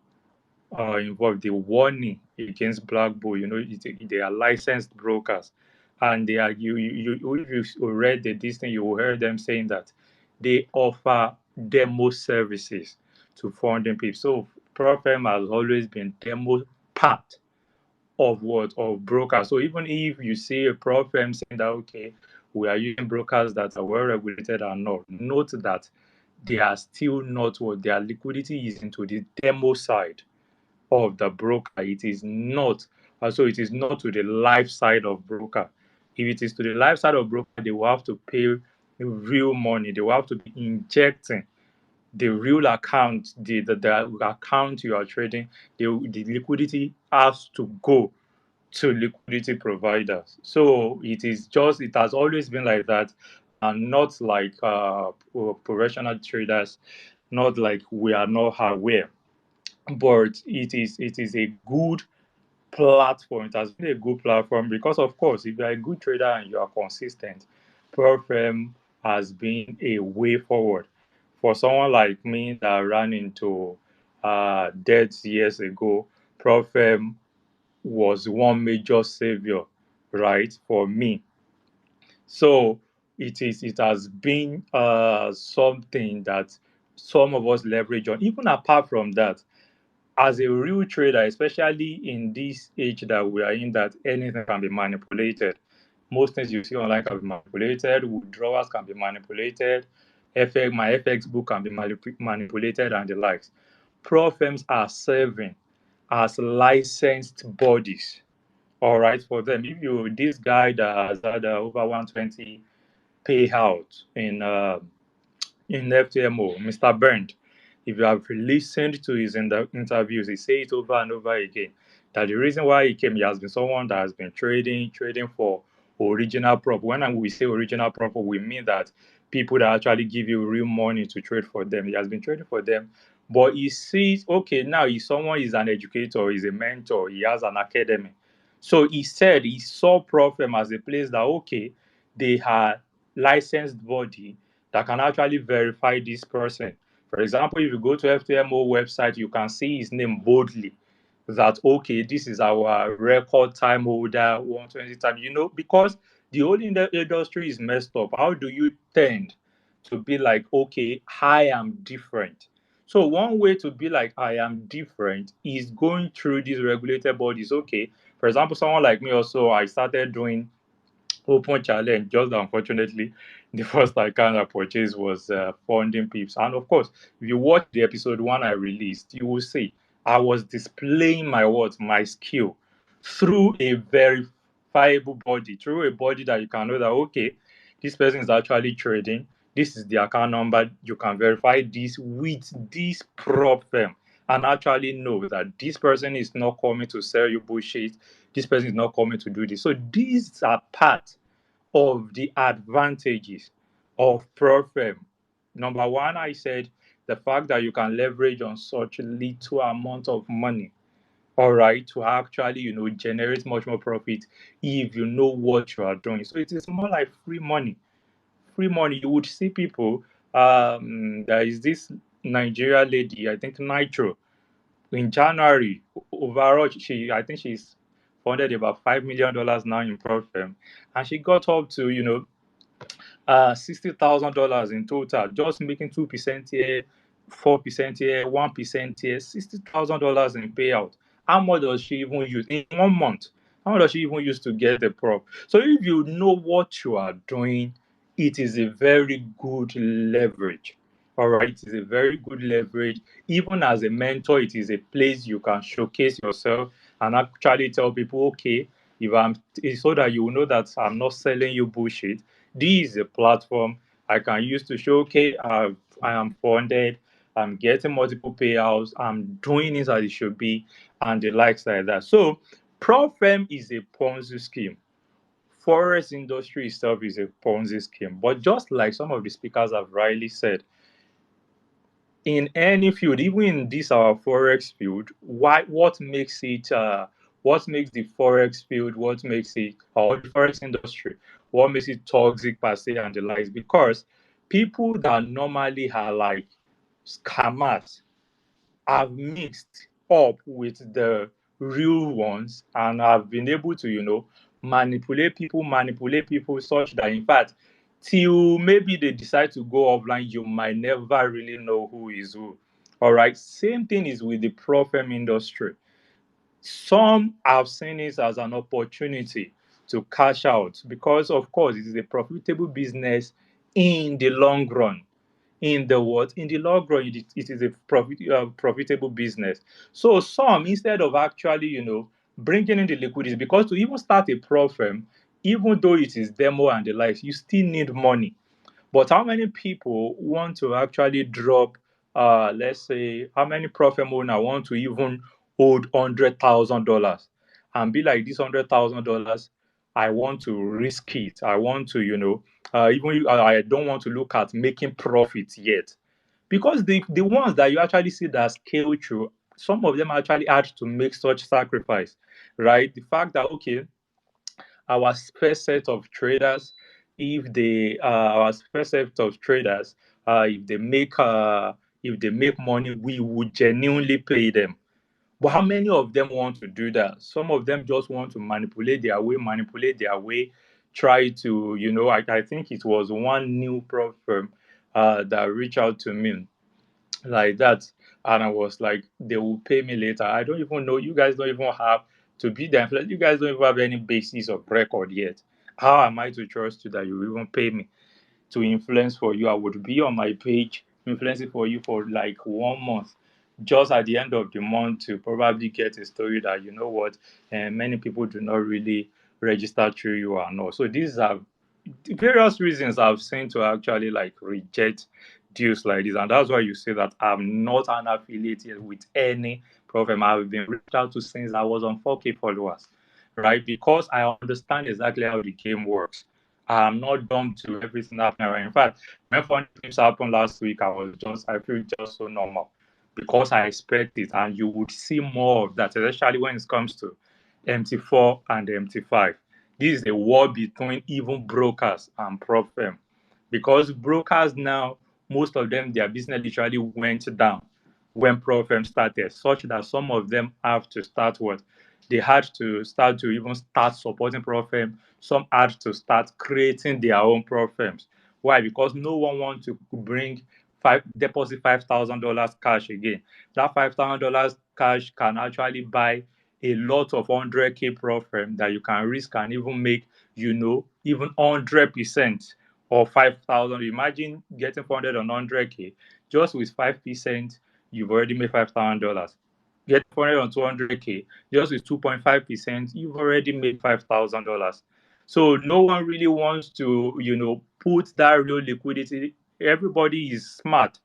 involved, the warning against Black Bull. They are licensed brokers, and they are if you read this thing, you will hear them saying that they offer demo services to funding people. So PropFirm has always been demo part of what of brokers. So even if you see a PropFirm saying that okay, we are using brokers that are well regulated or not, note that they are still not what their liquidity is into the demo side of the broker. It is not, so it is not to the life side of broker. If it is to the life side of broker, they will have to pay real money. They will have to be injecting the real account, the account you are trading. The liquidity has to go to liquidity providers. So it has always been like that, and not like professional traders, not like we are not aware, but it is a good platform. It has been a good platform because, of course, if you are a good trader and you are consistent, ProFirm has been a way forward. For someone like me that ran into debt years ago, ProFirm was one major savior, right, for me. So it has been something that some of us leverage on. Even apart from that, as a real trader, especially in this age that we are in, that anything can be manipulated. Most things you see online can be manipulated, withdrawals can be manipulated, my FX book can be manipulated, and the likes. Pro firms are serving as licensed bodies. All right, for them. If you this guy that has had over 120 payout in FTMO, Mr. Bernd, if you have listened to his interviews, he says it over and over again that the reason why he came, he has been someone that has been trading for original prop. When we say original prop, we mean that people that actually give you real money to trade for them. He has been trading for them, but he sees, okay, now if someone is an educator, is a mentor, he has an academy. So he said he saw prop firm as a place that, okay, they are licensed body that can actually verify this person. For example, if you go to FTMO website, you can see his name boldly that, okay, this is our record time holder, 120 time, because the whole industry is messed up. How do you tend to be like, okay, I am different? So one way to be like, I am different is going through these regulated bodies. Okay, for example, someone like me also, I started doing open challenge. Just unfortunately, the first account I purchased was funding pips. And of course, if you watch the episode one I released, you will see I was displaying my words, my skill through a verifiable body, through a body that you can know that, okay, this person is actually trading. This is the account number. You can verify this with this prop firm and actually know that this person is not coming to sell you bullshit. This person is not coming to do this. So these are part of the advantages of prop firm. Number one, I said the fact that you can leverage on such little amount of money, all right, to actually, generate much more profit if you know what you are doing. So it is more like free money. Free money. You would see people. There is this Nigeria lady, I think Nitro, in January. Overall, I think she's funded about $5 million now in prop firm, and she got up to $60,000 in total, just making 2% here, 4% here, 1% here, $60,000 in payout. How much does she even use in 1 month? How much does she even use to get the prop? So if you know what you are doing, it is a very good leverage. All right, it is a very good leverage. Even as a mentor, it is a place you can showcase yourself and actually tell people, okay, if I'm, it's so that you know that I'm not selling you bullshit. This is a platform I can use to show, okay, I am funded, I'm getting multiple payouts, I'm doing it as it should be, and the likes like that. So, PropFirm is a Ponzi scheme. Forex industry itself is a Ponzi scheme. But just like some of the speakers have rightly said, in any field, even in this our forex field, what makes the forex field, what makes it, or the forex industry, what makes it toxic per se and the likes? Because people that normally are like scammers have mixed up with the real ones and have been able to, manipulate people such that, in fact, till maybe they decide to go offline, you might never really know who is who. All right. Same thing is with the pro firm industry. Some have seen it as an opportunity to cash out because, of course, it is a profitable business in the long run. In the what? In the long run, it is a profitable business. So some, instead of actually, bringing in the liquidity, because to even start a pro firm, even though it is demo and the likes, you still need money. But how many people want to actually drop, let's say, how many profit owner want to even hold $100,000 and be like, this $100,000, I want to risk it. I want to, I don't want to look at making profits yet. Because the ones that you actually see that scale through, some of them actually had to make such sacrifice, right? The fact that, okay, our first set of traders, if they our first set of traders, if they make money, we would genuinely pay them. But how many of them want to do that? Some of them just want to manipulate their way, try to, I think it was one new prop firm that reached out to me like that. And I was like, they will pay me later. I don't even know. You guys don't even have to be there. You guys don't even have any basis of record yet. How am I to trust you that you will even pay me to influence for you? I would be on my page influencing for you for like 1 month. Just at the end of the month to probably get a story that, you know what, and many people do not really register through you or not. So these are the various reasons I've seen to actually like reject deals like this. And that's why you say that I'm not an affiliate with any program. I've been reached out to since I was on 4K followers. right? Because I understand exactly how the game works. I'm not dumb to everything happening. Right? In fact, when funny things happened last week, I feel just so normal because I expect it, and you would see more of that, especially when it comes to MT4 and MT5. This is a war between even brokers and prop firm because brokers now, most of them, their business literally went down when prop firm started, such that some of them have to start what they had to start to even start supporting prop firm. Some had to start creating their own prop firms. Why? Because no one wants to bring deposit $5,000 cash again. That $5,000 cash can actually buy a lot of 100K profit that you can risk and even make, even 100% or 5,000. Imagine getting 400 on 100K just with 5%, you've already made $5,000. Get 400 on 200K just with 2.5%, you've already made $5,000. So no one really wants to, put that real liquidity. Everybody is smart.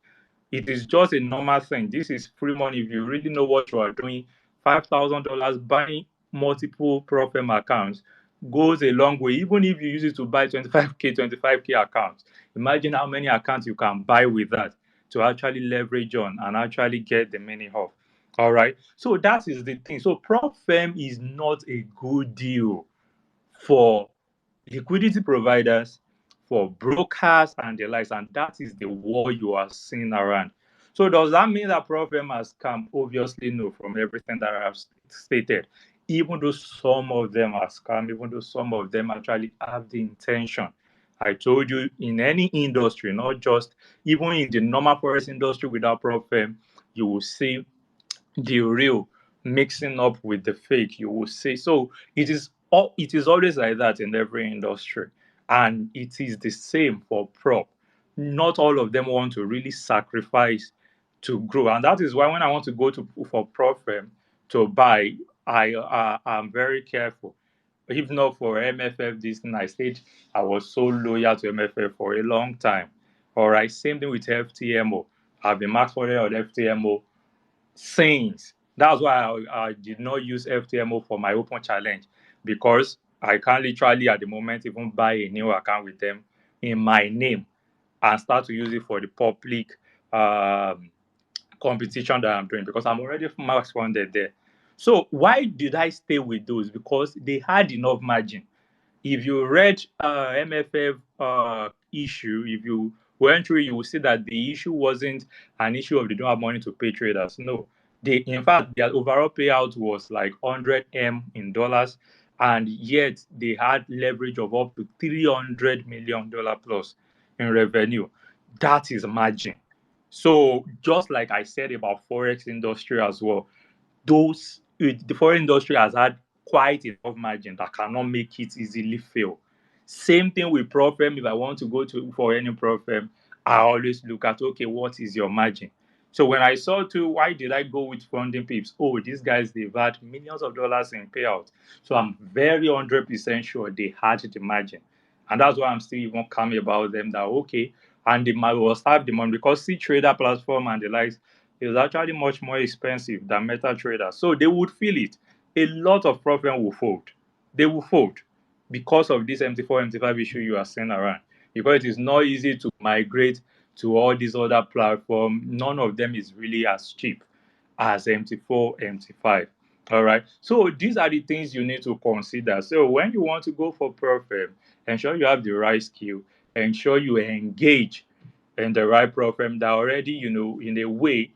It is just a normal thing. This is free money. If you really know what you are doing, $5,000 buying multiple Profem accounts goes a long way. Even if you use it to buy 25K accounts, imagine how many accounts you can buy with that to actually leverage on and actually get the money off. All right. So that is the thing. So prop firm is not a good deal for liquidity providers, for brokers and the likes, and that is the war you are seeing around. So does that mean that prop firm has scam? Obviously no, from everything that I have stated. Even though some of them are scam, even though some of them actually have the intention. I told you in any industry, not just even in the normal forest industry without prop firm, you will see the real mixing up with the fake, you will say. So it is always like that in every industry, and it is the same for prop. Not all of them want to really sacrifice to grow, and that is why when I want to go to for prop firm to buy, I'm very careful. If not for MFF, this thing I stayed, I was so loyal to MFF for a long time. All right, same thing with FTMO. I've been max for on FTMO since. That's why I did not use FTMO for my open challenge, because I can literally at the moment even buy a new account with them in my name and start to use it for the public um, competition that I'm doing, because I'm already max funded there. So why did I stay with those? Because they had enough margin. If you read MFF issue, if you went through, you will see that the issue wasn't an issue of they don't have money to pay traders. No, in fact their overall payout was like 100 M in dollars, and yet they had leverage of up to $300 million plus in revenue. That is margin. So just like I said about forex industry as well, the foreign industry has had quite enough margin that cannot make it easily fail. Same thing with prop firm. If I want to go to for any prop firm, I always look at, okay, what is your margin? So when I saw too, why did I go with funding pips? Oh, these guys, they've had millions of dollars in payout. So I'm very 100% sure they had the margin. And that's why I'm still even calm about them that, okay, and they might will have the money, because see trader platform and the likes is actually much more expensive than MetaTrader. So they would feel it. A lot of problem will fold. They will fold because of this MT4, MT5 issue you are seeing around. Because it is not easy to migrate to all these other platforms. None of them is really as cheap as MT4, MT5. All right. So these are the things you need to consider. So when you want to go for profit, ensure you have the right skill, ensure you engage in the right program that already, in a way,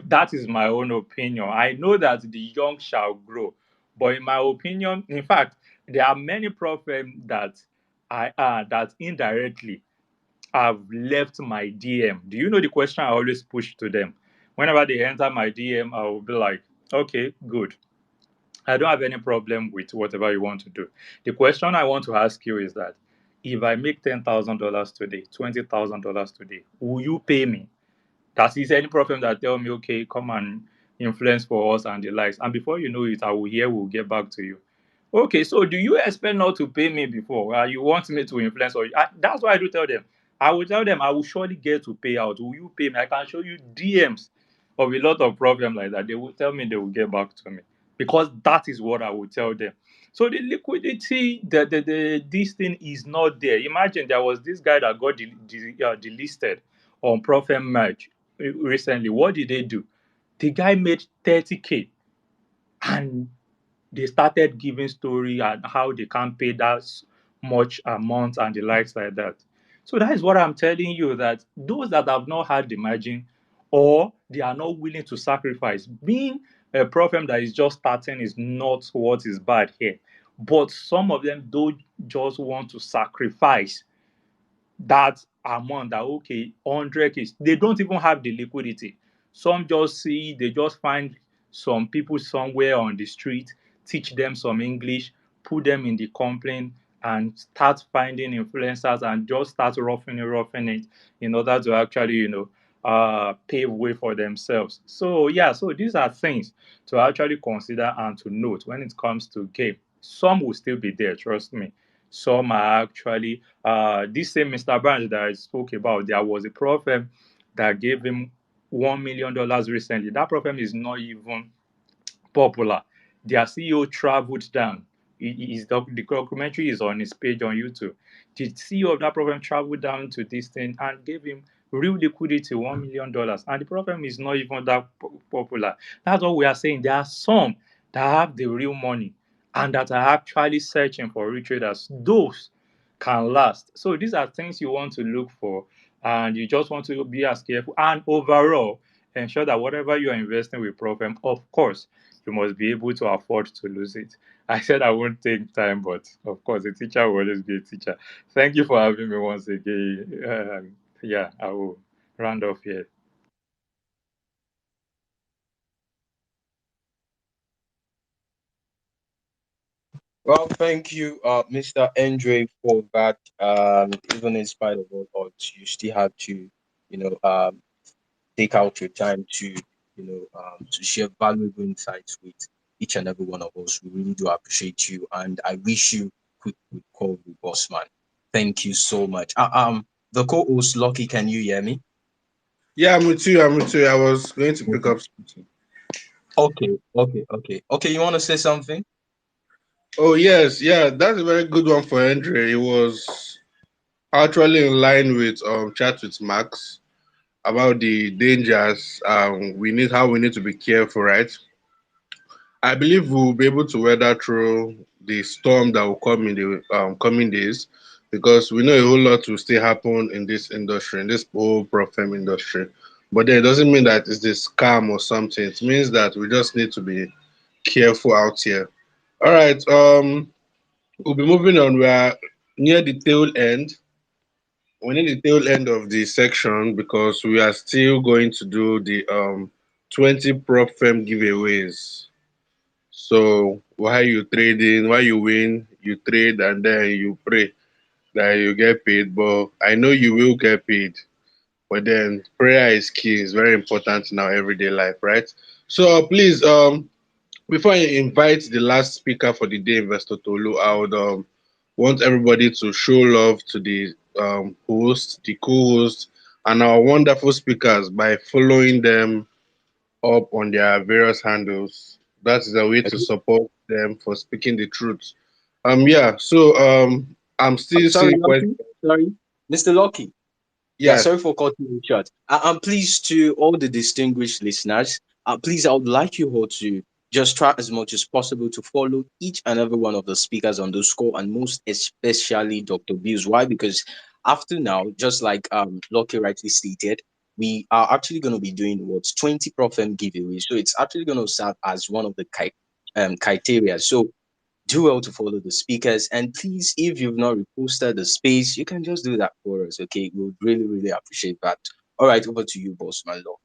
that is my own opinion. I know that the young shall grow, but in my opinion, in fact, there are many programs that indirectly have left my DM. Do you know the question I always push to them? Whenever they enter my DM, I will be like, okay, good. I don't have any problem with whatever you want to do. The question I want to ask you is that if I make $10,000 today, $20,000 today, will you pay me? That is any problem that tell me, okay, come and influence for us and the likes. And before you know it, I will hear, we'll get back to you. Okay, so do you expect not to pay me before? You want me to influence, or that's why I do tell them. I will tell them I will surely get to pay out. Will you pay me? I can show you DMs of a lot of problems like that. They will tell me they will get back to me, because that is what I will tell them. So the liquidity, this thing is not there. Imagine there was this guy that got delisted on Profit Merge recently. What did they do? The guy made 30K, and they started giving story and how they can't pay that much amount and the likes like that. So that is what I'm telling you, that those that have not had the margin, or they are not willing to sacrifice, being a problem that is just starting is not what is bad here. But some of them don't just want to sacrifice that amount, that okay, 100K, they don't even have the liquidity. Some just see, they just find some people somewhere on the street, teach them some English, put them in the complaint, and start finding influencers and just start roughing it in order to actually, pave way for themselves. So yeah, so these are things to actually consider and to note when it comes to game. Some will still be there, trust me. Some are actually, this same Mr. Branch that I spoke about, there was a prophet that gave him $1 million recently. That prophet is not even popular. Their CEO traveled down. The documentary is on his page on YouTube. The CEO of that program traveled down to this thing and gave him real liquidity, $1 million. And the problem is not even that popular. That's what we are saying. There are some that have the real money and that are actually searching for real traders. Those can last. So these are things you want to look for, and you just want to be as careful. And overall, ensure that whatever you are investing with Profem, of course, you must be able to afford to lose it. I said I won't take time, but of course, a teacher will always be a teacher. Thank you for having me once again. Yeah, I will round off here. Well, thank you, Mr. Andre, for that. Even in spite of all odds, you still have to, you know, take out your time to, to share valuable insights with each and every one of us. We really do appreciate you, and I wish you quick recovery, boss man. Thank you so much. The co-host Lucky, can you hear me? Yeah, I'm with you. I'm with you. I was going to pick Mhm. up something. Okay. You want to say something? Oh yes, yeah, that's a very good one for Andre. It was actually in line with chat with Max about the dangers. We need to be careful, right? I believe we'll be able to weather through the storm that will come in the coming days, because we know a whole lot will still happen in this industry, in this whole prop firm industry. But then it doesn't mean that it's this scam or something. It means that we just need to be careful out here. All right, we'll be moving on. We are near the tail end. We're near the tail end of the section because we are still going to do the 20 prop firm giveaways. So while you trading, while you win, you trade and then you pray that you get paid. But I know you will get paid. But then prayer is key. It's very important in our everyday life, right? So please, before I invite the last speaker for the day, Investor Tolu, I would want everybody to show love to the host, the co-host, and our wonderful speakers by following them up on their various handles. That is a way to support them for speaking the truth. Yeah. So I'm still Sorry, seeing questions. Lucky. Sorry, Mr. Lucky. Yeah, Yes. sorry for cutting you short. I'm pleased to all the distinguished listeners. Please, I would like you all to just try as much as possible to follow each and every one of the speakers on the score, and most especially Dr. Bills. Why? Because after now, just like Lucky rightly stated, we are actually going to be doing what's 20 Profem giveaways. So it's actually going to serve as one of the criteria. So do well to follow the speakers. And please, if you've not reposted the space, you can just do that for us. Okay. We would really, really appreciate that. All right. Over to you, boss man. Look.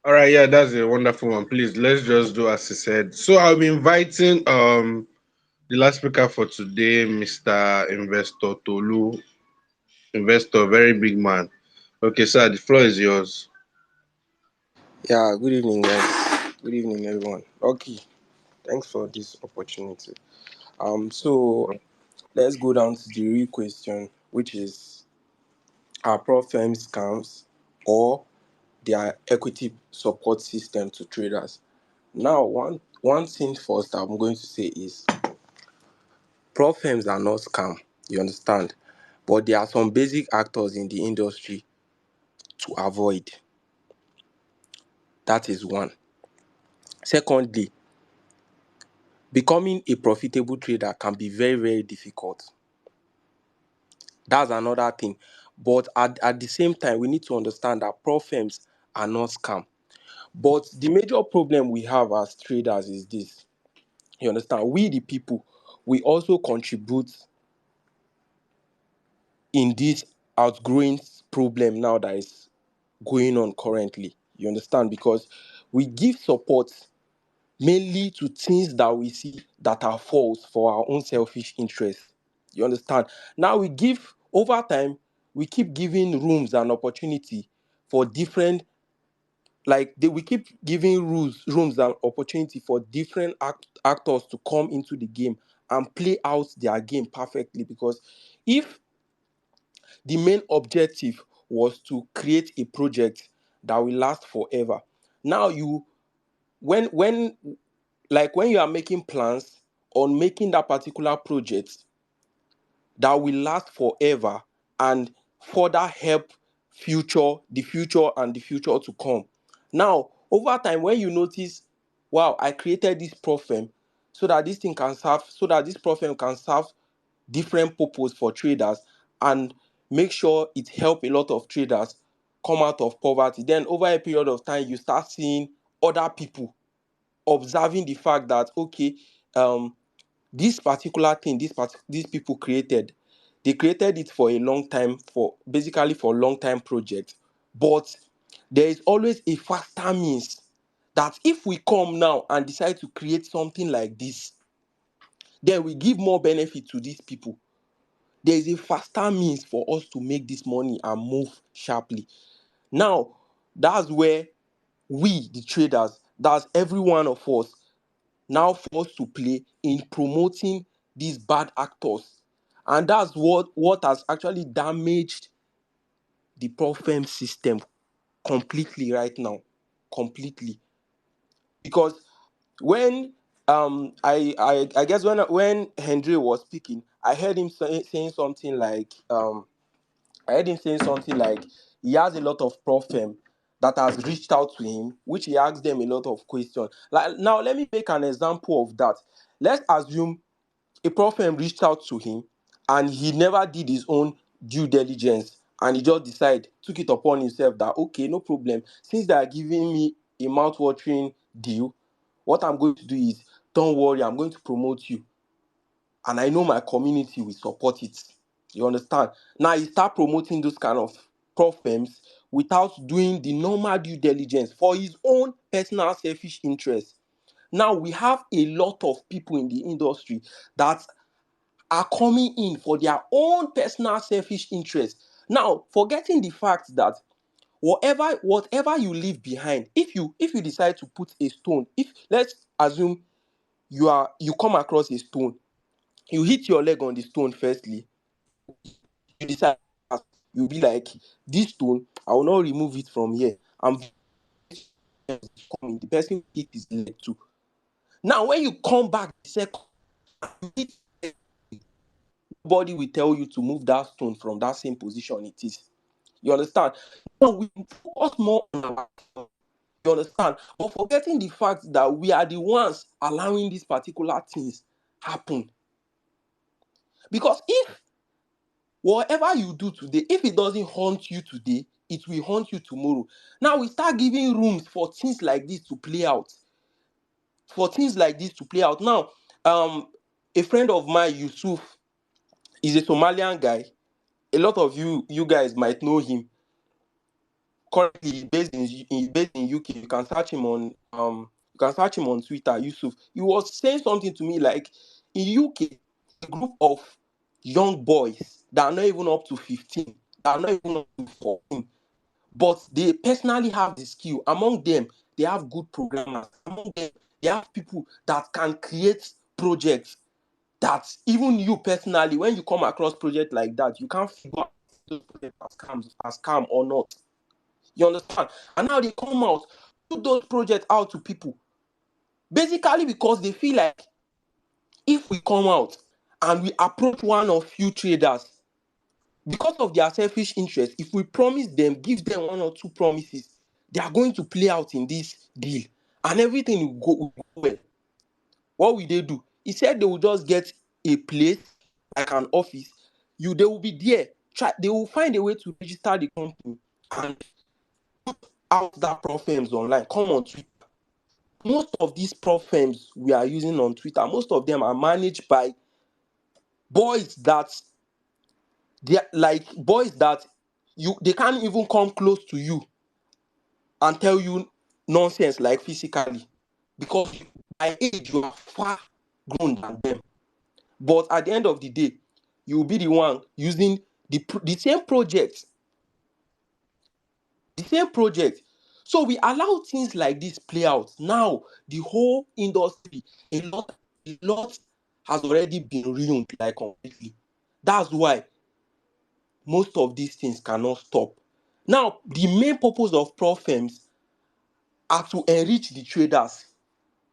All right. Yeah, that's a wonderful one. Please, let's just do as he said. So I'll be inviting the last speaker for today, Mr. Investor Tolu. Investor, very big man. Okay, sir, the floor is yours. Yeah, good evening, guys. Good evening, everyone. Okay, thanks for this opportunity. So let's go down to the real question, which is, are prop firms scams or their equity support system to traders? Now, one thing first I'm going to say is propfirms are not scam. You understand? But there are some basic actors in the industry to avoid. That is one. Secondly, becoming a profitable trader can be very, very difficult. That's another thing. But at the same time, we need to understand that propfirms are not scam. But the major problem we have as traders is this. You understand? We, the people, we also contribute in this outgrowing problem now that is going on currently. You understand? Because we give support mainly to things that we see that are false for our own selfish interests. You understand? Now we give, over time, we keep giving rooms and opportunity for different, we keep giving rooms and opportunity for different actors to come into the game and play out their game perfectly. Because if the main objective was to create a project that will last forever, now when when you are making plans on making that particular project that will last forever and further help the future and the future to come. Now, over time, when you notice, wow, I created this program so that this program can serve different purpose for traders and make sure it help a lot of traders come out of poverty. Then over a period of time, you start seeing other people observing the fact that, okay, this particular thing these people they created it for a long time, for basically for a long time project, but there is always a faster means that if we come now and decide to create something like this, then we give more benefit to these people. There is a faster means for us to make this money and move sharply. Now, that's where we, the traders, that's every one of us, now forced to play in promoting these bad actors. And that's what has actually damaged the prop system completely right now. Completely. Because when I guess when Henry was speaking, I heard him saying something like he has a lot of prop that has reached out to him, which he asked them a lot of questions. Like, now let me make an example of that. Let's assume a prophet reached out to him and he never did his own due diligence, and he just took it upon himself that, okay, no problem, since they are giving me a mouth-watering deal, what I'm going to do is, don't worry, I'm going to promote you, and I know my community will support it. You understand? Now he start promoting those kind of prop firms without doing the normal due diligence for his own personal selfish interest. Now we have a lot of people in the industry that are coming in for their own personal selfish interest. Now, forgetting the fact that whatever you leave behind, if you decide to put a stone, if let's assume you come across a stone, you hit your leg on the stone firstly, you decide, you'll be like, this stone, I will not remove it from here. I'm coming, the person hit his leg too. Now, when you come back the second, you hit, nobody will tell you to move that stone from that same position it is. You understand? So we focus more on our, you understand? But forgetting the fact that we are the ones allowing these particular things happen. Because if whatever you do today, if it doesn't haunt you today, it will haunt you tomorrow. Now we start giving rooms for things like this to play out. Now, a friend of mine, Yusuf, is a Somalian guy. A lot of you guys might know him. Currently he's based in UK. You can search him on Twitter, Yusuf. He was saying something to me like, in UK, a group of young boys that are not even up to 15, that are not even up to 14, but they personally have the skill. Among them, they have good programmers. Among them, they have people that can create projects that even you personally, when you come across projects like that, you can't figure out if those projects as scam or not. You understand? And now they come out, put those projects out to people Basically because they feel like if we come out and we approach one or few traders because of their selfish interest, if we promise them, give them one or two promises, they are going to play out in this deal and everything will go well. What will they do? He said they will just get a place like an office. They will be there. They will find a way to register the company and out that prop firms online. Come on Twitter. Most of these prop firms we are using on Twitter, most of them are managed by boys that they can't even come close to you and tell you nonsense like physically because by age you are far grown than them. But at the end of the day, you will be the one using the same project. The same project. So we allow things like this play out. Now, the whole industry, a lot has already been ruined like completely. That's why most of these things cannot stop. Now, the main purpose of prop firms are to enrich the traders.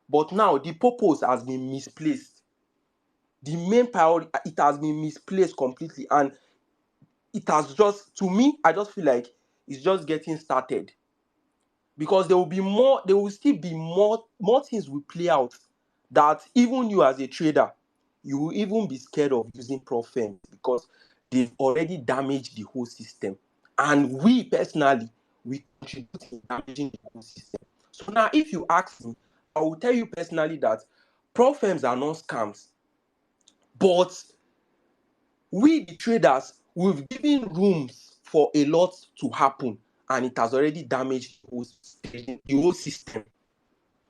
But now the purpose has been misplaced. The main priority, it has been misplaced completely. And it has just, to me, I just feel like it's just getting started. Because there will still be more things will play out that even you as a trader, you will even be scared of using prop firms because they've already damaged the whole system. And we personally, we contribute in damaging the whole system. So now if you ask me, I will tell you personally that prop firms are not scams. But we, the traders, we've given rooms for a lot to happen, and it has already damaged the whole system.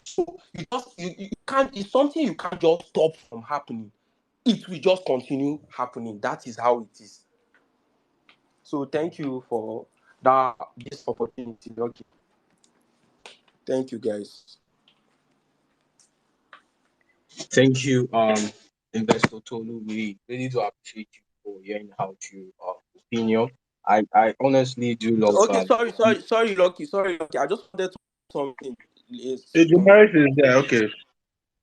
So you can't. It's something you can't just stop from happening. It will just continue happening. That is how it is. So thank you for this opportunity. Okay. Thank you, guys. Thank you, Investor Tolu. We really do appreciate you for hearing out your opinion. I honestly do love Okay, sorry, Lucky. Sorry, Lucky. I just wanted to add something. The Some device is there. Okay.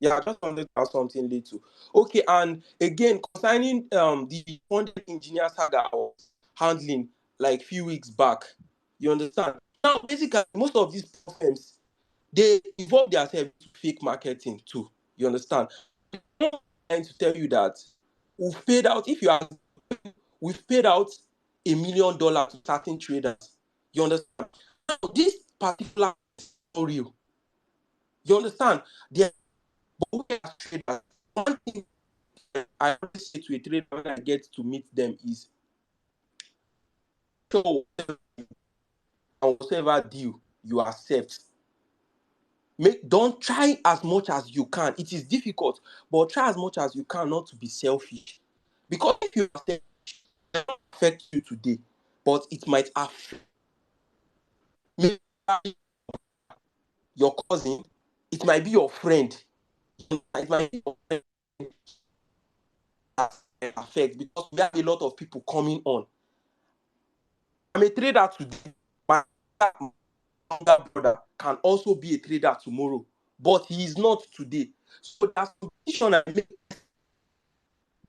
Yeah, I just wanted to add something little. Okay, and again, concerning the funded engineer saga I was handling like few weeks back, you understand? Now, basically, most of these firms they involve themselves to fake marketing too. You understand? I'm trying to tell you that we've paid out. If you are, we've paid out $1 million to certain traders. You understand? Now, this particular story, you understand? They are traders. One thing I always say to a trader when I get to meet them is show whatever deal you accept. Don't try as much as you can. It is difficult, but try as much as you can not to be selfish. Because if you are selfish, it will not affect you today, but it might affect maybe your cousin, it might be your friend, it might be your friend that affect because we have a lot of people coming on. I'm a trader today. My younger brother can also be a trader tomorrow, but he is not today. So there's some decision I make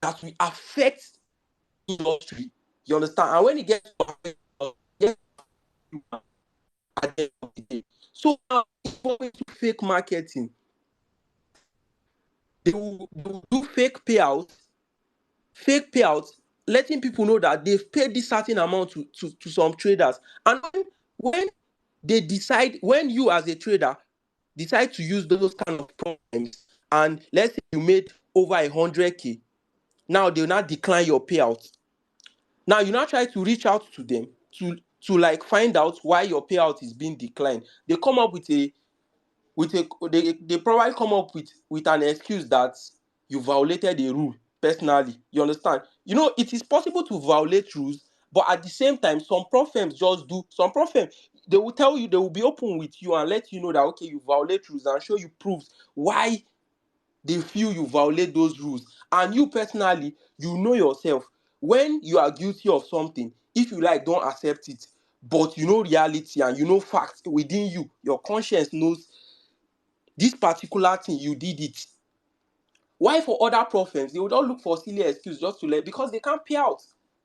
that will affect industry. You understand? And when it gets to affect at the end of the day. So now if we're going to fake marketing, they will do fake payouts, letting people know that they've paid this certain amount to some traders. And when they decide, when you as a trader decide to use those kind of problems, and let's say you made over 100K, now they'll not decline your payout. Now you now try to reach out to them to like find out why your payout is being declined. They come up with they probably come up with an excuse that you violated a rule personally. You understand? You know, it is possible to violate rules, but at the same time, some prop firms just do. Some prop firms, they will tell you, they will be open with you and let you know that okay, you violate rules and show you proofs why they feel you violate those rules. And you personally, you know yourself. When you are guilty of something, if you like, don't accept it. But you know reality and you know facts within you. Your conscience knows this particular thing, you did it. Why for other prof firms, they would all look for silly excuse just to let, because they can't pay out.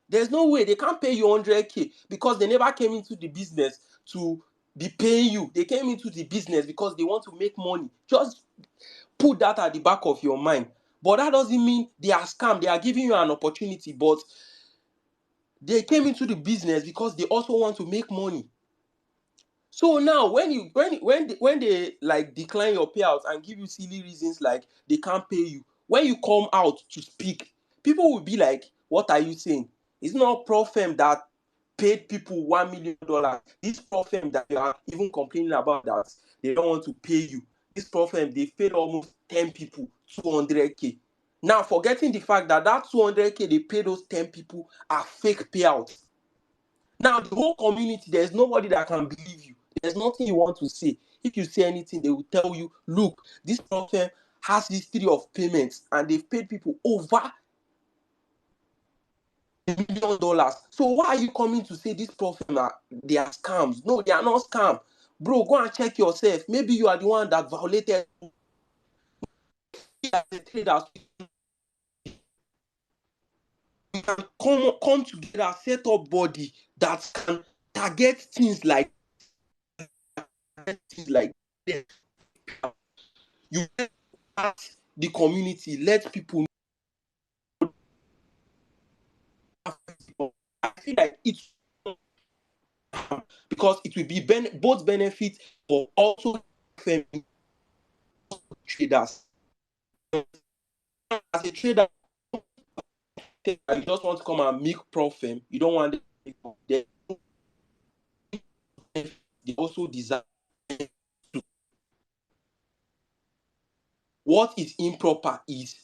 There's no way they can't pay you 100K because they never came into the business to be paying you. They came into the business because they want to make money. Just put that at the back of your mind. But that doesn't mean they are scam. They are giving you an opportunity, but they came into the business because they also want to make money. So now when they like decline your payout and give you silly reasons like they can't pay you, when you come out to speak, people will be like, what are you saying? It's not pro firm that paid people $1 million. This pro firm that you are even complaining about that they don't want to pay you. This pro firm, they've paid almost 10 people 200K. Now forgetting the fact that 200K they pay those 10 people are fake payouts. Now, the whole community, there's nobody that can believe you. There's nothing you want to say. If you say anything, they will tell you, look, this firm has history of payments and they've paid people over $1 million. So why are you coming to say this firm they are scams? No, they are not scams. Bro, go and check yourself. Maybe you are the one that violated the traders. We can come together, set up body that can target things like this. You let the community, let people know. I feel like it's because it will be both benefit but also traders. As a trader, you just want to come and make profit. You don't want them. They also desire to. What is improper is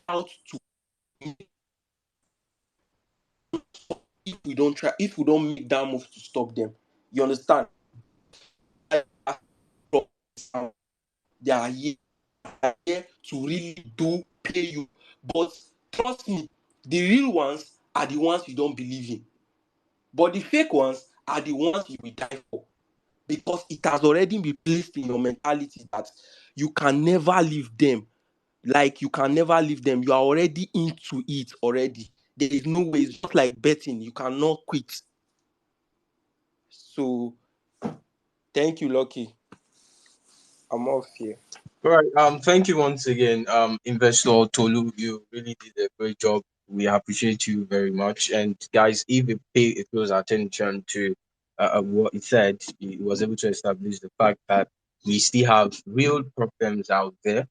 out to if we don't make that move to stop them. You understand? They are here to really do pay you. But trust me, the real ones are the ones you don't believe in. But the fake ones are the ones you will die for. Because it has already been placed in your mentality that you can never leave them. Like you can never leave them. You are already into it already. There is no way. It's just like betting. You cannot quit. So thank you, Lucky. I'm off here. All right. Thank you once again, Investor Tolu. You really did a great job. We appreciate you very much. And guys, if you pay a close attention to what he said, he was able to establish the fact that we still have real problems out there.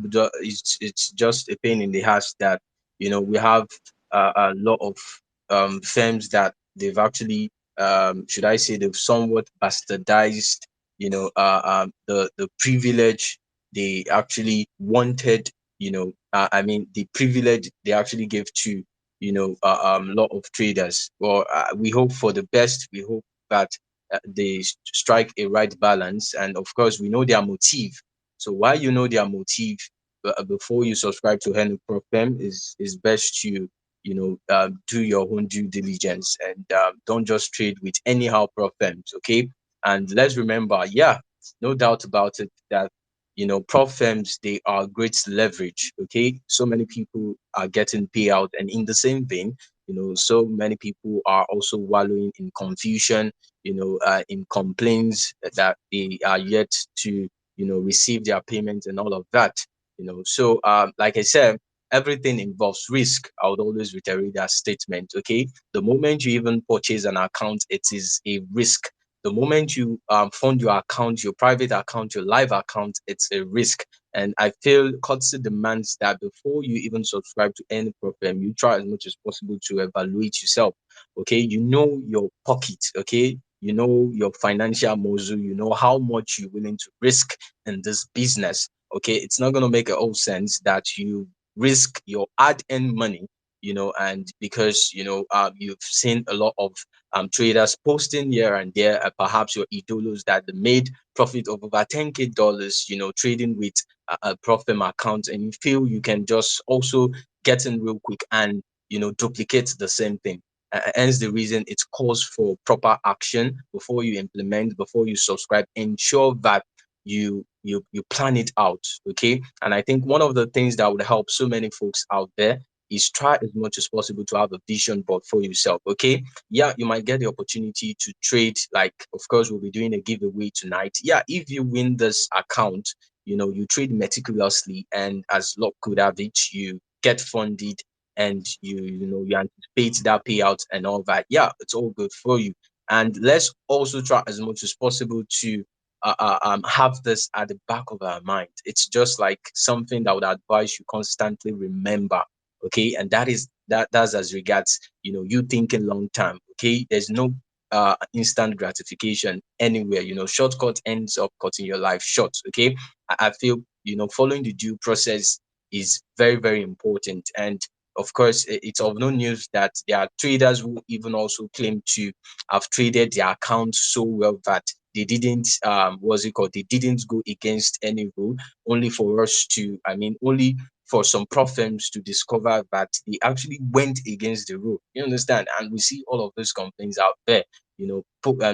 It's just a pain in the ass that we have a lot of firms that they've actually should I say they've somewhat bastardized the privilege they actually wanted, I mean, the privilege they actually gave to, lot of traders. Well, we hope for the best. We hope that they strike a right balance. And of course, we know their motive. So while you know their motive, before you subscribe to any program, is best to, do your own due diligence and don't just trade with anyhow firms, okay? And let's remember, yeah, no doubt about it that prop firms they are great leverage. Okay, so many people are getting payout, and in the same vein, so many people are also wallowing in confusion. In complaints that they are yet to receive their payment and all of that. So like I said. Everything involves risk. I would always reiterate that statement. Okay, the moment you even purchase an account, it is a risk. The moment you fund your account, your private account, your live account, it's a risk. And I feel courtesy demands that before you even subscribe to any program, you try as much as possible to evaluate yourself. Okay, you know your pocket. Okay, you know your financial muscle. You know how much you're willing to risk in this business. Okay, it's not gonna make a whole sense that you risk your hard-earned money. And because you've seen a lot of traders posting here and there, perhaps your idolos that they made profit of over 10K dollars, trading with a profit account, and you feel you can just also get in real quick and duplicate the same thing. Hence the reason it calls for proper action before you implement, before you subscribe. Ensure that you plan it out, okay? And I think one of the things that would help so many folks out there is try as much as possible to have a vision board for yourself, okay? Yeah, you might get the opportunity to trade. Like, of course, we'll be doing a giveaway tonight. Yeah, if you win this account, you trade meticulously, and as luck could have it, you get funded, and you anticipate that payout and all that. Yeah, it's all good for you. And let's also try as much as possible to have this at the back of our mind. It's just like something that would advise you constantly remember, okay? And that's as regards you thinking long term, okay? There's no instant gratification anywhere. Shortcut ends up cutting your life short, okay? I feel following the due process is very, very important. And of course, it's of no news that there are traders who even also claim to have traded their accounts so well that they didn't what's it called, they didn't go against any rule, only for us to, I mean, only for some prop firms to discover that they actually went against the rule. You understand? And we see all of those complaints out there,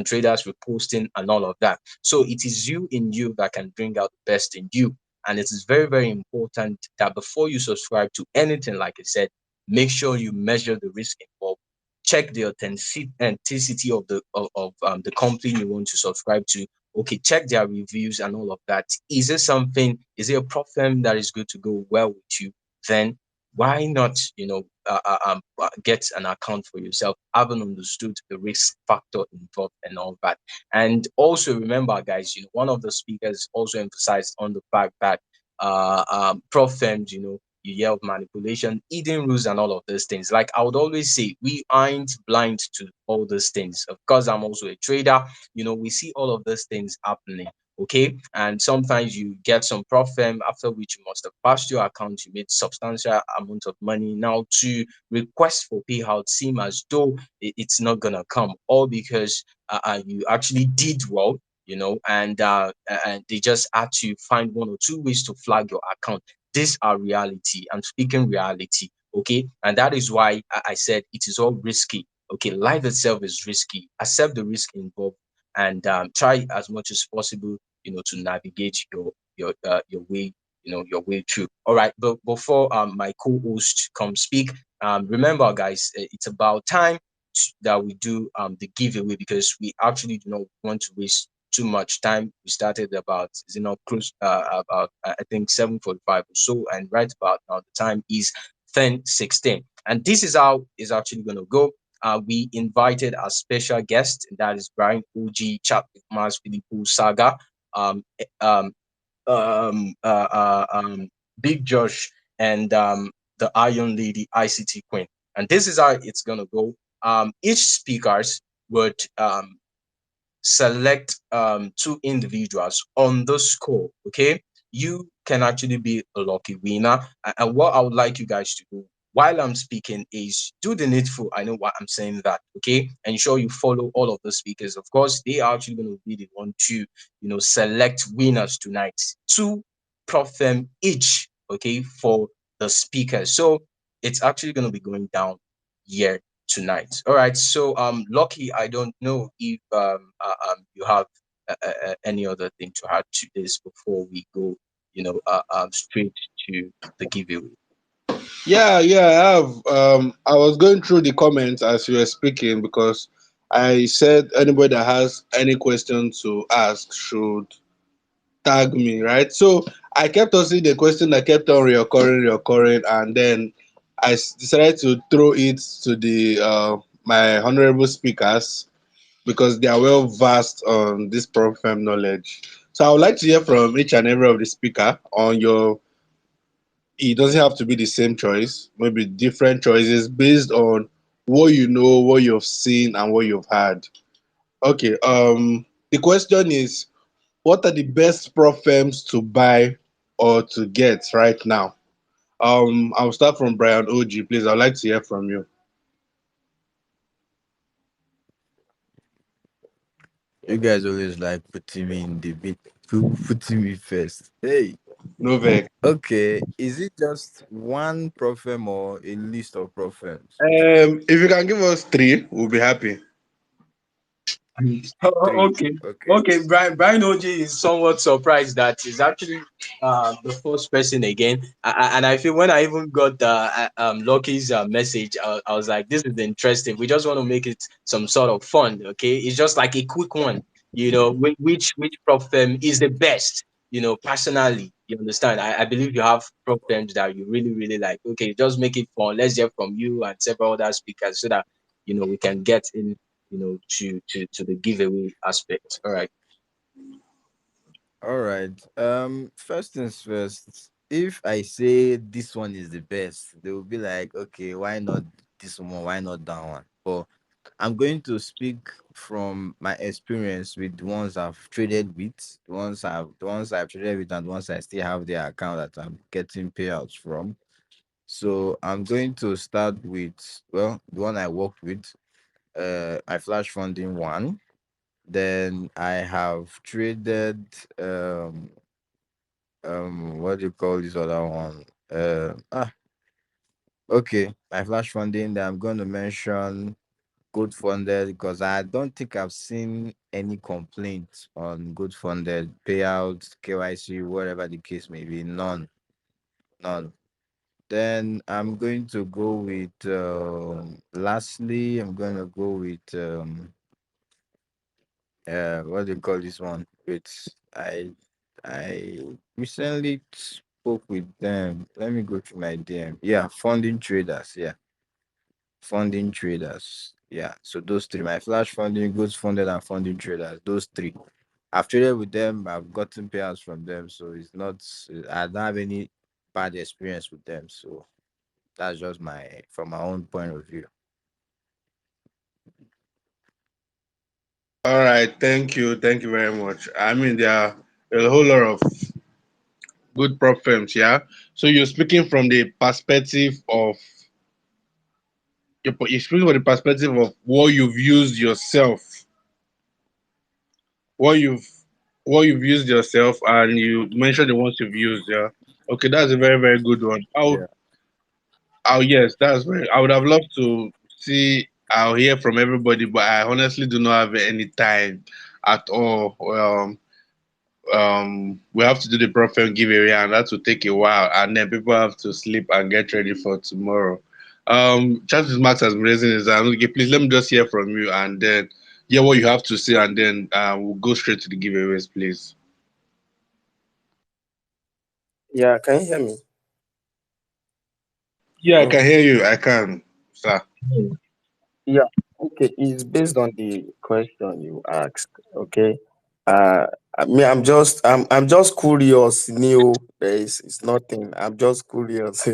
traders reposting and all of that. So it is you in you that can bring out the best in you. And it is very, very important that before you subscribe to anything, like I said, make sure you measure the risk involved, check the authenticity of the company you want to subscribe to. Okay, check their reviews and all of that. Is it a prop firm that is good to go well with you? Then why not, get an account for yourself, having understood the risk factor involved and all that. And also remember, guys, one of the speakers also emphasized on the fact that prop firms, you hear of manipulation, hidden rules, and all of those things. Like I would always say, we aren't blind to all those things. Of course, I'm also a trader. We see all of those things happening. Okay, and sometimes you get some prop firm after which you must have passed your account, you made substantial amount of money. Now to request for payout seem as though it's not gonna come, all because you actually did well, and they just had to find one or two ways to flag your account. These are reality. I'm speaking reality, okay? And that is why I said it is all risky. Okay, life itself is risky. Accept the risk involved, and try as much as possible, to navigate your way, your way through. All right, but before my co-host come speak, remember, guys, it's about time that we do the giveaway, because we actually do not want to waste too much time. We started about close about I think 7:45 or so, and right about now the time is 10:16, and this is how it's actually going to go. We invited a special guest, that is Brian OG Chat with Mars Filippo Saga, um, eh, um, Big Josh, and the Iron Lady ICT Queen. And this is how it's gonna go. Each speakers would select two individuals on the score. Okay, you can actually be a lucky winner. And what I would like you guys to do while I'm speaking is do the needful. I know why I'm saying that. Okay, ensure you follow all of the speakers. Of course, they are actually going to be the one to select winners tonight. Two prop firm each. Okay, for the speakers. So it's actually going to be going down here tonight. All right. So, Lucky, I don't know if you have any other thing to add to this before we go, straight to the giveaway. Yeah, I have. I was going through the comments as you were speaking because I said anybody that has any question to ask should tag me, right? So I kept on seeing the question that kept on reoccurring, and then decided to throw it to the my honorable speakers because they are well versed on this program knowledge. So I would like to hear from each and every of the speaker on your. It doesn't have to be the same choice, maybe different choices based on what you know, what you've seen, and what you've had. Okay. The question is, what are the best prop firms to buy or to get right now? I'll start from Brian OG, please. I'd like to hear from you. You guys always like putting me in the bit, putting me first. Hey. No vex. Okay, is it just one problem or a list of problems? If you can give us three, we'll be happy. Three. Okay. Okay. Okay, Brian OG is somewhat surprised that he's actually the first person again. And I feel when I even got Lucky's message, I was like, this is interesting. We just want to make it some sort of fun. Okay, it's just like a quick one. Which prop firm is the best? Personally, you understand. I believe you have prop firms that you really really like. Okay, just make it fun. Let's hear from you and several other speakers so that we can get in to the giveaway aspect. All right. All right. First things first. If I say this one is the best, they will be like, okay, why not this one? Why not that one? But I'm going to speak from my experience with the ones I've traded with, the ones I've traded with, and the ones I still have their account that I'm getting payouts from. So I'm going to start with, well, the one I worked with. I flash funding one. Then I have traded what do you call this other one? Okay, my flash funding that I'm going to mention good funded because I don't think I've seen any complaints on good funded payouts, KYC, whatever the case may be. None, none. Then I'm going to go with lastly, I'm going to go with what do you call this one? I recently spoke with them. Let me go to my DM. Yeah, funding traders. Yeah, funding traders. Yeah, so those three, my flash funding, goods funded, and funding traders. Those three. I've traded with them. I've gotten payouts from them. So it's not. I don't have any bad experience with them. So that's just my from my own point of view. All right, thank you very much. I mean, there are a whole lot of good prop firms, yeah. So you're speaking from the perspective of you're speaking from the perspective of what you've used yourself, what you've what you've used yourself, and you mentioned the ones you've used, yeah. Okay, that's a very very good one. Yeah. Oh yes, that's very. I would have loved to see. I'll hear from everybody, but I honestly do not have any time at all. We have to do the profile giveaway, and that will take a while, and then people have to sleep and get ready for tomorrow. Chances Max has been raising his hand. Okay, please let me just hear from you, and then hear what you have to say, and then we'll go straight to the giveaways, please. Yeah, can you hear me? Yeah, I Hello? can hear you. I can, sir. Yeah, okay. It's based on the question you asked. Okay. Uh, I'm just curious, Neil. It's nothing. I'm just curious,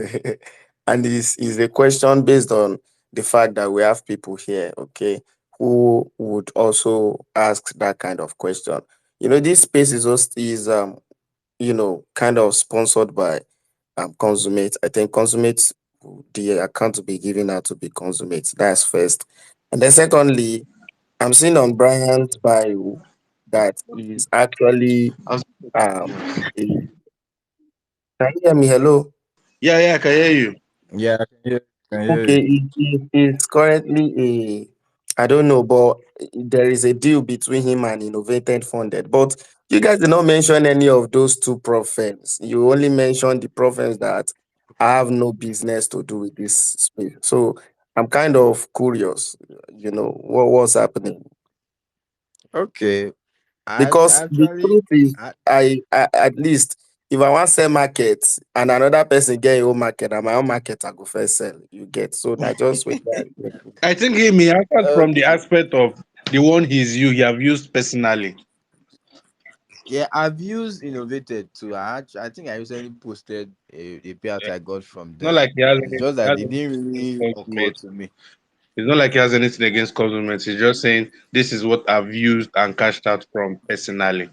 and is a question based on the fact that we have people here, okay, who would also ask that kind of question. This space is kind of sponsored by Consummate. I think Consummate, the account to be given out to be Consummate. That's first. And then secondly, I'm seeing on Brian's bio that he's actually I'm- um a, can you hear me? Hello. Yeah, yeah, I can hear you. Yeah, I can hear Okay, you. he's currently I don't know, but there is a deal between him and Innovated Funded. But you guys did not mention any of those two prop firms. You only mentioned the prop firms that have no business to do with this space. So I'm kind of curious, what's happening. Okay. I Because the actually truth is, I, I at least if I want sell market and another person get your own market and my own market, I go first sell. You get so I just wait there. I think he answered from the okay. aspect of the one he have used personally. Yeah, I've used Innovated too. I think I recently posted a payout I got from Not them. like he has It's any, just he that has they anything didn't against really occur Cosmate. to me. It's not like he has anything against Cosmate. He's just saying this is what I've used and cashed out from personally.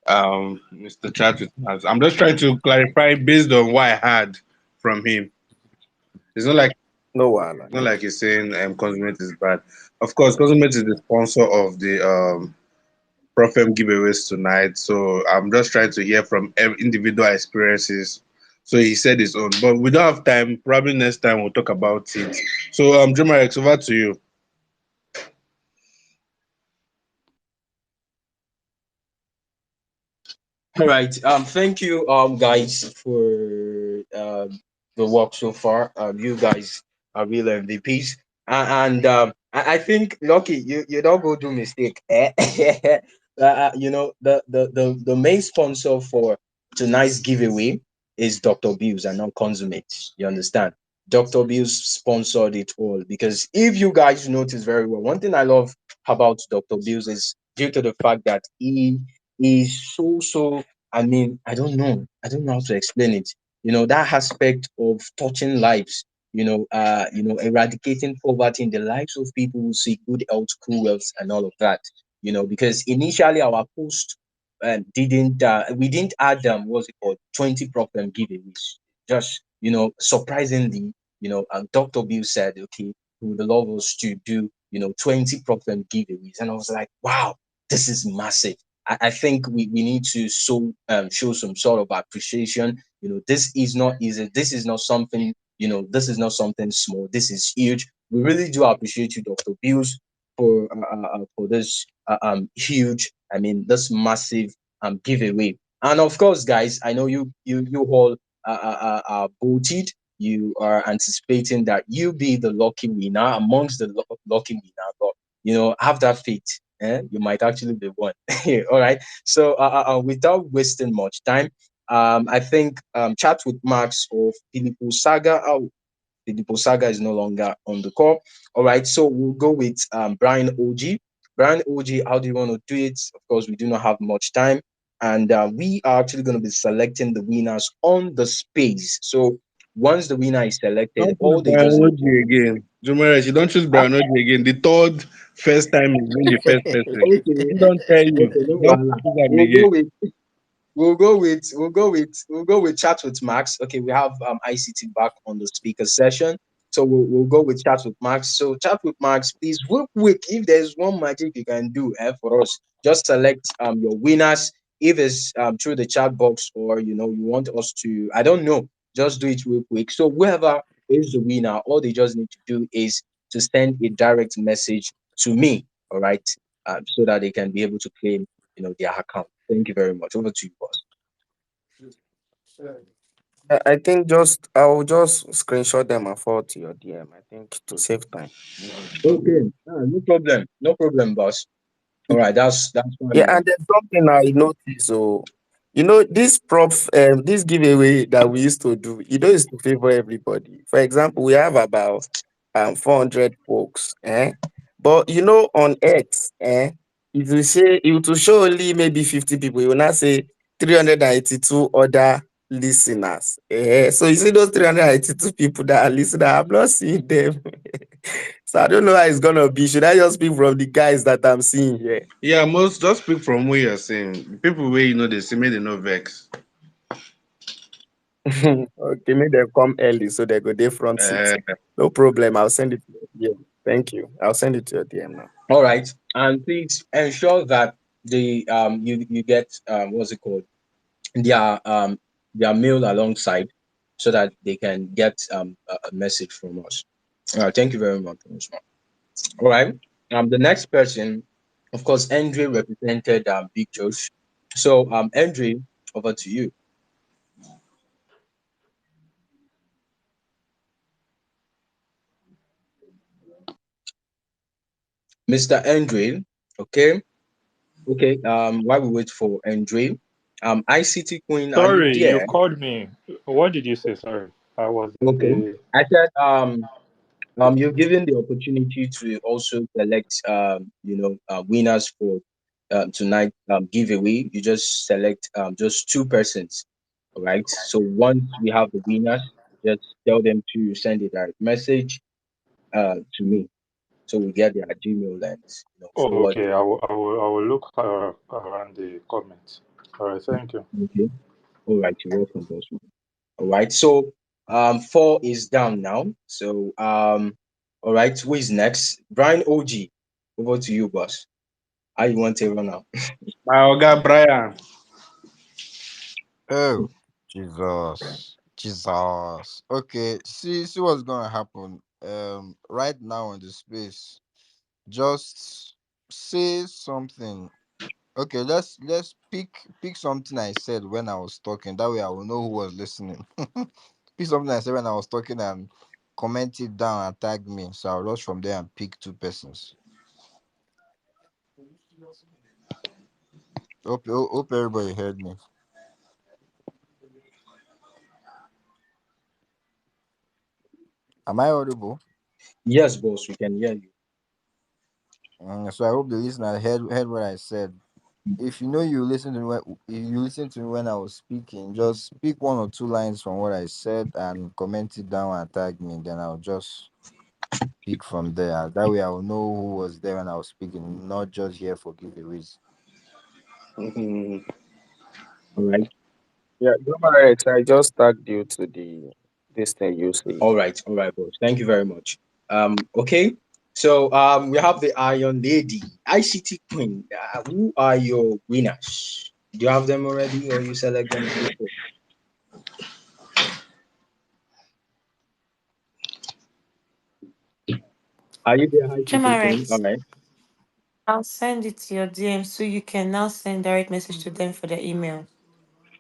Mr. Chatwit, I'm just trying to clarify based on what I heard from him. It's not like No wahala, it's not no like wahala. he's saying Cosmate is bad. Of course, Cosmate is the sponsor of the propfirm giveaways tonight, so I'm just trying to hear from individual experiences. So he said his own, but we don't have time. Probably next time we'll talk about it. So Jomarex, over to you. All right. Thank you, guys, for the work so far. You guys are real MVPs, and I think Lucky, you don't go do mistake. You know the main sponsor for tonight's giveaway is Dr. Bills and non consummate. You understand? Dr. Bills sponsored it all because if you guys notice very well, one thing I love about Dr. Bills is due to the fact that he is so I mean, I don't know. I don't know how to explain it. You know, that aspect of touching lives, eradicating poverty in the lives of people who seek good health, cool wealth, and all of that. You know, because initially our post didn't we didn't add what's it called 20 problem giveaways. Just surprisingly, Dr. Bill said, okay, he would love us to do 20 problem giveaways, and I was like, wow, this is massive. I think we need to show some sort of appreciation. This is not easy. This is not something, this is not something small. This is huge. We really do appreciate you, Dr. Bills, for this huge, I mean, this massive giveaway. And of course, guys, I know you all voted. You are anticipating that you be the lucky winner amongst the lucky winner, but have that faith. You might actually be one. All right. So, without wasting much time, I think chat with Max of Filippo Saga. Filippo Saga is no longer on the call. All right. So we'll go with Brian OG. Brian OG, how do you want to do it? Of course, we do not have much time, and we are actually going to be selecting the winners on the space. So once the winner is selected, Don't choose all they Brian just need to Oji again. Jomarex, you don't choose ah, Brian Oji again. The third first time is being the first person. okay, He don't tell you. okay, no Don't wahala. choose him We'll again. go with we'll go with chat with Max. Okay, we have ICT back on the speaker session. So we'll go with chat with Max. So chat with Max, please real quick. If there's one magic you can do for us, just select your winners. If it's through the chat box or you want us to, I don't know, just do it real quick. So whoever is the winner, all they just need to do is to send a direct message to me, all right, so that they can be able to claim their account. Thank you very much. Over to you, boss. I think I'll just screenshot them and forward to your DM. I think to save time. Okay, no problem, no problem, boss. All right, that's fine Yeah, then. and there's something I noticed. So, this giveaway that we used to do, used to favor everybody. For example, we have about 400 folks, but on X, if you say it will show only maybe 50 people, you will not say 382 other listeners. So you see those 382 people that are listening, I'm not seeing them. So I don't know how it's gonna be. Should I just speak from the guys that I'm seeing here? Yeah, most just speak from what you're saying. The people where they say make they no vex. Okay, make them come early so they go their front seat. Uh, No problem. I'll send it to your DM. Thank you. I'll send it to your DM now. All right, and please ensure that the you get what's it called, their their mail alongside, so that they can get a message from us. All right, thank you very much, Usman. All right, the next person, of course, Andre represented Big Josh. So Andre, over to you, Mr. Andre. Okay. Okay, while we wait for Andre, ICT Queen, are you Sorry, you there? called me. What did you say? Sorry, I was in Okay. the. I said, you're given the opportunity to also select, winners for tonight giveaway. You just select just two persons, all right? So once we have the winners, just tell them to send a direct message to me, so we get their Gmail and Oh, forward okay. it. I will look around the comments. All right. Thank you. Okay. All right, you're welcome, boss. All right. So four is down now. So all right, who is next? Brian OG. Over to you, boss. How you want to run now? My Oga Brian. Oh, Jesus. Jesus. Okay, see what's gonna happen. Right now on the space, just say something. Okay, let's pick something I said when I was talking. That way I will know who was listening. Pick something I said when I was talking and comment it down and tag me. So I'll rush from there and pick two persons. Hope everybody heard me. Am I audible? Yes, boss, we can hear you. So I hope the listener heard what I said. If you know you listen to me if you listen to me when I was speaking, just pick one or two lines from what I said and comment it down and tag me. Then I'll just pick from there. That way I will know who was there when I was speaking, not just here for giveaways. Mhm. All right. Yeah, Jomarex, I just tagged you to the this thing you see. All right, boss. Thank you very much. Okay. So we have the Iron Lady, ICT Queen. Who are your winners? Do you have them already, or you select them before? Are you there, ICT Queen? All Jamarex, right. I'll send it to your DM so you can now send direct message to them for their email.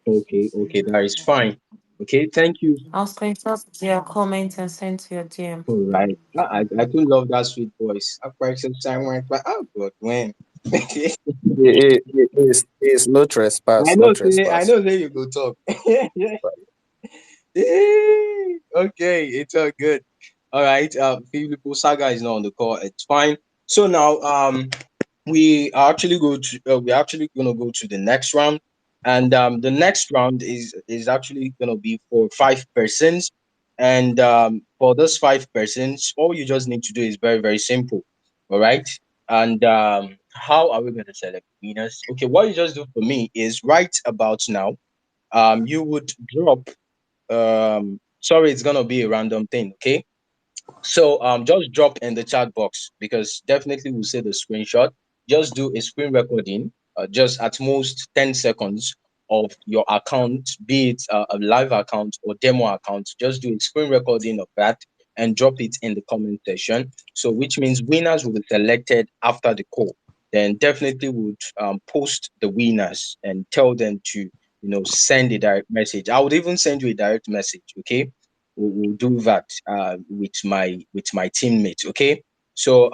Okay. Okay. That is fine. Okay. Thank you. I'll screenshot their comment and send to your DM. All right. I do love that sweet voice. I practice time went, but oh God, when? I It's no trespass, no I trespass. know. Say you go talk. Okay, it's all good. All right. People Saga is not on the call. It's fine. So now, we're actually gonna go to the next round, and the next round is actually gonna be for 5 persons, and for those 5 persons, all you just need to do is very very simple. All right. And how are we gonna select winners? Okay, what you just do for me is right about now. You would drop sorry, it's gonna be a random thing, okay? So just drop in the chat box because definitely we'll say the screenshot. Just do a screen recording, just at most 10 seconds of your account, be it a live account or demo account. Just do a screen recording of that and drop it in the comment section. So which means winners will be selected after the call. Then definitely would post the winners and tell them to send a direct message. I would even send you a direct message, okay? We'll do that with my teammates. Okay. So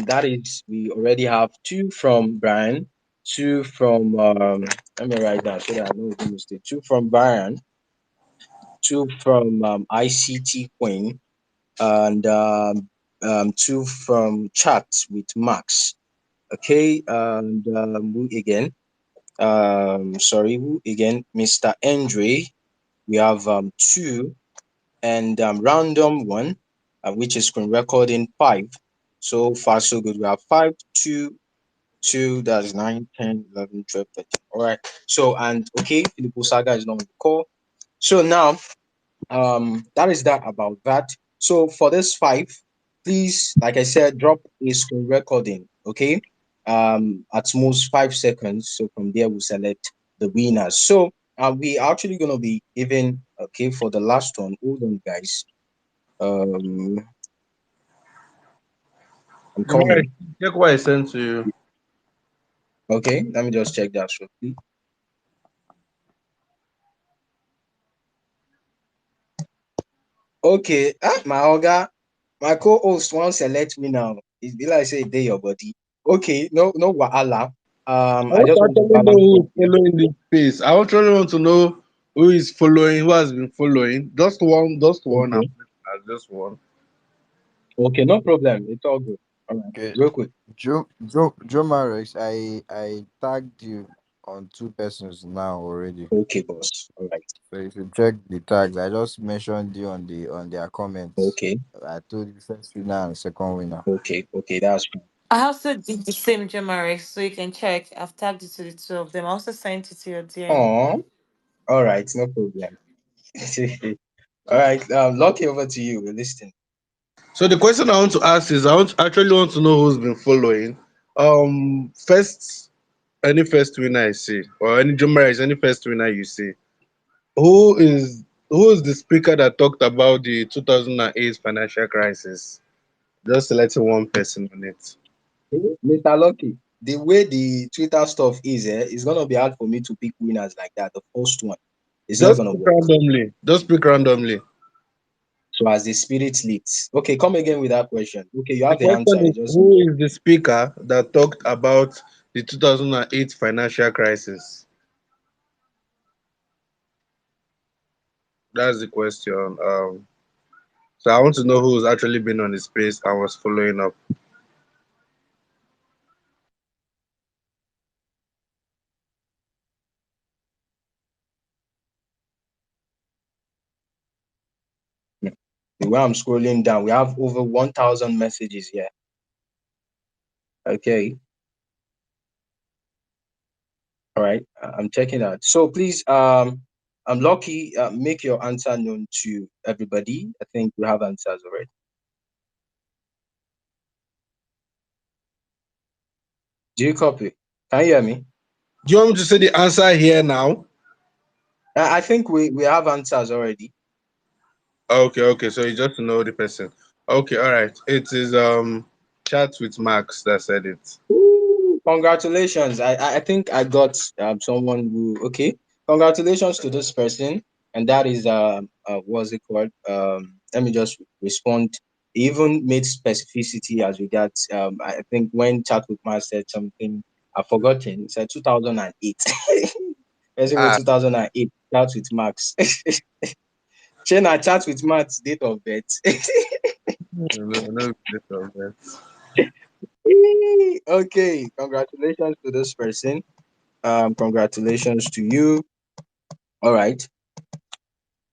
that is we already have two from Brian, two from let me write down so that I know the mistake. Two from Brian, two from ICT Queen, and two from chat with Max. Okay, and who again? Sorry, who again? Mr. Andre. We have two and random one, which is screen recording 5. So far, so good. We have 5, 2, 2, that's 9, 10, 11, 12, 13. All right. So, and okay, Filippo Saga is not on the call. So now, that is that about that. So for this 5, please, like I said, drop a screen recording, okay? At most 5 seconds. So from there, we'll select the winners. So, we actually gonna be even okay for the last one. Hold on, guys. Um, I'm Jemai, coming. check what I sent to you. Okay, let me just check that shortly. Okay, my oga, my co-host won't select me now. It's be like say they your body. Okay, no wahala. I I want just to want to actually know balance who it is here. following this space. I actually want to know who is following, who has been following. Just one, Okay, just one. okay, no problem. It's all good. All right, Okay. real quick. Joe Marex, I tagged you on two persons now already. Okay, boss. All right. So if you check the tags, I just mentioned you on their comments. Okay, I told you first winner and second winner. okay, that's fine. I also did the same, Jamarex, so you can check. I've tagged it to the two of them. I also sent it to your DM. Oh, all right, no problem. All right, Lucky, over to you. We're listening. So the question I want to ask is, actually want to know who's been following. First, any first winner I see, or any Jomari's any first winner you see, who is who is the speaker that talked about the 2008 financial crisis? Just selecting one person on it. Mr. Lucky, the way the Twitter stuff is, it's gonna be hard for me to pick winners like that. The first one, it's not Just gonna pick work. randomly. Just pick randomly. So as the spirit leads. Okay, come again with that question. Okay, you The have the answer. question You is, just who is the speaker that talked about the 2008 financial crisis? That's the question. So I want to know who's actually been on the space and was following up. the way I'm scrolling down, we have over 1,000 messages here. Okay, all right, I'm checking out. So please, I'm Lucky. Make your answer known to everybody. I think we have answers already. Do you copy? Can you hear me? Do you want me to say the answer here now? I think we have answers already. Okay, okay. So you just know the person. Okay, all right. It is chat with Max that said it. Ooh, congratulations. I think I got someone who okay. Congratulations to this person. And that is what's it called? Let me just respond. He even made specificity as regards I think when Chatwoodman said something I've forgotten. It said 2008. Person with Ah, 2008 chat with Max. Shana chat with Max date of birth. no, no, no. Okay, congratulations to this person. Congratulations to you. All right.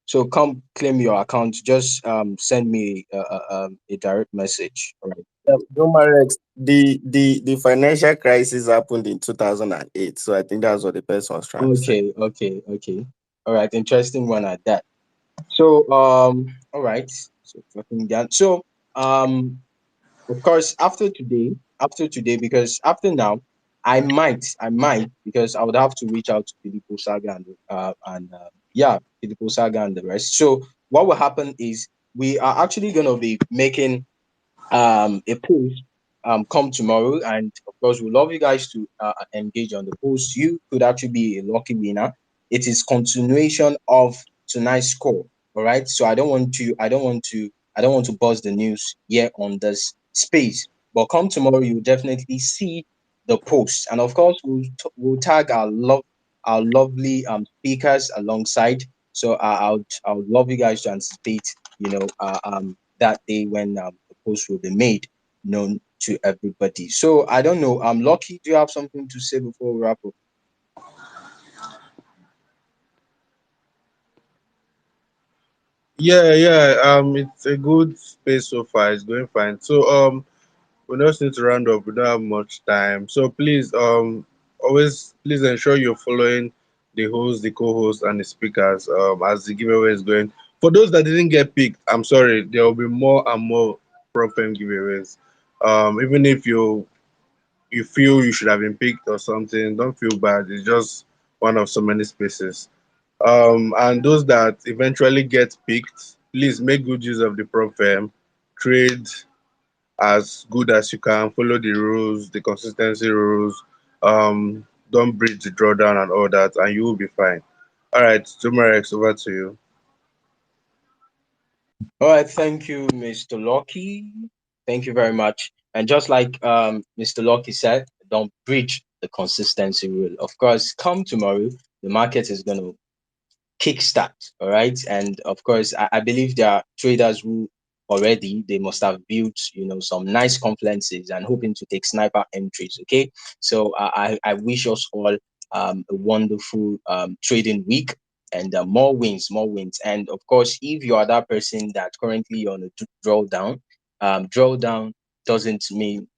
So come claim your account. Just send me a direct message. All right. Jomarex, the financial crisis happened in 2008. So I think that's what the person was trying to say. Okay. All right. Interesting one at that. So all right. So fucking done. So um of course, after today, because after now, I might, because I would have to reach out to Filippo Saga and yeah, Filippo Saga and the rest. So what will happen is we are actually gonna be making a post come tomorrow, and of course we love you guys to engage on the post. You could actually be a lucky winner. It is continuation of tonight's score. All right, so I don't want to buzz the news here on this space, but come tomorrow you will definitely see the post, and of course we'll tag our lovely speakers alongside. So I would love you guys to anticipate, that day when the post will be made known to everybody. So I don't know. I'm Lucky. Do you have something to say before we wrap up? Yeah, yeah. It's a good space so far. It's going fine. So we just need to round up. We don't have much time. So please, always please ensure you're following the host, the co-host, and the speakers as the giveaway is going. For those that didn't get picked, I'm sorry. There will be more and more problem giveaways. Even if you feel you should have been picked or something, don't feel bad. It's just one of so many spaces. And those that eventually get picked, please make good use of the prop firm. Trade as good as you can. Follow the rules, the consistency rules. Don't breach the drawdown and all that, and you will be fine. All right, Tumarex, over to you. All right. Thank you, Mr. Lucky. Thank you very much. And just like Mr. Lucky said, don't breach the consistency rule. Of course, come tomorrow, the market is going to kickstart. All right. And of course, I believe there are traders who already they must have built, some nice confluences and hoping to take sniper entries. Okay. So I wish us all a wonderful trading week, and more wins. And of course, if you are that person that currently you're on a drawdown, drawdown doesn't mean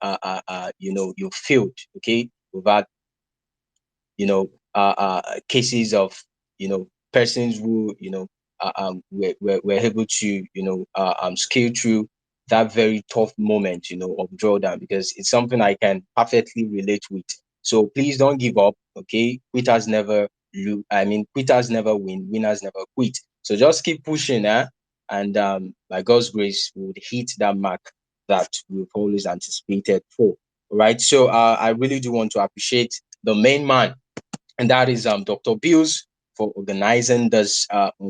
you failed. Okay. We've had cases of persons who were able to scale through that very tough moment, of drawdown, because it's something I can perfectly relate with. So please don't give up. Okay, quitters never lose. I mean, quitters never win. Winners never quit. So just keep pushing, and by God's grace, we would hit that mark that we've always anticipated for. All right. So I really do want to appreciate the main man, and that is Dr. Bills, for organizing this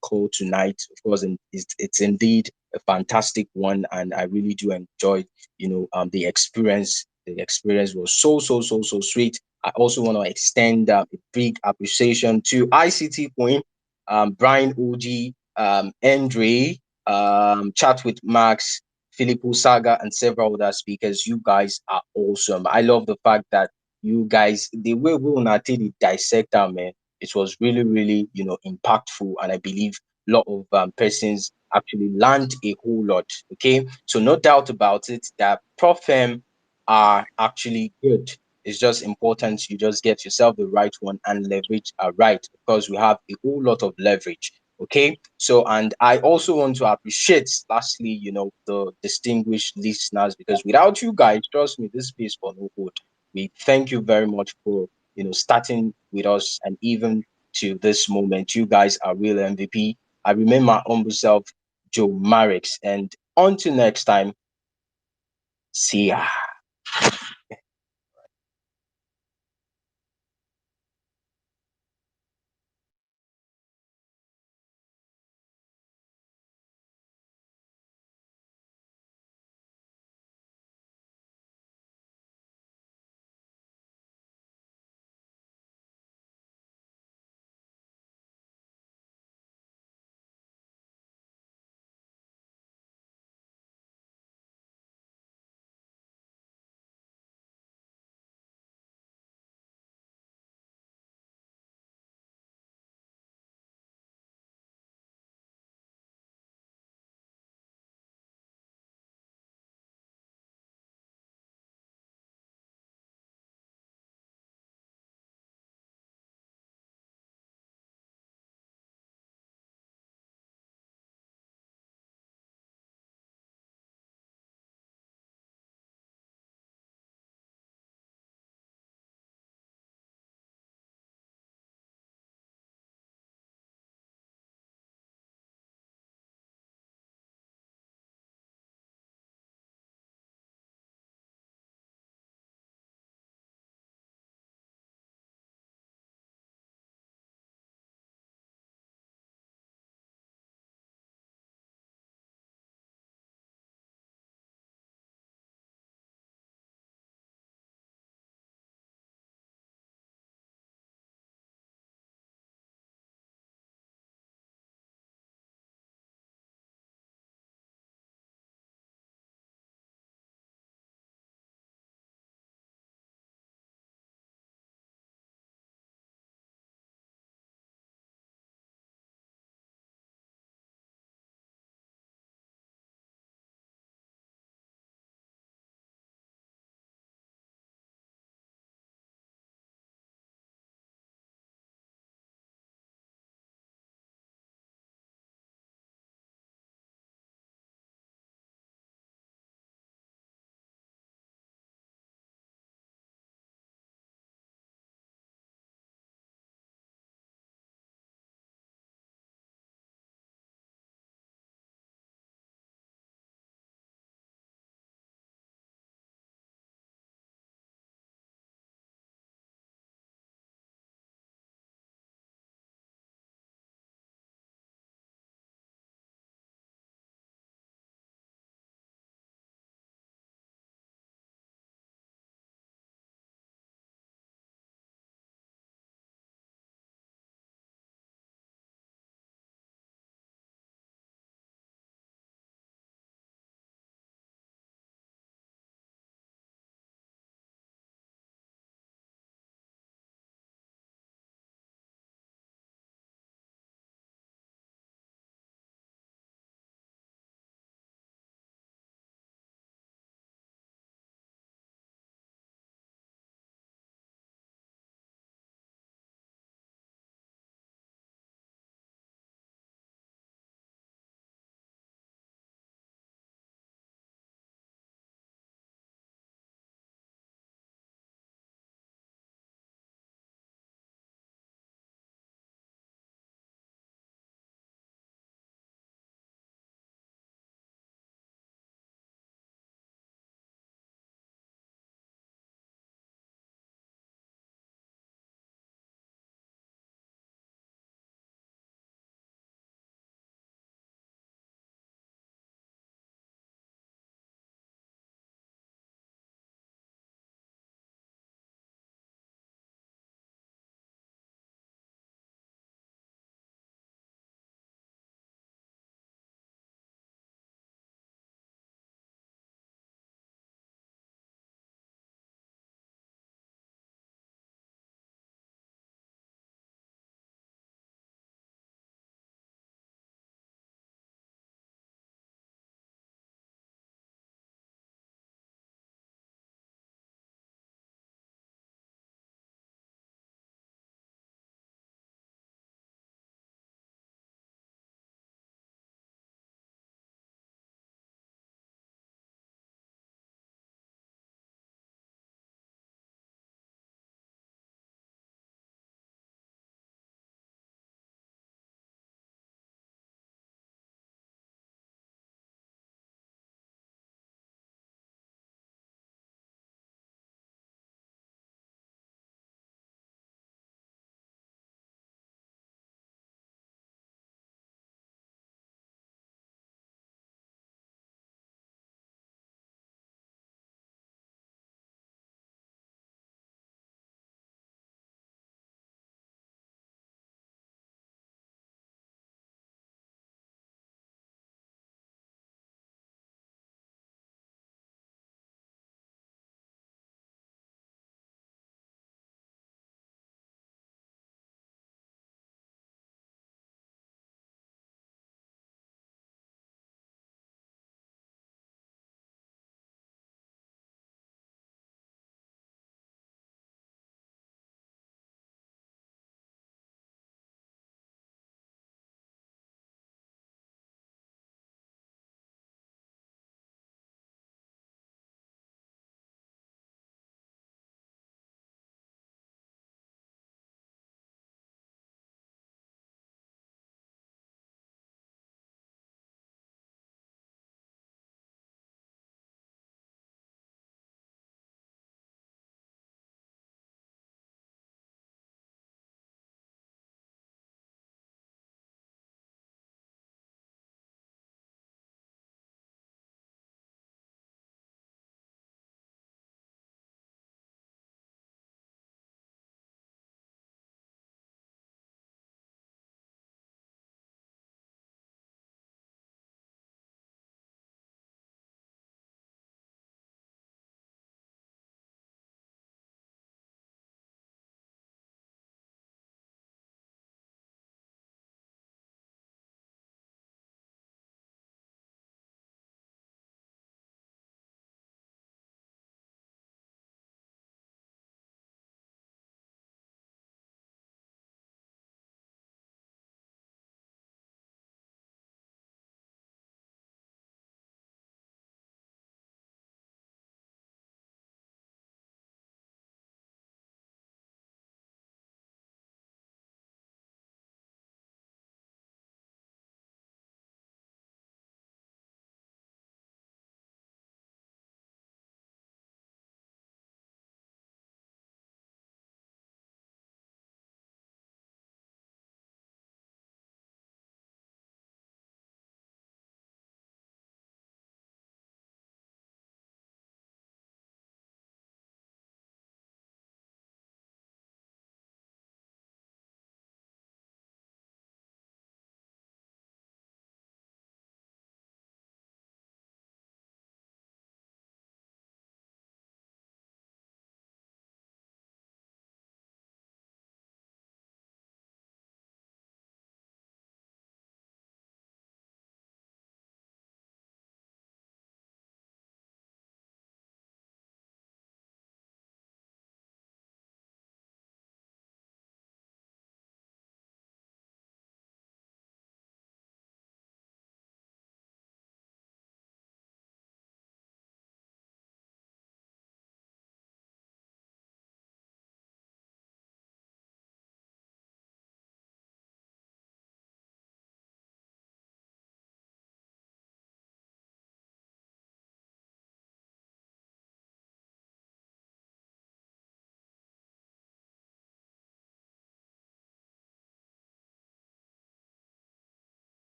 call tonight. Of course, and it's indeed a fantastic one, and I really do enjoy the experience. The experience was so sweet. I also want to extend a big appreciation to ICT Queen, Brian OG, Andre, Chat with Max, Filippo Saga, and several other speakers. You guys are awesome. I love the fact that you guys, the way we Unatedi dissect our man, it was really, really, impactful. And I believe a lot of persons actually learned a whole lot. Okay. So no doubt about it that Prof are actually good. It's just important you just get yourself the right one and leverage right, because we have a whole lot of leverage. Okay. So, and I also want to appreciate, lastly, the distinguished listeners, because without you guys, trust me, this space for no good. We thank you very much for starting with us, and even to this moment. You guys are real MVP. I remain my humble self, Joe Marix, and until next time, see ya.